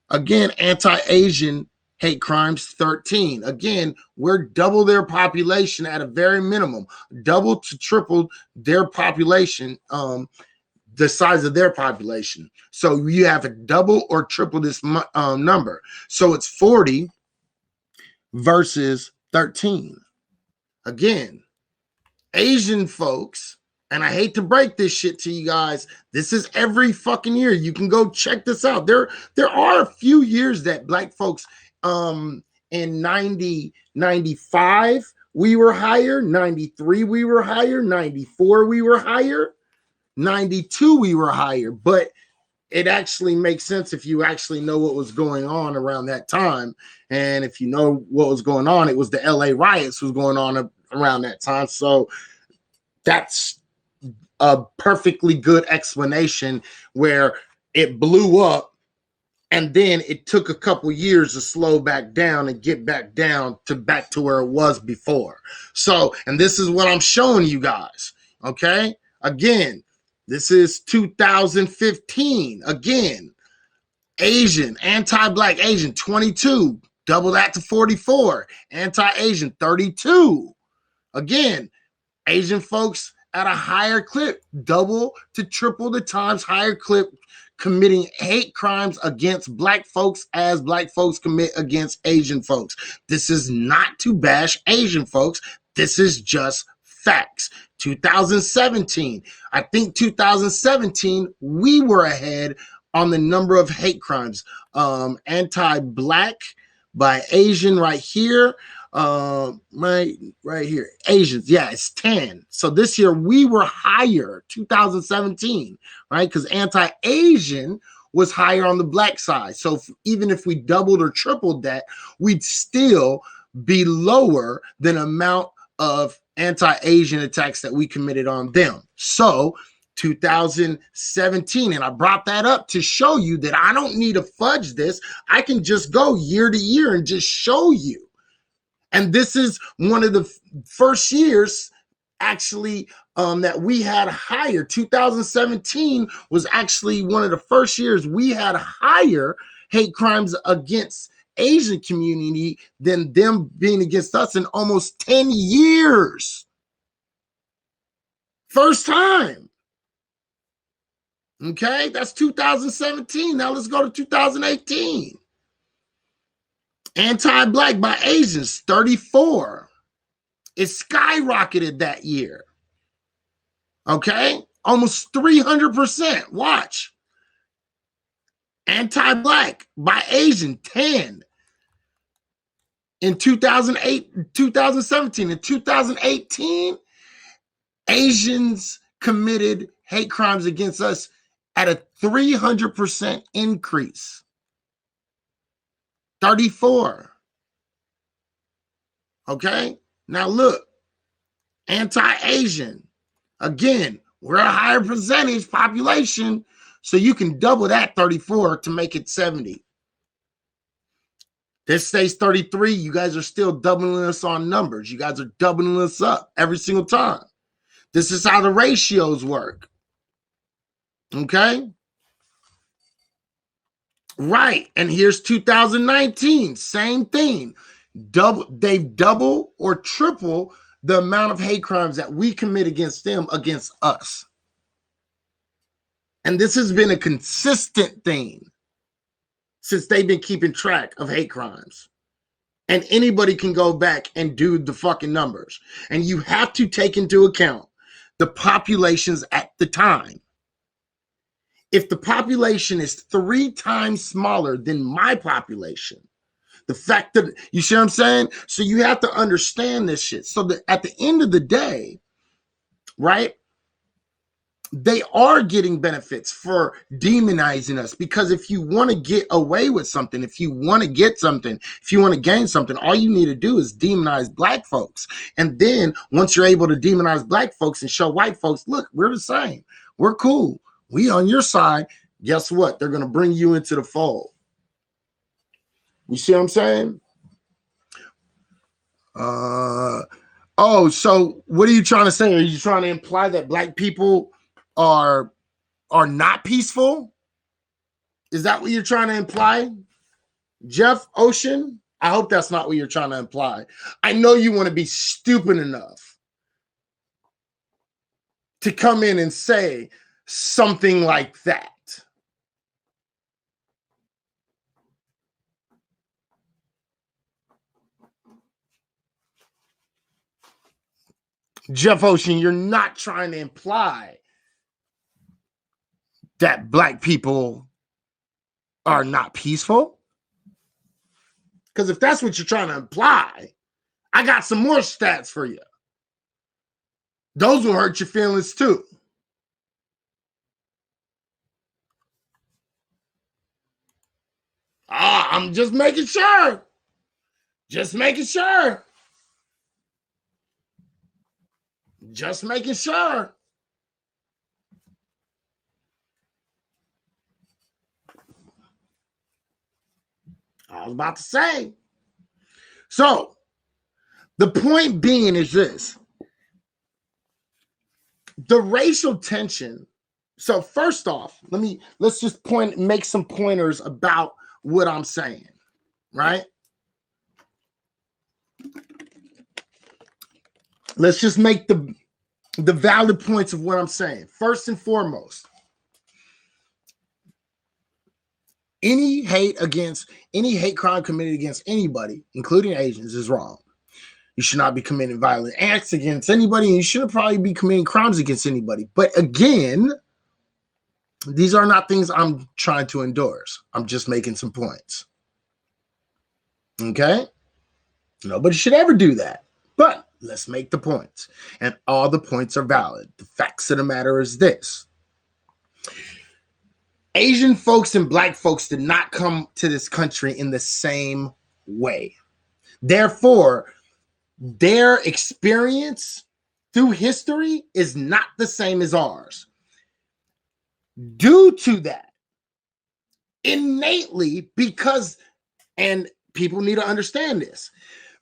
Again, anti-Asian hate crimes, 13. Again, we're double their population at a very minimum. Double to triple their population, the size of their population. So you have a double or triple this number. So it's 40 versus 13. Again, Asian folks, and I hate to break this shit to you guys, this is every fucking year. You can go check this out. There are a few years that Black folks, in 95, we were higher. 93, we were higher. 94, we were higher. 92, we were higher. But it actually makes sense if you actually know what was going on around that time. And if you know what was going on, it was the LA riots was going on around that time. So that's a perfectly good explanation where it blew up and then it took a couple years to slow back down and get back down to where it was before. So, and this is what I'm showing you guys. Okay. Again, This is 2015. Again, Asian, anti-black Asian, 22. Double that to 44. Anti-Asian, 32. Again, Asian folks at a higher clip, double to triple the times higher clip, committing hate crimes against black folks as black folks commit against Asian folks. This is not to bash Asian folks. This is just facts. 2017, I think 2017, we were ahead on the number of hate crimes. Anti-black by Asian right here. Right here. Asians, yeah, it's 10. So this year we were higher, 2017, right? Because anti-Asian was higher on the black side. So even if we doubled or tripled that, we'd still be lower than amount of anti-Asian attacks that we committed on them. So 2017, and I brought that up to show you that I don't need to fudge this. I can just go year to year and just show you. And this is one of the first years actually that we had higher. 2017 was actually one of the first years we had higher hate crimes against Asian community than them being against us in almost 10 years. First time. Okay, that's 2017. Now let's go to 2018. Anti-black by Asians, 34. It skyrocketed that year. Okay, almost 300%. Watch. Anti-black by Asian, 10. In 2008, 2017, in 2018, Asians committed hate crimes against us at a 300% increase. 34. Okay, now look, anti-Asian. Again, we're a higher percentage population, so you can double that 34 to make it 70. This stays 33. You guys are still doubling us on numbers. You guys are doubling us up every single time. This is how the ratios work. Okay? Right. And here's 2019. Same thing. They've double or triple the amount of hate crimes that we commit against them against us. And this has been a consistent thing since they've been keeping track of hate crimes. And anybody can go back and do the fucking numbers. And you have to take into account the populations at the time. If the population is 3 times smaller than my population, the fact that, you see what I'm saying? So you have to understand this shit. So that at the end of the day, right, they are getting benefits for demonizing us, because if you want to get away with something, if you want to get something, if you want to gain something, all you need to do is demonize black folks. And then once you're able to demonize black folks and show white folks, look, we're the same. We're cool. We on your side. Guess what? They're going to bring you into the fold. You see what I'm saying? Oh, so what are you trying to say? Are you trying to imply that black people are not peaceful? Is that what you're trying to imply? Jeff Ocean? I hope that's not what you're trying to imply. I know you want to be stupid enough to come in and say something like that. Jeff Ocean, you're not trying to imply that black people are not peaceful? Because if that's what you're trying to imply, I got some more stats for you. Those will hurt your feelings too. I'm just making sure. Just making sure. Just making sure. I was about to say. So, the point being is this. The racial tension So first off, let's just make some pointers about what I'm saying, right? Let's just make the valid points of what I'm saying. First and foremost, any hate crime committed against anybody, including Asians, is wrong. You should not be committing violent acts against anybody, and you shouldn't probably be committing crimes against anybody. But again, these are not things I'm trying to endorse. I'm just making some points. Okay? Nobody should ever do that. But let's make the points. And all the points are valid. The facts of the matter is this. Asian folks and black folks did not come to this country in the same way. Therefore, their experience through history is not the same as ours. Due to that, innately, and people need to understand this,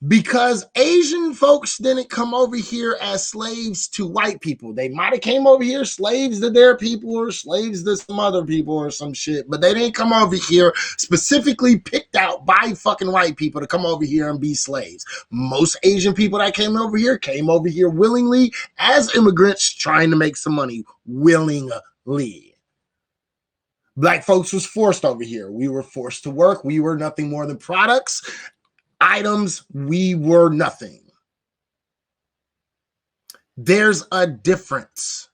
because Asian folks didn't come over here as slaves to white people. They might have came over here slaves to their people or slaves to some other people or some shit, but they didn't come over here specifically picked out by fucking white people to come over here and be slaves. Most Asian people that came over here willingly as immigrants trying to make some money willingly. Black folks was forced over here. We were forced to work. We were nothing more than products. Items, we were nothing. There's a difference.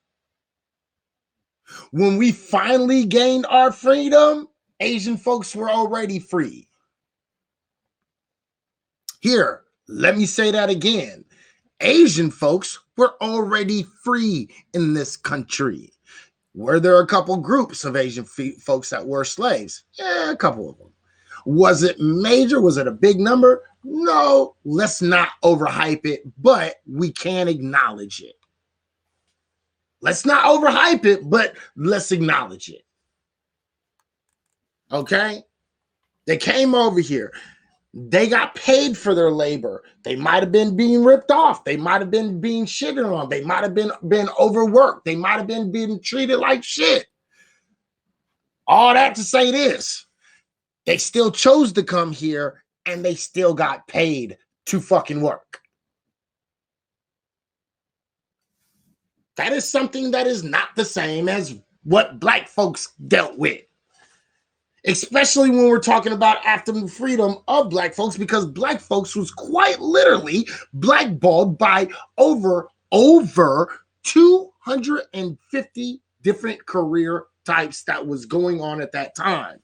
When we finally gained our freedom, Asian folks were already free. Here, let me say that again. Asian folks were already free in this country. Were there a couple groups of Asian folks that were slaves? Yeah, a couple of them. Was it major? Was it a big number? No, let's not overhype it, but we can acknowledge it. Let's not overhype it, but let's acknowledge it. Okay? They came over here. They got paid for their labor. They might have been being ripped off. They might have been being shitted on. They might have been overworked. They might have been being treated like shit. All that to say this. They still chose to come here and they still got paid to fucking work. That is something that is not the same as what black folks dealt with. Especially when we're talking about after the freedom of black folks, because black folks was quite literally blackballed by over 250 different career types that was going on at that time.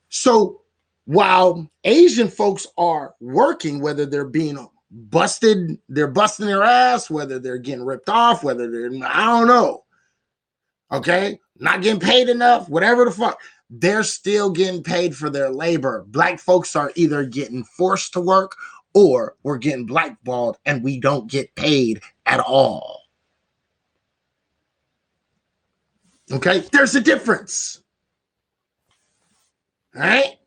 So while Asian folks are working, whether they're being busted, they're busting their ass, whether they're getting ripped off, whether they're, I don't know. Okay? Not getting paid enough, whatever the fuck. They're still getting paid for their labor. Black folks are either getting forced to work or we're getting blackballed and we don't get paid at all. Okay? There's a difference. All right?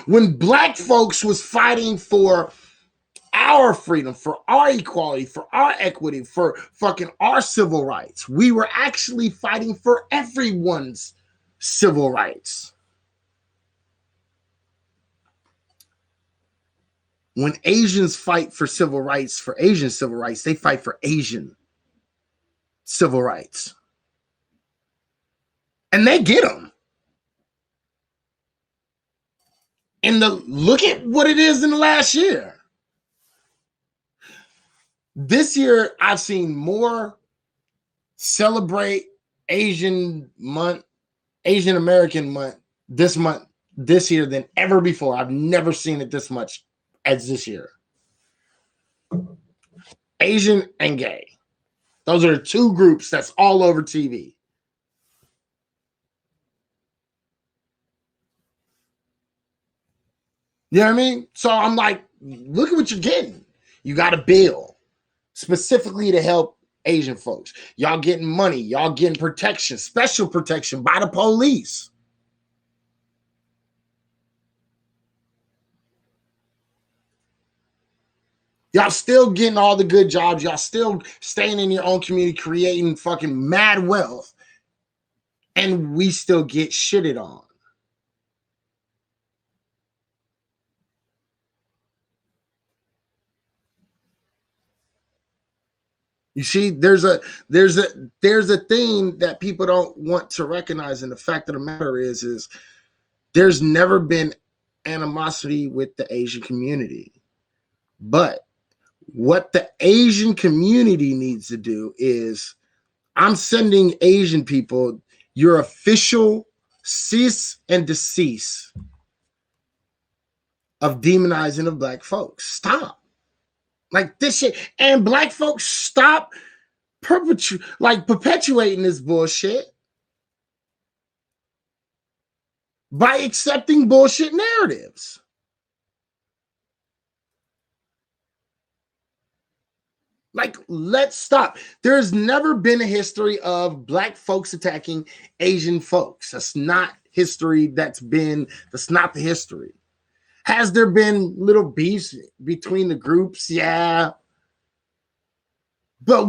When black folks was fighting for our freedom, for our equality, for our equity, for fucking our civil rights, we were actually fighting for everyone's civil rights. When Asians fight for civil rights, for Asian civil rights, they fight for Asian civil rights. And they get them. And look at what it is in the last year. This year, I've seen more celebrate Asian American month this year than ever before. I've never seen it this much as this year. Asian and gay. Those are two groups that's all over TV. You know what I mean? So I'm like, look at what you're getting. You got a bill specifically to help Asian folks. Y'all getting money. Y'all getting protection, special protection by the police. Y'all still getting all the good jobs. Y'all still staying in your own community, creating fucking mad wealth. and we still get shitted on. You see, there's a thing that people don't want to recognize, and the fact of the matter is there's never been animosity with the Asian community. But what the Asian community needs to do is, I'm sending Asian people your official cease and desist of demonizing of black folks. Stop. Like this shit. And black folks, stop perpetuating this bullshit by accepting bullshit narratives. Like, let's stop. There's never been a history of black folks attacking Asian folks. That's not history. That's not the history. Has there been little beefs between the groups? Yeah. But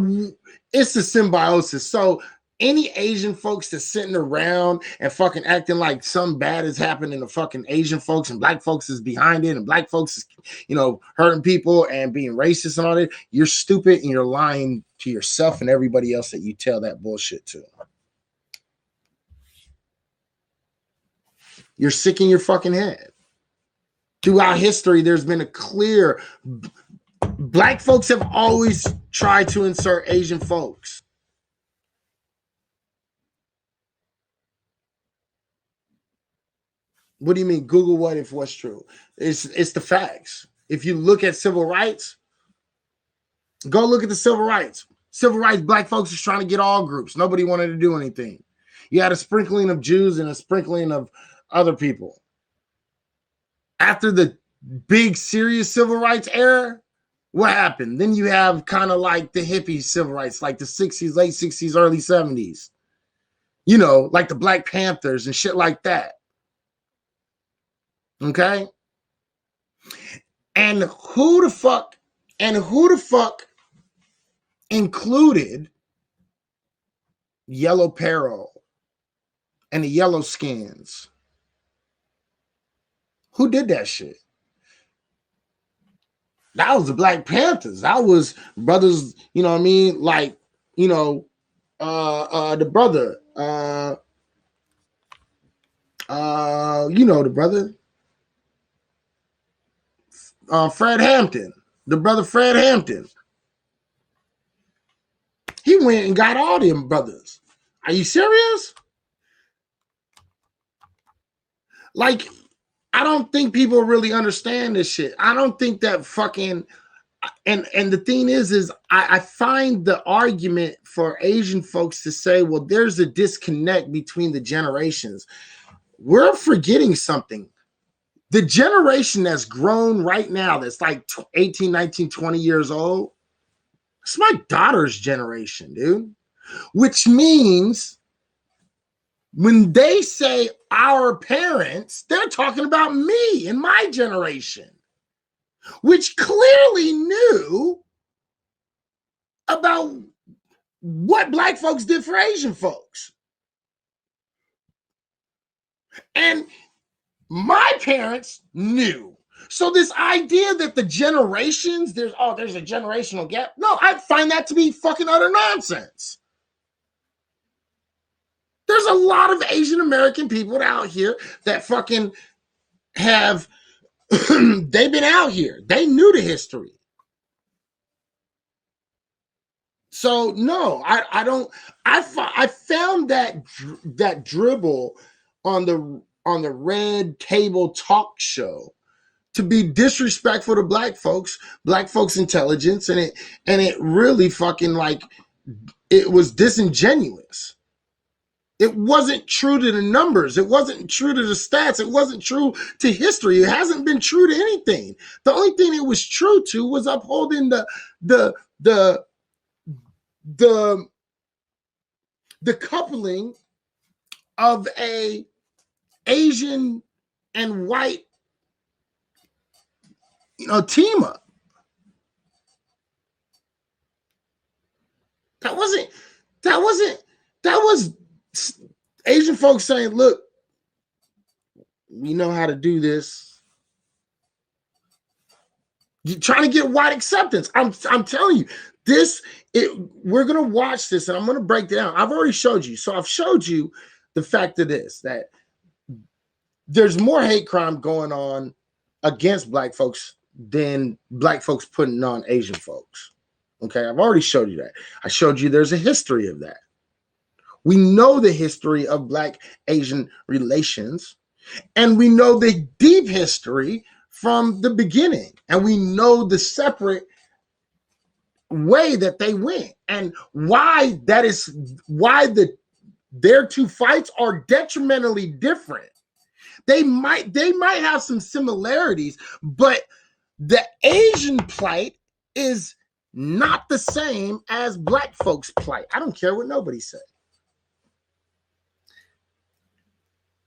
it's a symbiosis. So any Asian folks that's sitting around and fucking acting like something bad is happening to fucking Asian folks and black folks is behind it and black folks is, hurting people and being racist and all that, you're stupid and you're lying to yourself and everybody else that you tell that bullshit to. You're sick in your fucking head. Throughout history, there's been a clear... Black folks have always tried to insert Asian folks. What do you mean? Google what if what's true? It's the facts. If you look at civil rights, go look at the civil rights. Civil rights, black folks was trying to get all groups. Nobody wanted to do anything. You had a sprinkling of Jews and a sprinkling of other people. After the big serious civil rights era, what happened? Then you have kind of like the hippie civil rights, like the 60s, late 60s, early 70s. Like the Black Panthers and shit like that. Okay? And who the fuck included Yellow Peril and the Yellow Skins? Who did that shit? That was the Black Panthers. That was brothers, you know what I mean? Like, the brother, the brother, Fred Hampton, the brother Fred Hampton. He went and got all them brothers. Are you serious? Like, I don't think people really understand this shit. I don't think that fucking, and the thing is I find the argument for Asian folks to say, well, there's a disconnect between the generations. We're forgetting something. The generation that's grown right now, that's like 18, 19, 20 years old, it's my daughter's generation, dude. Which means when they say our parents, they're talking about me and my generation, which clearly knew about what black folks did for Asian folks. And my parents knew. So this idea that the generations, there's a generational gap. No, I find that to be fucking utter nonsense. There's a lot of Asian American people out here that fucking have, they've been out here. They knew the history. So no, I don't, I found that dribble on the Red Table Talk Show to be disrespectful to black folks intelligence, and it really fucking, like, it was disingenuous. It wasn't true to the numbers. It wasn't true to the stats. It wasn't true to history. It hasn't been true to anything. The only thing it was true to was upholding the coupling of a Asian and white, team up. That was Asian folks saying, look, we know how to do this. You're trying to get white acceptance. I'm telling you, we're going to watch this and I'm going to break down. I've already showed you. So I've showed you the fact of this, that there's more hate crime going on against black folks than black folks putting on Asian folks. Okay, I've already showed you that. I showed you there's a history of that. We know the history of Black-Asian relations, and we know the deep history from the beginning, and we know the separate way that they went, and why their two fights are detrimentally different. They might have some similarities, but the Asian plight is not the same as black folks' plight. I don't care what nobody said.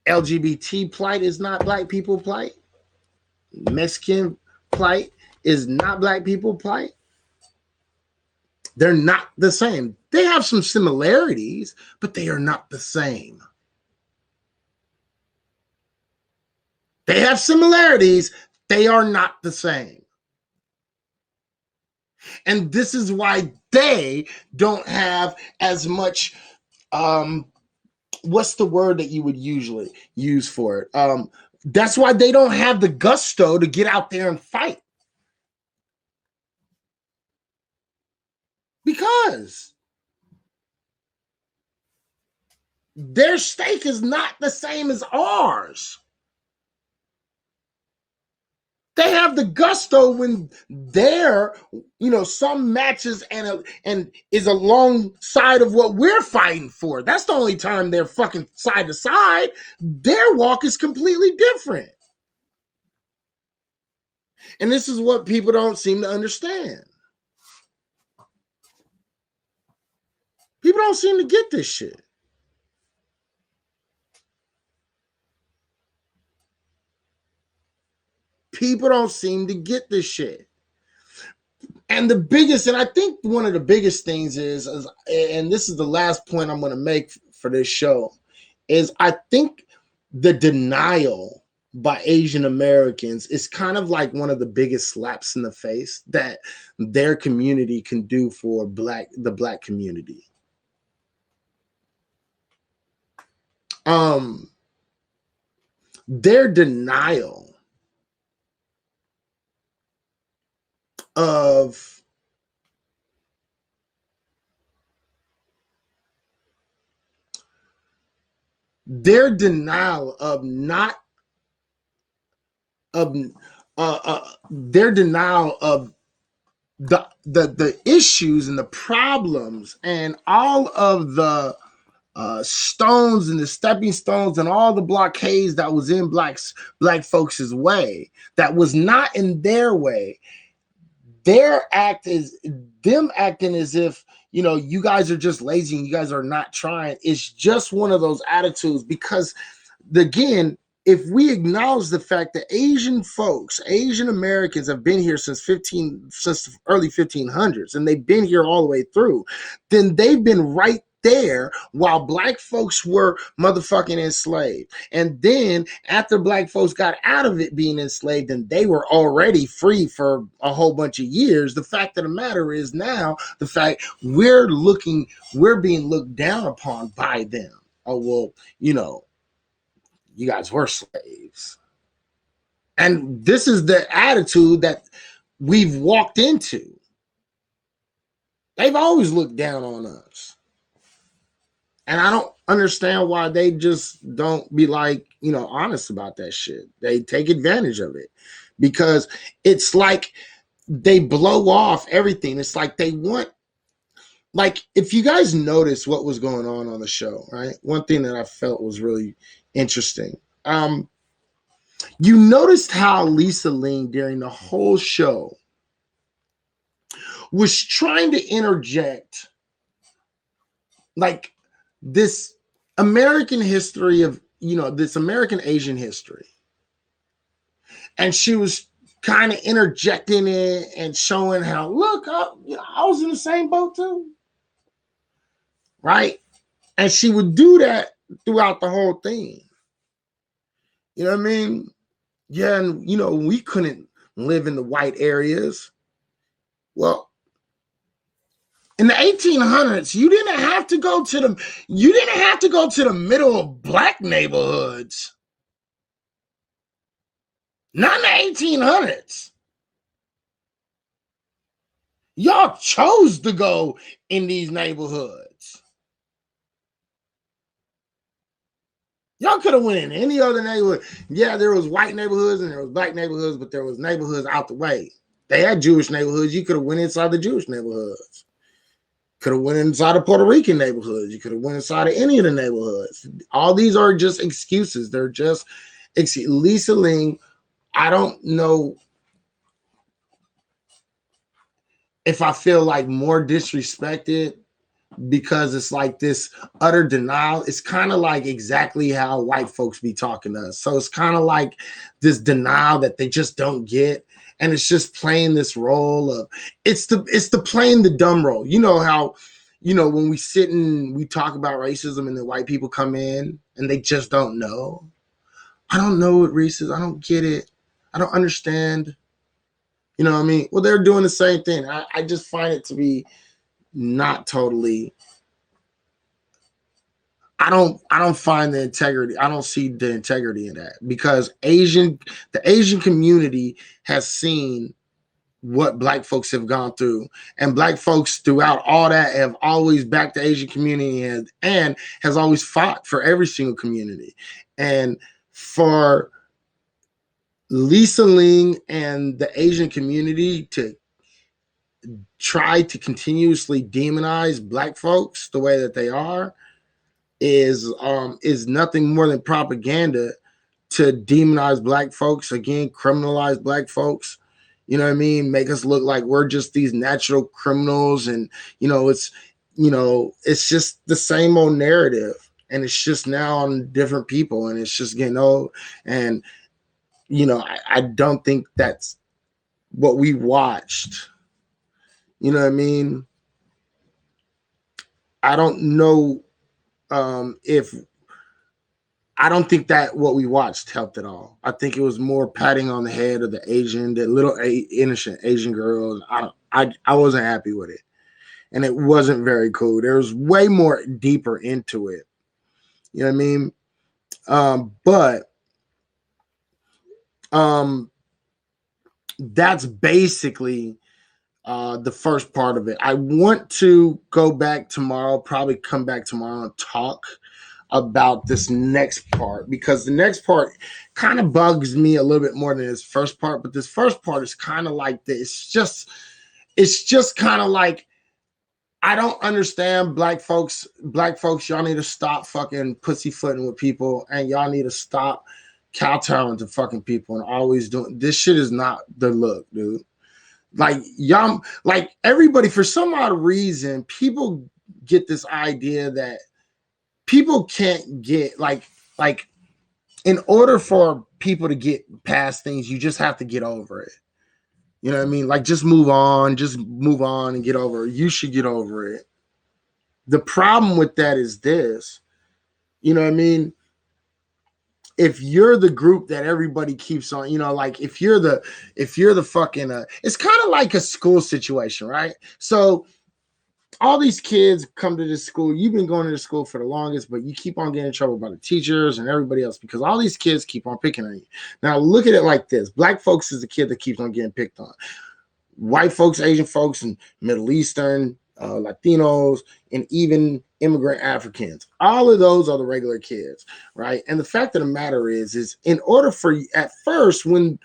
LGBT plight is not black people plight. Mexican plight is not black people plight. They're not the same. They have some similarities, but they are not the same. They have similarities. They are not the same. And this is why they don't have as much, what's the word that you would usually use for it? That's why they don't have the gusto to get out there and fight. Because their stake is not the same as ours. They have the gusto when they're, some matches and is alongside of what we're fighting for. That's the only time they're fucking side to side. Their walk is completely different. And this is what people don't seem to understand. People don't seem to get this shit. People don't seem to get this shit. And the biggest, and I think one of the biggest things is, and this is the last point I'm going to make for this show, is I think the denial by Asian Americans is kind of like one of the biggest slaps in the face that their community can do for the black community. Their denial of their denial of the issues and the problems and all of the stones and the stepping stones and all the blockades that was in black folks' way that was not in their way. Their act is them acting as if, you guys are just lazy and you guys are not trying. It's just one of those attitudes because, again, if we acknowledge the fact that Asian folks, Asian Americans have been here since the early 1500s, and they've been here all the way through, then they've been right there while black folks were motherfucking enslaved. And then after black folks got out of it being enslaved and they were already free for a whole bunch of years, the fact of the matter is now the fact we're being looked down upon by them. Oh, well, you guys were slaves. And this is the attitude that we've walked into. They've always looked down on us. And I don't understand why they just don't be honest about that shit. They take advantage of it because it's like they blow off everything. It's like they want, if you guys notice what was going on the show, right? One thing that I felt was really interesting. You noticed how Lisa Ling during the whole show was trying to interject this American history of, this American Asian history. And she was kind of interjecting it and showing how, look, I was in the same boat too. Right? And she would do that throughout the whole thing. You know what I mean? Yeah, and you know, we couldn't live in the white areas. Well, in the 1800s, you didn't have to go to the middle of black neighborhoods. Not in the 1800s. Y'all chose to go in these neighborhoods. Y'all could have went in any other neighborhood. Yeah, there was white neighborhoods and there was black neighborhoods, but there was neighborhoods out the way. They had Jewish neighborhoods. You could have went inside the Jewish neighborhoods. Could have went inside the Puerto Rican neighborhoods. You could have went inside of any of the neighborhoods. All these are just excuses. They're just Lisa Ling. I don't know if I feel like more disrespected because it's like this utter denial. It's kind of like exactly how white folks be talking to us. So it's kind of like this denial that they just don't get. And it's just playing this role of it's the playing the dumb role. You know how, you know, when we sit and we talk about racism and the white people come in and they just don't know. I don't know what racism. I don't get it. I don't understand. You know what I mean? Well, they're doing the same thing. I just find it to be not totally. I don't find the integrity. I don't see the integrity in that because the Asian community has seen what black folks have gone through, and black folks throughout all that have always backed the Asian community and has always fought for every single community. And for Lisa Ling and the Asian community to try to continuously demonize black folks the way that they are is nothing more than propaganda to demonize black folks, again, criminalize black folks, you know what I mean? Make us look like we're just these natural criminals. And, it's just the same old narrative, and it's just now on different people, and it's just getting old. And, I don't think that's what we watched. You know what I mean? I don't know I don't think that what we watched helped at all. I think it was more patting on the head of the little innocent Asian girls. I wasn't happy with it, and it wasn't very cool. There was way more deeper into it. You know what I mean? But that's basically the first part of it. I want to go back tomorrow, probably come back tomorrow and talk about this next part, because the next part kind of bugs me a little bit more than this first part. But this first part is kind of like this. It's just kind of like, I don't understand black folks. Black folks, y'all need to stop fucking pussyfooting with people, and y'all need to stop kowtowing to fucking people and always doing this shit. Is not the look, dude. Like, y'all, like everybody, for some odd reason, people get this idea that people can't get like in order for people to get past things, you just have to get over it. You know what I mean? Like, just move on and get over it. You should get over it. The problem with that is this, you know what I mean? If you're the group that everybody keeps on, like if you're the fucking, it's kind of like a school situation, right? So all these kids come to this school. You've been going to the school for the longest, but you keep on getting in trouble by the teachers and everybody else because all these kids keep on picking on you. Now look at it like this. Black folks is the kid that keeps on getting picked on. White folks, Asian folks, and Middle Eastern, Latinos, and even immigrant Africans. All of those are the regular kids, right? And the fact of the matter is in order for, at first, when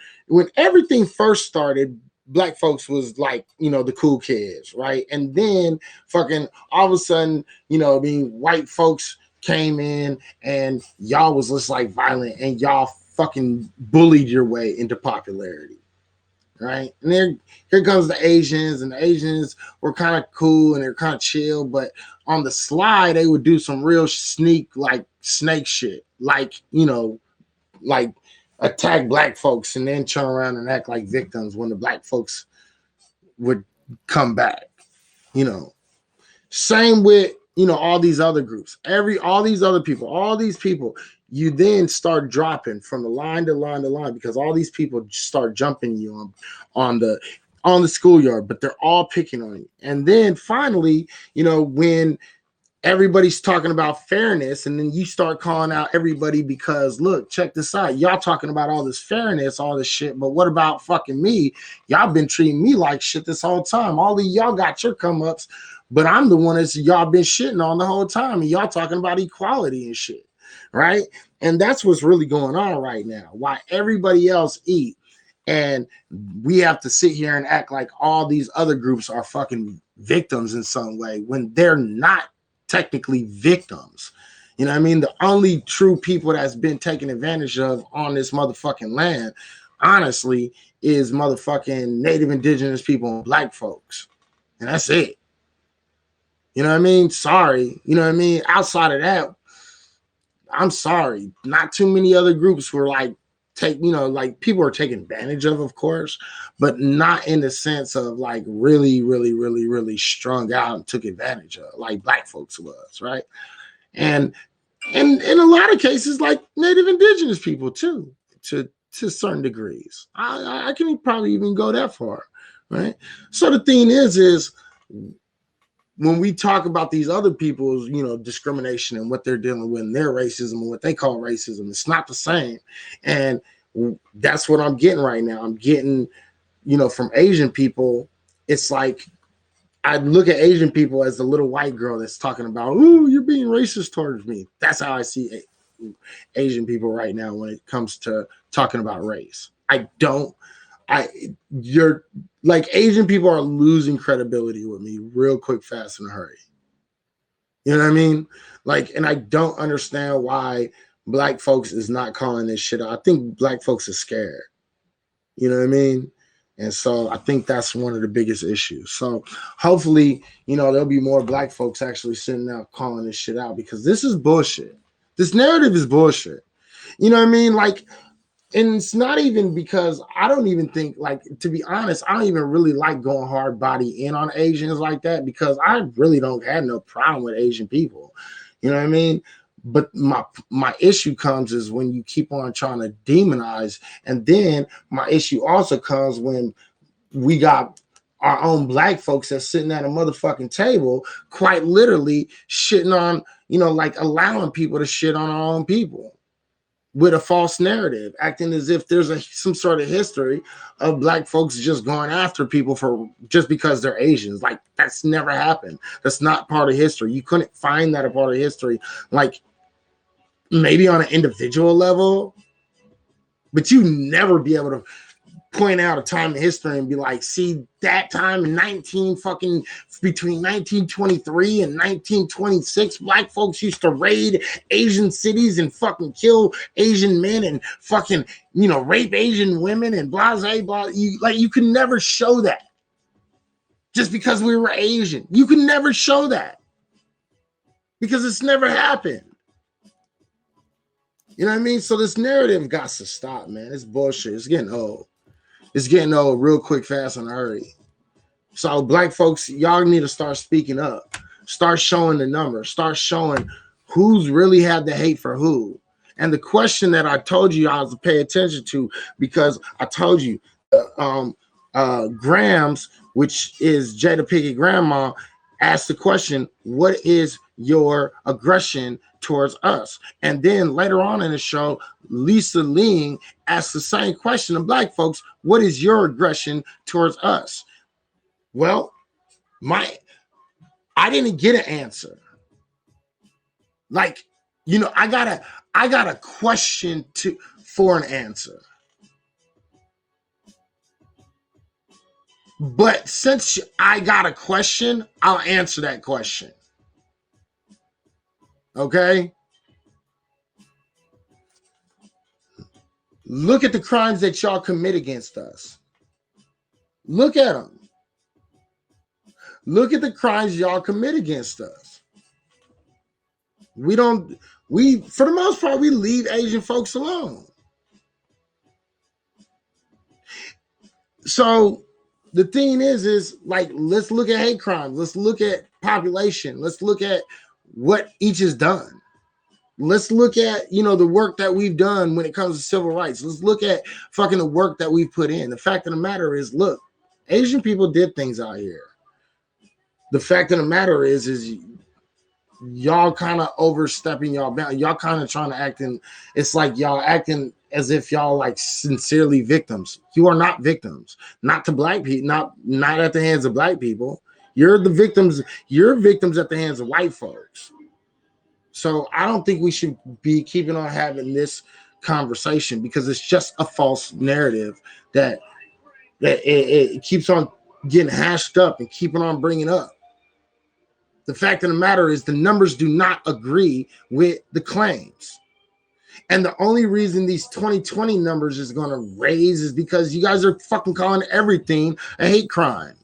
everything first started, black folks was like, the cool kids, right? And then fucking all of a sudden, white folks came in and y'all was just like violent and y'all fucking bullied your way into popularity. Right. And then here comes the Asians, and the Asians were kind of cool and they're kind of chill, but on the slide, they would do some real snake shit, like attack black folks and then turn around and act like victims when the black folks would come back. Same with all these other groups, all these people, you then start dropping from the line to line to line because all these people start jumping you on the schoolyard, but they're all picking on you. And then finally, when everybody's talking about fairness, and then you start calling out everybody because look, check this out. Y'all talking about all this fairness, all this shit, but what about fucking me? Y'all been treating me like shit this whole time. All of y'all got your come ups, but I'm the one that's y'all been shitting on the whole time, and y'all talking about equality and shit, right? And that's what's really going on right now. Why everybody else eat, and we have to sit here and act like all these other groups are fucking victims in some way when they're not technically victims. You know what I mean? The only true people that's been taken advantage of on this motherfucking land, honestly, is motherfucking Native Indigenous people and black folks. And that's it. You know what I mean? Sorry. You know what I mean? Outside of that, I'm sorry. Not too many other groups were like, people are taken advantage of course, but not in the sense of like really, really, really, really strung out and took advantage of like black folks was, right? And in a lot of cases, like Native Indigenous people too, to certain degrees. I can probably even go that far, right? So the thing is when we talk about these other people's, discrimination and what they're dealing with and their racism and what they call racism, it's not the same. And that's what I'm getting right now. I'm getting, from Asian people, it's like I look at Asian people as the little white girl that's talking about, "Ooh, you're being racist towards me." That's how I see Asian people right now when it comes to talking about race. You're like, Asian people are losing credibility with me real quick, fast, in a hurry. You know what I mean? Like, and I don't understand why black folks is not calling this shit out. I think black folks are scared. You know what I mean? And so I think that's one of the biggest issues. So hopefully, there'll be more black folks actually sitting out calling this shit out, because this is bullshit. This narrative is bullshit. You know what I mean? Like, and it's not even because I don't even think, like, to be honest, I don't even really like going hard body in on Asians like that, because I really don't have no problem with Asian people. You know what I mean? But my issue comes is when you keep on trying to demonize. And then my issue also comes when we got our own black folks that's sitting at a motherfucking table, quite literally shitting on, like allowing people to shit on our own people with a false narrative, acting as if there's some sort of history of black folks just going after people for just because they're Asians. Like, that's never happened. That's not part of history. You couldn't find that a part of history, like maybe on an individual level, but you never be able to point out a time in history and be like, see, that time in between 1923 and 1926, black folks used to raid Asian cities and fucking kill Asian men and fucking, rape Asian women and blah, blah, blah. You can never show that just because we were Asian. You can never show that because it's never happened. You know what I mean? So this narrative got to stop, man. It's bullshit. It's getting old. It's getting old real quick, fast, and hurry. So black folks, y'all need to start speaking up. Start showing the numbers. Start showing who's really had the hate for who. And the question that I told you y'all to pay attention to, because I told you, Grams, which is Jada Pinkett Grandma, asked the question, what is your aggression towards us? And then later on in the show, Lisa Ling asked the same question to black folks, what is your aggression towards us? Well, I didn't get an answer. Like, I got a question for an answer. But since I got a question, I'll answer that question. Okay? Look at the crimes that y'all commit against us. Look at them. Look at the crimes y'all commit against us. For the most part, we leave Asian folks alone. So the thing is like, let's look at hate crimes. Let's look at population. Let's look at what each has done. Let's look at, the work that we've done when it comes to civil rights. Let's look at fucking the work that we've put in. The fact of the matter is, look, Asian people did things out here. The fact of the matter is y'all kind of overstepping y'all bound. Y'all kind of trying to act in, it's like y'all acting as if y'all like sincerely victims. You are not victims, not to black people, not at the hands of black people. You're the victims. You're victims at the hands of white folks. So I don't think we should be keeping on having this conversation because it's just a false narrative that it keeps on getting hashed up and keeping on bringing up. The fact of the matter is the numbers do not agree with the claims. And the only reason these 2020 numbers is going to raise is because you guys are fucking calling everything a hate crime.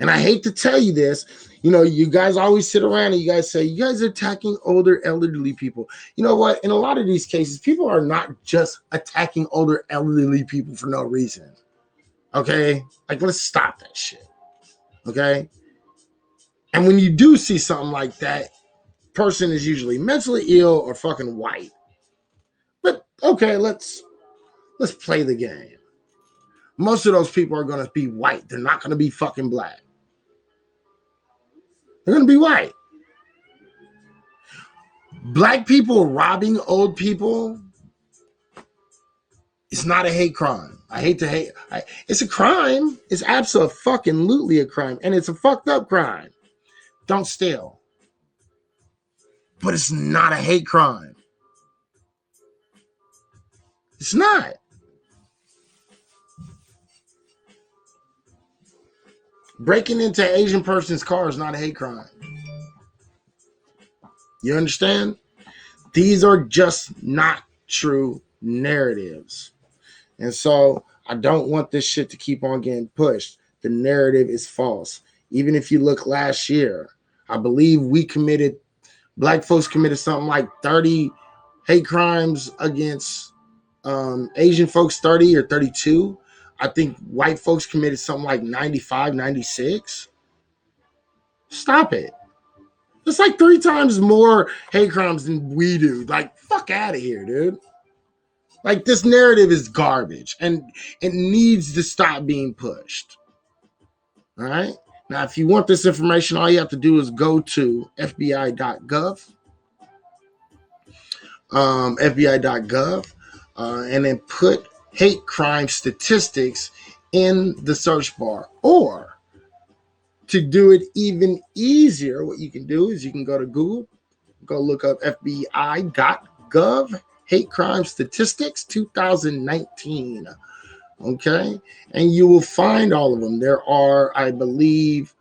And I hate to tell you this, you guys always sit around and you guys say, you guys are attacking older, elderly people. You know what? In a lot of these cases, people are not just attacking older, elderly people for no reason. Okay? Like, let's stop that shit. Okay? And when you do see something like that, person is usually mentally ill or fucking white. But okay, let's play the game. Most of those people are going to be white. They're not going to be fucking black. They're going to be white. Black people robbing old people, it's not a hate crime. I hate to hate. It's a crime. It's absolutely a crime. And it's a fucked up crime. Don't steal. But it's not a hate crime. It's not. Breaking into an Asian person's car is not a hate crime. You understand? These are just not true narratives. And so I don't want this shit to keep on getting pushed. The narrative is false. Even if you look last year, I believe black folks committed something like 30 hate crimes against Asian folks, 30 or 32. I think white folks committed something like 95, 96. Stop it. It's like 3 times more hate crimes than we do. Like, fuck out of here, dude. Like, this narrative is garbage and it needs to stop being pushed. All right? Now, if you want this information, all you have to do is go to FBI.gov. FBI.gov. And then put hate crime statistics in the search bar. Or to do it even easier, what you can do is you can go to Google, go look up FBI.gov, hate crime statistics 2019. Okay, and you will find all of them. There are, I believe,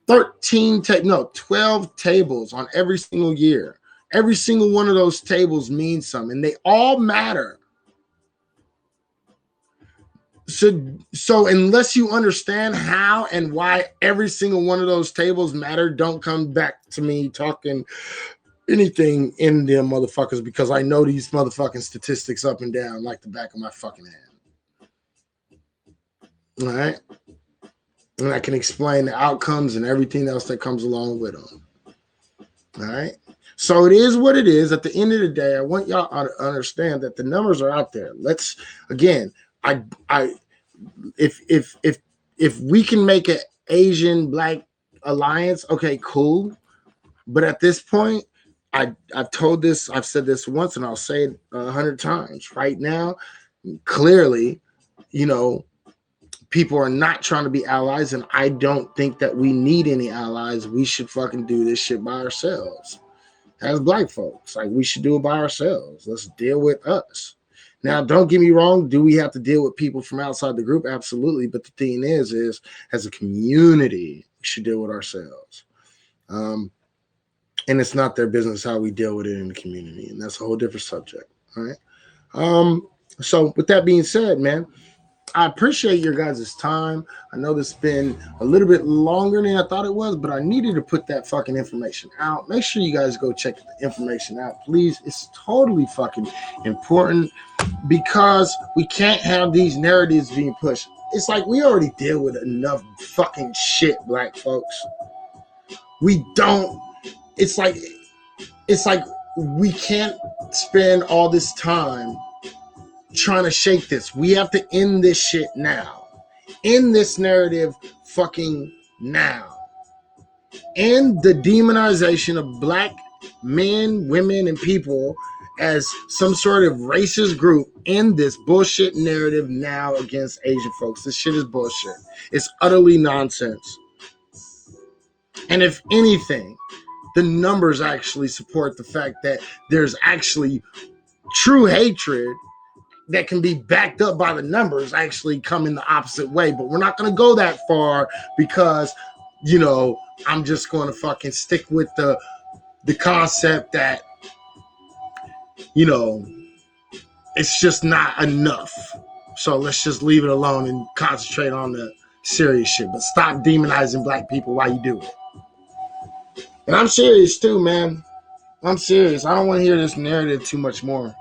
12 tables on every single year. Every single one of those tables means something, and they all matter. So unless you understand how and why every single one of those tables matter, don't come back to me talking anything in them motherfuckers, because I know these motherfucking statistics up and down like the back of my fucking hand. All right, and I can explain the outcomes and everything else that comes along with them. All right, so it is what it is. At the end of the day, I want y'all to understand that the numbers are out there. Let's again, if we can make an Asian Black alliance, okay, cool. But at this point, I've said this once, and I'll say it 100 times. Right now, clearly, people are not trying to be allies, and I don't think that we need any allies. We should fucking do this shit by ourselves. As black folks, like, we should do it by ourselves. Let's deal with us. Now, don't get me wrong. Do we have to deal with people from outside the group? Absolutely. But the thing is as a community, we should deal with ourselves. And it's not their business how we deal with it in the community. And that's a whole different subject. All right. So with that being said, man, I appreciate your guys' time. I know this has been a little bit longer than I thought it was, but I needed to put that fucking information out. Make sure you guys go check the information out, please. It's totally fucking important, because we can't have these narratives being pushed. it's like we already deal with enough fucking shit, black folks. We don't, it's like we can't spend all this time trying to shake this. We have to end this shit now. End this narrative fucking now. End the demonization of black men, women, and people as some sort of racist group. End this bullshit narrative now against Asian folks. This shit is bullshit. It's utterly nonsense. And if anything, the numbers actually support the fact that there's actually true hatred that can be backed up by the numbers actually come in the opposite way. But we're not going to go that far because, you know, I'm just going to fucking stick with the concept that, you know, it's just not enough. So let's just leave it alone and concentrate on the serious shit. But stop demonizing black people while you do it. And I'm serious too, man. I'm serious. I don't want to hear this narrative too much more.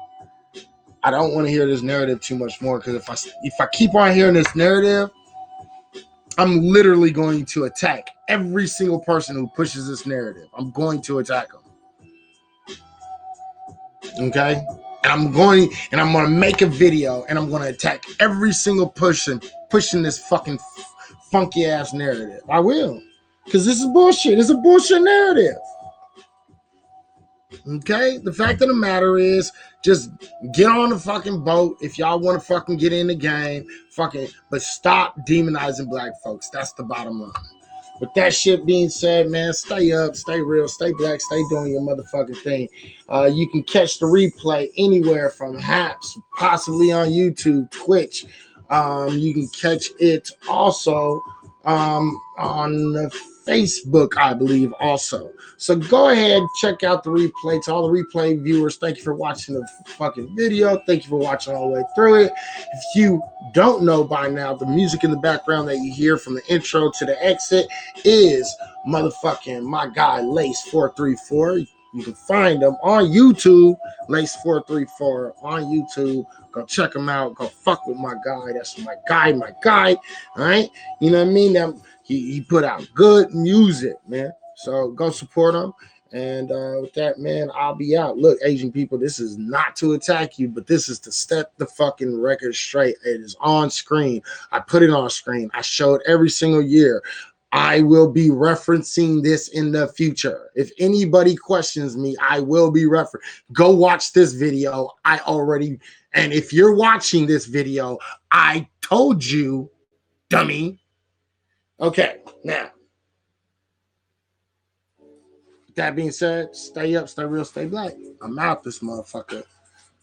I don't want to hear this narrative too much more, because if I keep on hearing this narrative, I'm literally going to attack every single person who pushes this narrative. I'm going to attack them. Okay? And I'm going to make a video, and I'm going to attack every single person pushing this fucking funky ass narrative. I will. Because this is bullshit. It's a bullshit narrative. Okay? The fact of the matter is, just get on the fucking boat if y'all want to fucking get in the game. Fucking, but stop demonizing black folks. That's the bottom line. With that shit being said, man, stay up, stay real, stay black, stay doing your motherfucking thing. You can catch the replay anywhere from Haps, possibly on YouTube, Twitch. You can catch it also on the Facebook, I believe, also. So go ahead, check out the replay. To all the replay viewers, thank you for watching the fucking video. Thank you for watching all the way through it. If you don't know by now, the music in the background that you hear from the intro to the exit is motherfucking my guy Lace434. You can find him on YouTube, Lace434 on YouTube. Go check him out. Go fuck with my guy. That's my guy. All right? You know what I mean? He put out good music, man. So go support him. And with that, man, I'll be out. Look, Asian people, this is not to attack you, but this is to set the fucking record straight. It is on screen. I put it on screen. I show it every single year. I will be referencing this in the future. If anybody questions me, I will be referencing. Go watch this video. And if you're watching this video, I told you, dummy. Okay, now, with that being said, stay up, stay real, stay black. I'm out this motherfucker.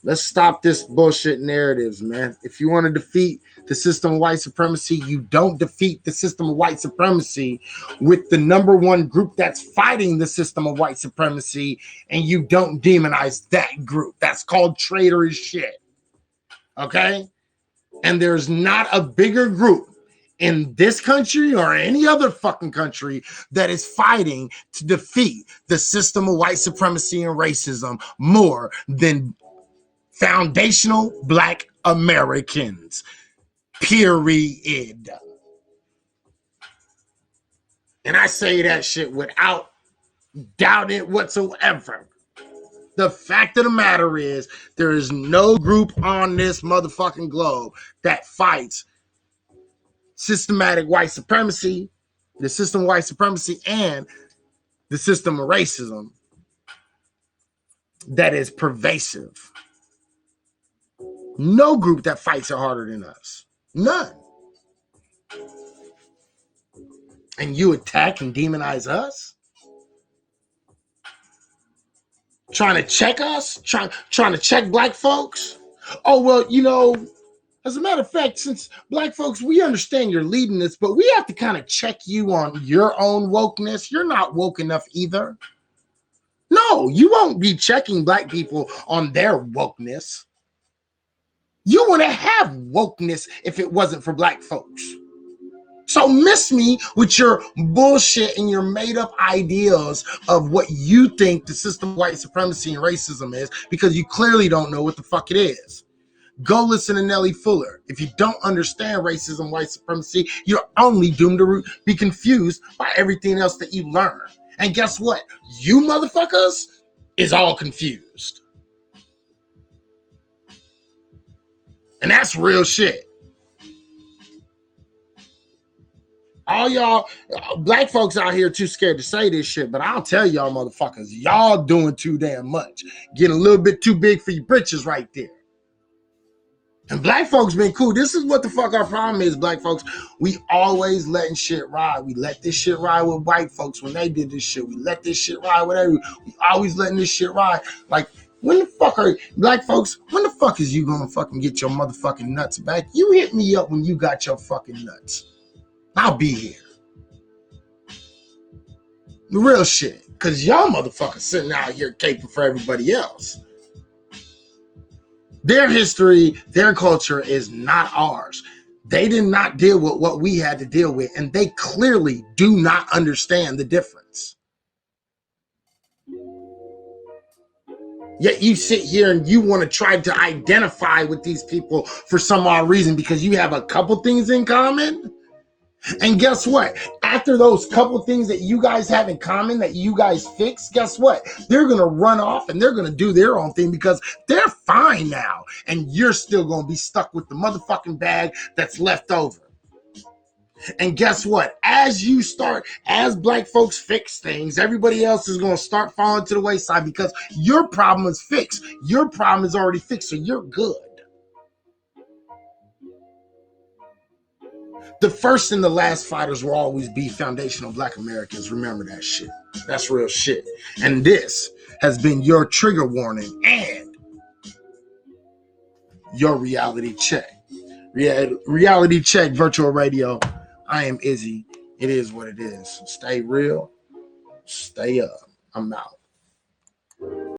Let's stop this bullshit narratives, man. If you want to defeat the system of white supremacy, you don't defeat the system of white supremacy with the number one group that's fighting the system of white supremacy, and you don't demonize that group. That's called traitorous shit. Okay? And there's not a bigger group in this country or any other fucking country that is fighting to defeat the system of white supremacy and racism more than foundational black Americans. Period. And I say that shit without doubt it whatsoever. The fact of the matter is, there is no group on this motherfucking globe that fights systematic white supremacy, the system of white supremacy, and the system of racism that is pervasive. No group that fights it harder than us. None. And you attack and demonize us? Trying to check us? Trying to check black folks? Oh, well, you know, as a matter of fact, since black folks, we understand you're leading this, but we have to kind of check you on your own wokeness. You're not woke enough either. No, you won't be checking black people on their wokeness. You wouldn't have wokeness if it wasn't for black folks. So miss me with your bullshit and your made up ideas of what you think the system of white supremacy and racism is, because you clearly don't know what the fuck it is. Go listen to Nellie Fuller. If you don't understand racism, white supremacy, you're only doomed to be confused by everything else that you learn. And guess what? You motherfuckers is all confused. And that's real shit. All y'all black folks out here too scared to say this shit, but I'll tell y'all motherfuckers, y'all doing too damn much. Getting a little bit too big for your britches right there. And black folks been cool. This is what the fuck our problem is, black folks. We always letting shit ride. We let this shit ride with white folks when they did this shit. We let this shit ride with everyone. We always letting this shit ride. Like, when the fuck are black folks, when the fuck is you gonna fucking get your motherfucking nuts back? You hit me up when you got your fucking nuts. I'll be here. The real shit. Because y'all motherfuckers sitting out here caping for everybody else. Their history, their culture is not ours. They did not deal with what we had to deal with, and they clearly do not understand the difference. Yet you sit here and you want to try to identify with these people for some odd reason because you have a couple things in common. And guess what? After those couple things that you guys have in common that you guys fix, guess what? They're going to run off and they're going to do their own thing because they're fine now. And you're still going to be stuck with the motherfucking bag that's left over. And guess what? As black folks fix things, everybody else is going to start falling to the wayside because your problem is fixed. Your problem is already fixed, so you're good. The first and the last fighters will always be foundational black Americans. Remember that shit. That's real shit. And this has been your trigger warning and your reality check. Reality check virtual radio. I am Izzy. It is what it is. Stay real. Stay up. I'm out.